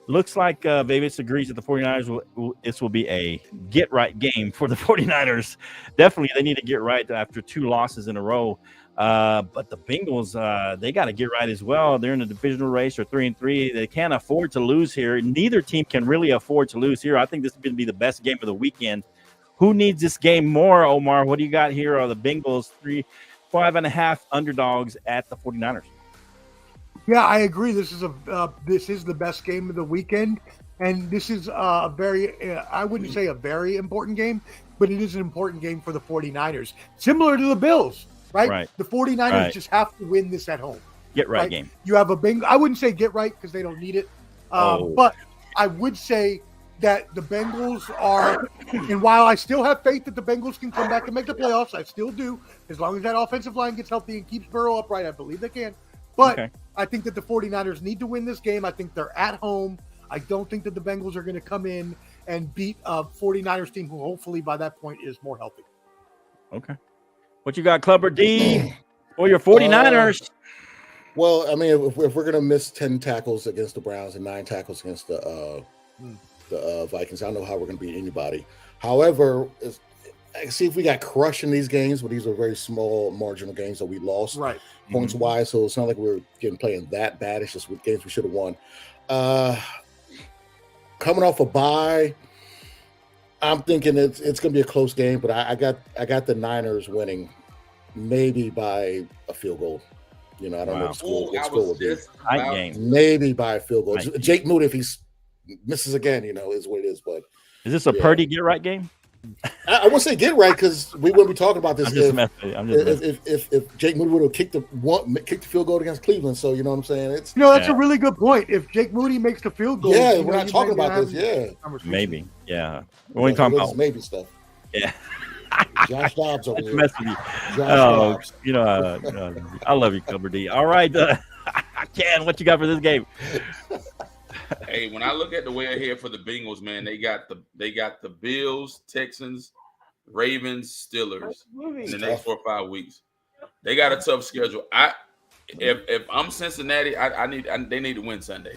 looks like Vegas agrees that the 49ers this will be a get right game for the 49ers. Definitely, they need to get right after 2 losses in a row. But the Bengals, they got to get right as well. They're in the divisional race. They're 3-3. They can't afford to lose here. Neither team can really afford to lose here. I think this is going to be the best game of the weekend. Who needs this game more, Omar? What do you got here? Are the Bengals 5.5 underdogs at the 49ers? Yeah, I agree. This is the best game of the weekend, and this is a very I wouldn't say a very important game, but it is an important game for the 49ers. Similar to the Bills. Right? The 49ers just have to win this at home. Get right game. You have a Bengals. I wouldn't say get right because they don't need it. But I would say that the Bengals are, and while I still have faith that the Bengals can come back and make the playoffs, I still do, as long as that offensive line gets healthy and keeps Burrow upright, I believe they can. But I think that the 49ers need to win this game. I think they're at home. I don't think that the Bengals are going to come in and beat a 49ers team who hopefully by that point is more healthy. Okay. What you got, Clubber D, or your 49ers? Well, I mean, if we're going to miss 10 tackles against the Browns and 9 tackles against the Vikings, I don't know how we're going to beat anybody. However, I see if we got crushed in these games, but these are very small marginal games that we lost points-wise, so it's not like we're playing that bad. It's just with games we should have won. Coming off a bye, I'm thinking it's going to be a close game, but I got the Niners winning, maybe by a field goal. I don't know what score will be. Maybe by a field goal. Jake Moody, if he misses again, is what it is. But is this a Purdy get right game? I won't say get right because we wouldn't be talking about this if Jake Moody would have kicked the field goal against Cleveland. So you know what I'm saying? That's a really good point. If Jake Moody makes the field goal, we're not talking about this. Yeah, maybe. Yeah, we're only talking about maybe stuff. Yeah. Josh Dobbs over here. I love you, Cover D. All right, Ken, what you got for this game? Hey, when I look at the way ahead for the Bengals, man, they got the Bills, Texans, Ravens, Steelers in the next 4 or 5 weeks. They got a tough schedule. If I'm Cincinnati, they need to win Sunday.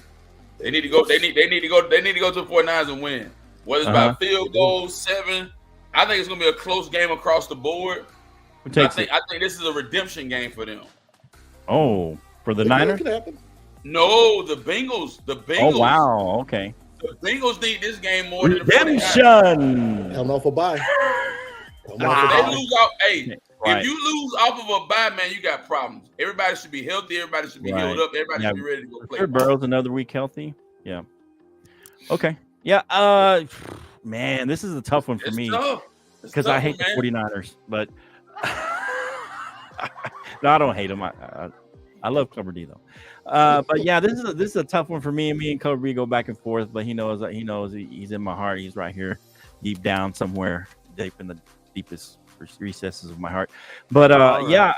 They need to go. They need to go to the 49ers and win. Whether it's by field goal, 7. I think it's gonna be a close game across the board. I think this is a redemption game for them. Oh, for the Niners? No, the Bengals. The Bengals. Oh wow. Okay. The Bengals need this game more than the 49ers. Redemption. Coming off a bye. They lose out. Hey, if you lose off of a bye, man, you got problems. Everybody should be healthy. Everybody should be healed up. Everybody should be ready to go play. Burrow's another week healthy. Yeah. Okay. Yeah. Man, this is a tough one for me because I hate the 49ers, but no, I don't hate them. I love Cover D though. But yeah, this is a tough one for me. And me and Cover B go back and forth, but he knows he's in my heart. He's right here, deep down somewhere, deep in the deepest recesses of my heart. But yeah.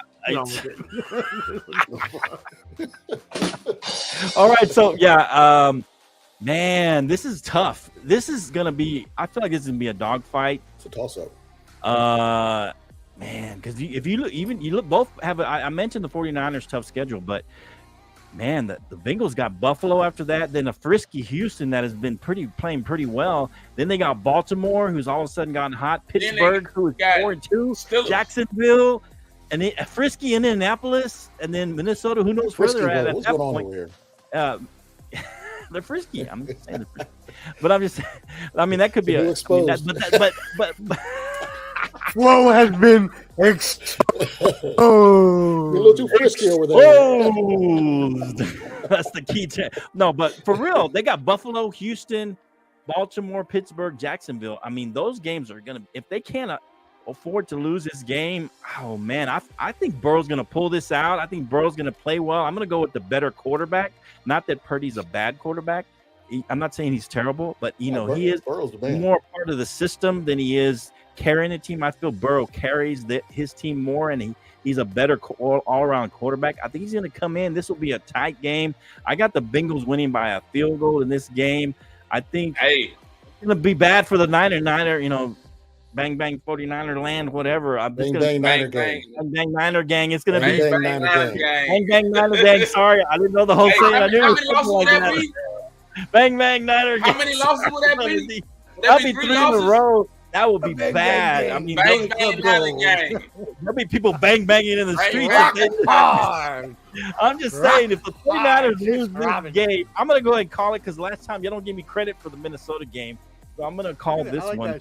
All right. So yeah, man, this is tough. This is gonna be. I feel like this is gonna be a dogfight. It's a toss-up. Man, because if you look, both have. I mentioned the 49ers' tough schedule, but man, the Bengals got Buffalo after that. Then a frisky Houston that has been playing pretty well. Then they got Baltimore, who's all of a sudden gotten hot. Pittsburgh, who is 4-2. Jacksonville, and then a frisky Indianapolis, and then Minnesota. Who knows where they're at What's that going point? On over here? They're frisky. I'm just saying, but I'm just. I mean, that could be exposed. But Flow has been exposed. You're a little too frisky over there. That's the key. No, but for real, they got Buffalo, Houston, Baltimore, Pittsburgh, Jacksonville. I mean, those games are gonna. If they can't afford to lose this game, oh man, I think Burrow's gonna pull this out. I think Burrow's gonna play well. I'm gonna go with the better quarterback. Not that Purdy's a bad quarterback. I'm not saying he's terrible, but he is more part of the system than he is carrying the team. I feel Burrow carries his team more, and he's a better all-around quarterback. I think he's going to come in. This will be a tight game. I got the Bengals winning by a field goal in this game. I think it's going to be bad for the Niner, bang, bang, 49er land, whatever. I'm just bang, Niner gang. Bang, Niner gang. It's going to be bang, Niner gang. Bang, bang, Niner gang. Sorry, I didn't know the whole thing. I knew it was like that. Bang, bang, Niner gang. How many losses would that be? That'll be 3 in a row. That would be bad. I mean, there'll be people banging in the streets. I'm just saying, if the 49ers lose this game, I'm going to go ahead and call it because last time you don't give me credit for the Minnesota game. So I'm going to call this one.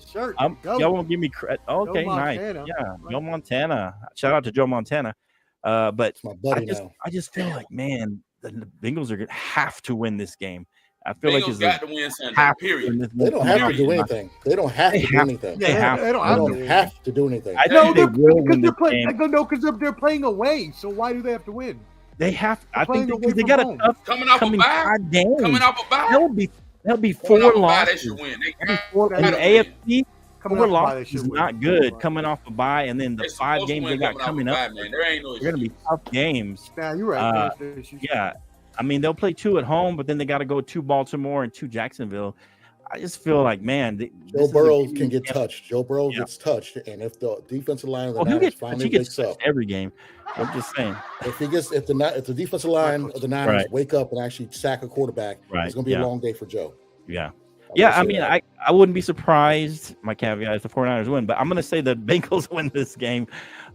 Y'all won't give me credit. Okay, nice. Yeah, Joe Montana. Shout out to Joe Montana. But I just feel like, man, the Bengals are going to have to win this game. I feel like it's got to win Sunday. Period. They don't have to do anything. They don't have to do anything. They don't have to do anything. I know they will win this game. No, because they're playing away. So why do they have to win? They have. I think because they got a tough coming off a bye. Coming off a bye. That'll be 4 losses. They should win. In the AFC, 4 losses is not good. Coming off a bye, and then the 5 games they got coming up, they're going to be tough games. Yeah, you're right. Yeah. I mean, they'll play 2 at home, but then they got to go to Baltimore and to Jacksonville. I just feel like, man, Joe Burrow can get touched. Joe Burrow gets touched, and if the defensive line of the Niners finally wakes up, every game. I'm just saying, if the defensive line of the Niners wake up and actually sack a quarterback, it's going to be a long day for Joe. Yeah. I mean, I wouldn't be surprised. My caveat is the 49ers win, but I'm going to say the Bengals win this game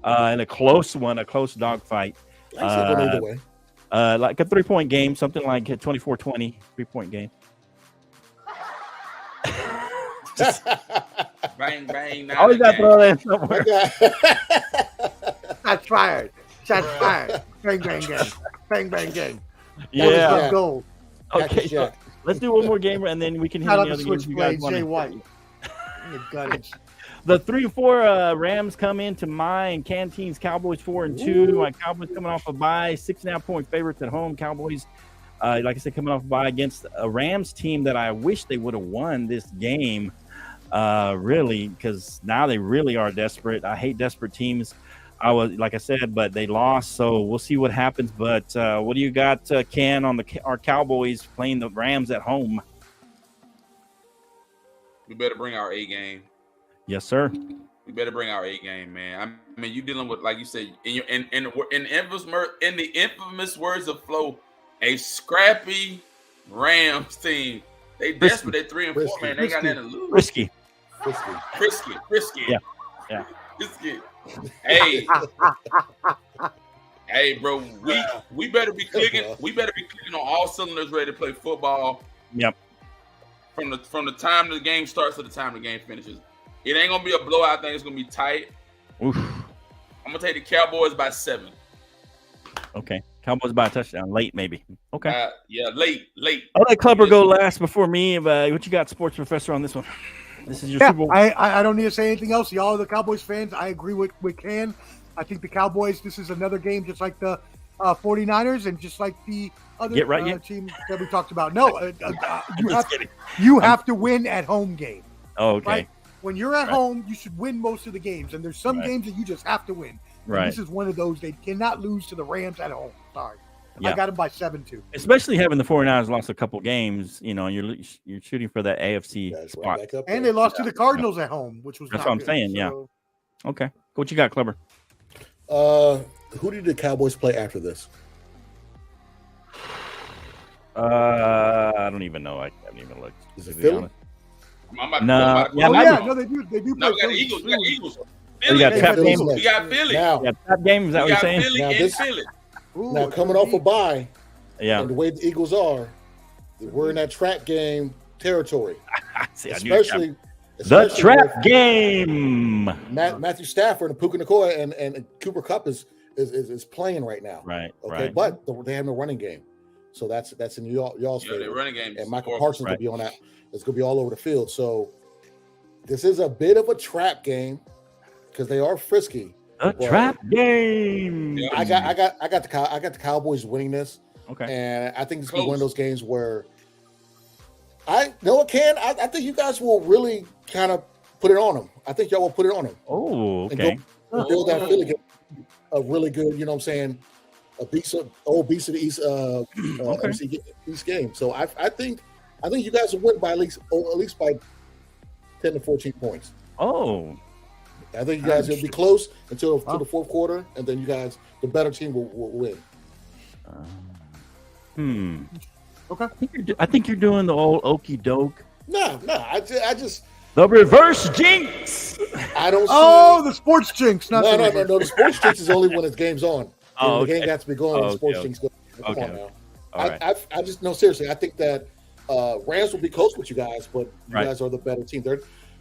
in a close one, a close dogfight. Either way. Like a 3-point game, something like a 24-20 3-point game. Bang, bang. Always got to throw that in somewhere. Shots fired. Bang, bang, gang. Bang, bang, gang. Yeah. Goal. Okay, so let's do one more game, and then we can hit any other games you guys want. Jay White. The 3-4 Rams come into mine. Canteen's Cowboys 4-2. My Cowboys coming off a bye, 6.5-point favorites at home. Cowboys, like I said, coming off a bye against a Rams team that I wish they would have won this game. Really, because now they really are desperate. I hate desperate teams. Like I said, but they lost, so we'll see what happens. But what do you got, Ken, on our Cowboys playing the Rams at home? We better bring our A game. Yes, sir. We better bring our A game, man. I mean, you dealing with, like you said, in the infamous words of Flo, a scrappy Rams team. They desperate. They 3-4, man. They got nothing to lose. Frisky. Yeah. Yeah. Frisky. Hey, hey, bro, we better be clicking. We better be clicking on all cylinders, ready to play football. Yep. From the time the game starts to the time the game finishes. It ain't gonna be a blowout. I think it's gonna be tight. Oof. I'm gonna take the Cowboys by 7. Okay. Cowboys by a touchdown. Late, maybe. Okay. Yeah, late. I'll let Clubber go last before me. What you got, Sports Professor, on this one? This is your Super Bowl. I don't need to say anything else. Y'all are the Cowboys fans. I agree with Ken. I think the Cowboys, this is another game just like the 49ers and just like the other team that we talked about. No, you have to win at home game. Oh, okay. Right? When you're at home, you should win most of the games. And there's some games that you just have to win. Right. And this is one of those. They cannot lose to the Rams at home. Sorry. Yeah. I got them by 7-2. Especially having the 49ers lost a couple games, and you're shooting for that AFC spot. And they lost to the Cardinals at home, which was that's what I'm saying. So, yeah. Okay. What you got, Clubber? Who did the Cowboys play after this? I don't even know. I haven't even looked. Is it Philly? No. No, they do. They do. No, we got the Eagles. We got Eagles. We got trap games. We got Philly. Now, trap games. Is that what you're saying? Philly and Philly. Now coming off a bye, and the way the Eagles are, we're in that trap game territory. Especially the trap game. Matthew Stafford and Puka Nacua and Cooper Kupp is playing right now. Right. Okay, right. but they have no running game, so that's in y'all's favor. Their running game and Michael Parsons will be on that. It's going to be all over the field. So this is a bit of a trap game because they are frisky. A trap game. I got the Cowboys winning this. Okay. And I think this will be one of those games where I think you guys will really kind of put it on them. I think y'all will put it on them. Oh, okay. And build that Philly game, a really good, you know what I'm saying, old beast of the East, NFC East game. So I think you guys will win by at least by 10 to 14 points. Oh. I think you guys will be close until the fourth quarter, and then you guys, the better team, will win. Okay. I think you're doing the old okey doke. No. I just the reverse jinx. I don't. The sports jinx. No. The sports jinx is only when the game's on. Oh, the game has to be going when the sports jinx goes. Come on now. I just seriously. I think that Rams will be close with you guys, but you guys are the better team.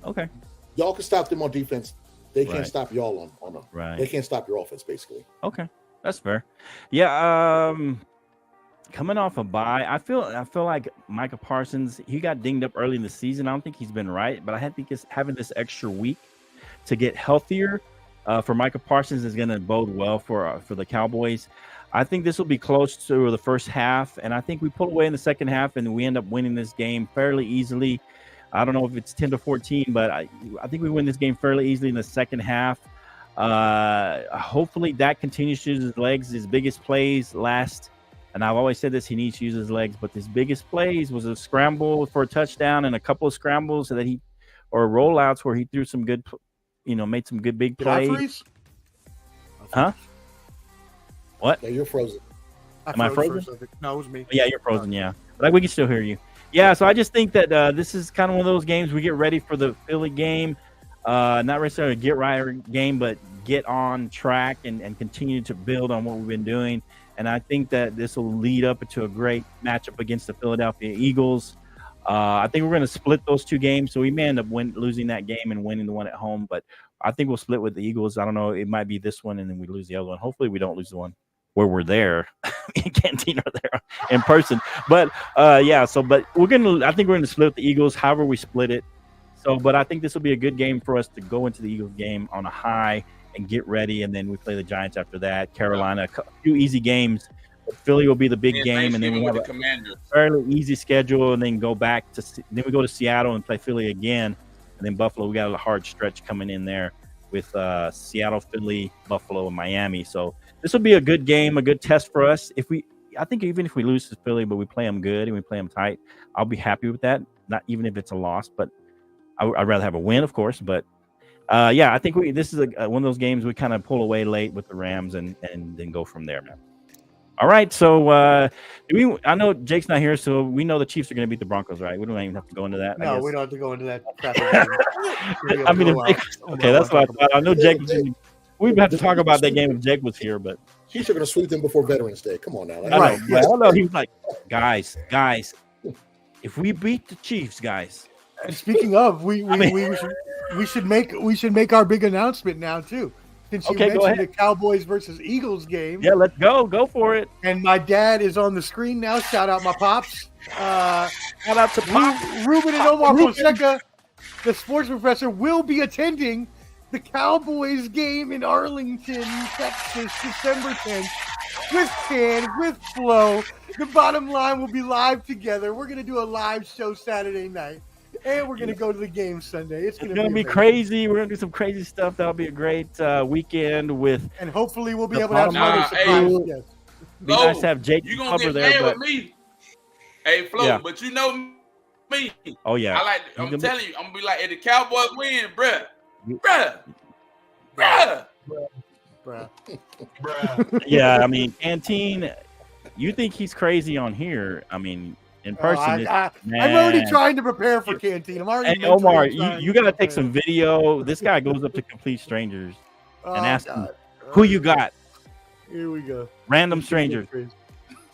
Okay. Y'all can stop them on defense. They can't stop y'all on them. Right. They can't stop your offense, basically. Okay, that's fair. Yeah. Coming off a bye, I feel like Micah Parsons, he got dinged up early in the season. I don't think he's been right, but I think having this extra week to get healthier for Micah Parsons is going to bode well for the Cowboys. I think this will be close to the first half, and I think we pull away in the second half, and we end up winning this game fairly easily. I don't know if it's 10 to 14, but I think we win this game fairly easily in the second half. Hopefully that continues to use his legs. His biggest plays last, and I've always said this, he needs to use his legs, but his biggest plays was a scramble for a touchdown and a couple of scrambles or rollouts where he threw some good, made some good big plays. Huh? What? Yeah, you're frozen. Am I frozen? No, it was me. Yeah, you're frozen. Yeah, but we can still hear you. Yeah, so I just think that this is kind of one of those games we get ready for the Philly game. Not necessarily a get right game, but get on track and continue to build on what we've been doing. And I think that this will lead up to a great matchup against the Philadelphia Eagles. I think we're going to split those two games, so we may end up losing that game and winning the one at home. But I think we'll split with the Eagles. I don't know. It might be this one, and then we lose the other one. Hopefully we don't lose the one where we're there in Canteen or there in person. But but I think we're gonna split the Eagles, however we split it. So, but I think this will be a good game for us to go into the Eagles game on a high and get ready, and then we play the Giants after that. Carolina, a few easy games. But Philly will be the big game, and then we have a fairly easy schedule, and then go back then we go to Seattle and play Philly again, and then Buffalo. We got a hard stretch coming in there with Seattle, Philly, Buffalo, and Miami. So this will be a good game, a good test for us. I think even if we lose to Philly, but we play them good and we play them tight, I'll be happy with that. Not even if it's a loss, but I'd rather have a win, of course. But I think this is one of those games we kind of pull away late with the Rams and then go from there, man. All right, so I know Jake's not here, so we know the Chiefs are going to beat the Broncos, right? We don't even have to go into that. No, we don't have to go into that. I mean, okay, that's what I thought. I know Jake. We'd have to talk about that game if Jake was here, but Chiefs are going to sweep them before Veterans Day. Come on now. I know. He was like, guys, if we beat the Chiefs, guys. And speaking of, we should make our big announcement now too. Since you mentioned the Cowboys versus Eagles game. Yeah, let's go for it. And my dad is on the screen now. Shout out my pops. Shout out to Pop. Ruben and Omar Fonseca, the sports professor, will be attending the Cowboys game in Arlington, Texas, December 10th. With Can, with Flo. The Bottom Line will be live together. We're going to do a live show Saturday night. And we're going to go to the game Sunday. It's going to be crazy. We're going to do some crazy stuff. That'll be a great weekend with. And hopefully we'll be able to have some other surprises. Yes. Be nice to have Jake cover there. With me. Hey, Flo, but you know me. Oh, yeah. I'm telling you, I'm going to be like, if the Cowboys win, bruh. Yeah, I mean, Canteen, you think he's crazy on here. I mean, in person, I'm already trying to prepare for Canteen. I'm already. Hey, Omar, you got to take some video. This guy goes up to complete strangers and asks them, "Who you got?" Here we go. Random strangers.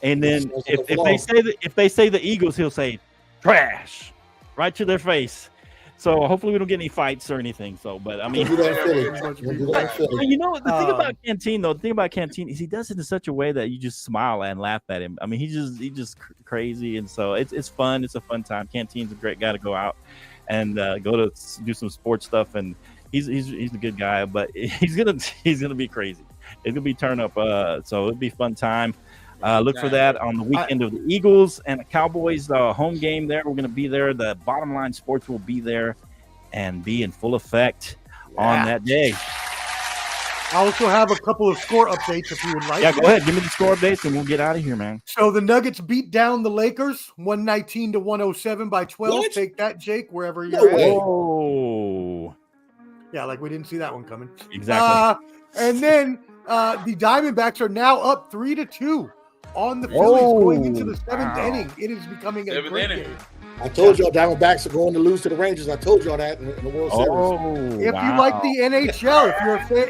And then if they say the Eagles, he'll say trash right to their face. So hopefully we don't get any fights or anything. So, but I mean, you know, the thing about Canteen though, is he does it in such a way that you just smile and laugh at him. I mean, he's just crazy, and so it's fun. It's a fun time. Canteen's a great guy to go out and go to do some sports stuff, and he's a good guy, but he's gonna be crazy. It's gonna be turn up. So it'll be a fun time. Look for that on the weekend of the Eagles and the Cowboys home game there. We're going to be there. The Bottom Line Sports will be there and be in full effect on that day. I also have a couple of score updates if you would like. Yeah, go ahead. Give me the score updates and we'll get out of here, man. So the Nuggets beat down the Lakers 119-107 by 12. What? Take that, Jake, wherever you're at. Oh. Yeah, like we didn't see that one coming. Exactly. And then the Diamondbacks are now up 3-2. On the Phillies going into the seventh inning. It is becoming a great game. I told y'all Diamondbacks are going to lose to the Rangers. I told y'all that in the World Series. If you like the NHL,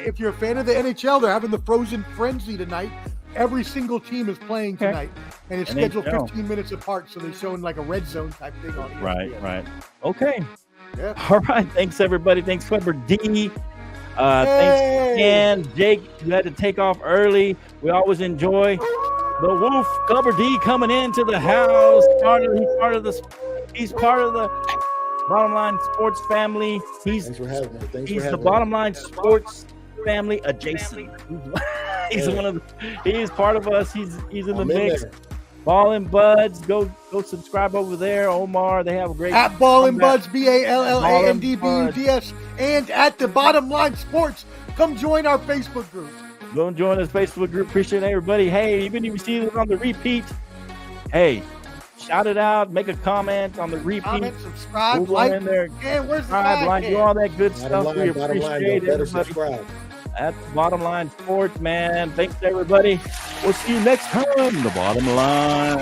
if you're a fan of the NHL, they're having the Frozen Frenzy tonight. Every single team is playing tonight, and it's scheduled 15 minutes apart, so they're showing like a red zone type thing on ESPN. Right. Okay. Yeah. All right. Thanks, everybody. Thanks, Clever D. Thanks again. Jake, you had to take off early. We always enjoy the Wolf, Clever D, coming into the house. He's part of the Bottom Line Sports family. He's the Bottom Line Sports family adjacent. He's part of us. He's in the mix. Ballin' Buds, go subscribe over there. Omar, they have a great at Ballin' Buds, BALLANDBUDS, and at the Bottom Line Sports. Come join our Facebook group. Go and join us Facebook group. Appreciate everybody. Hey, even if you see it on the repeat, hey, shout it out. Make a comment on the repeat. Comment, subscribe, like. In there. Yeah, where's the like? Do all that good stuff. We appreciate everybody. At the Bottom Line Sports, man. Thanks, everybody. We'll see you next time. The Bottom Line.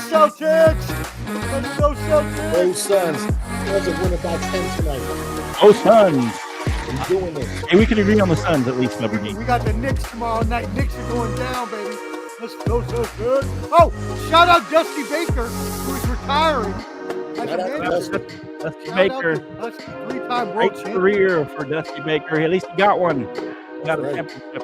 Celtics! Let's go, Celtics! Go Suns. Suns are winning by 10 tonight. Go Suns! I'm doing this. Hey, we can agree on the Suns at least, Clever D. We got the Knicks tomorrow night. Knicks are going down, baby. Let's go, Celtics! Oh, shout out Dusty Baker, who's retiring. Dusty Baker. Dusty, three-time world champion. Career for Dusty Baker. At least he got one. He got a championship.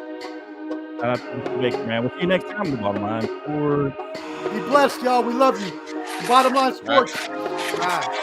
Shout out to Dusty Baker, man. We'll see you next time. The Bottom Line Sports. Be blessed, y'all. We love you. The Bottom Line Sports. All right.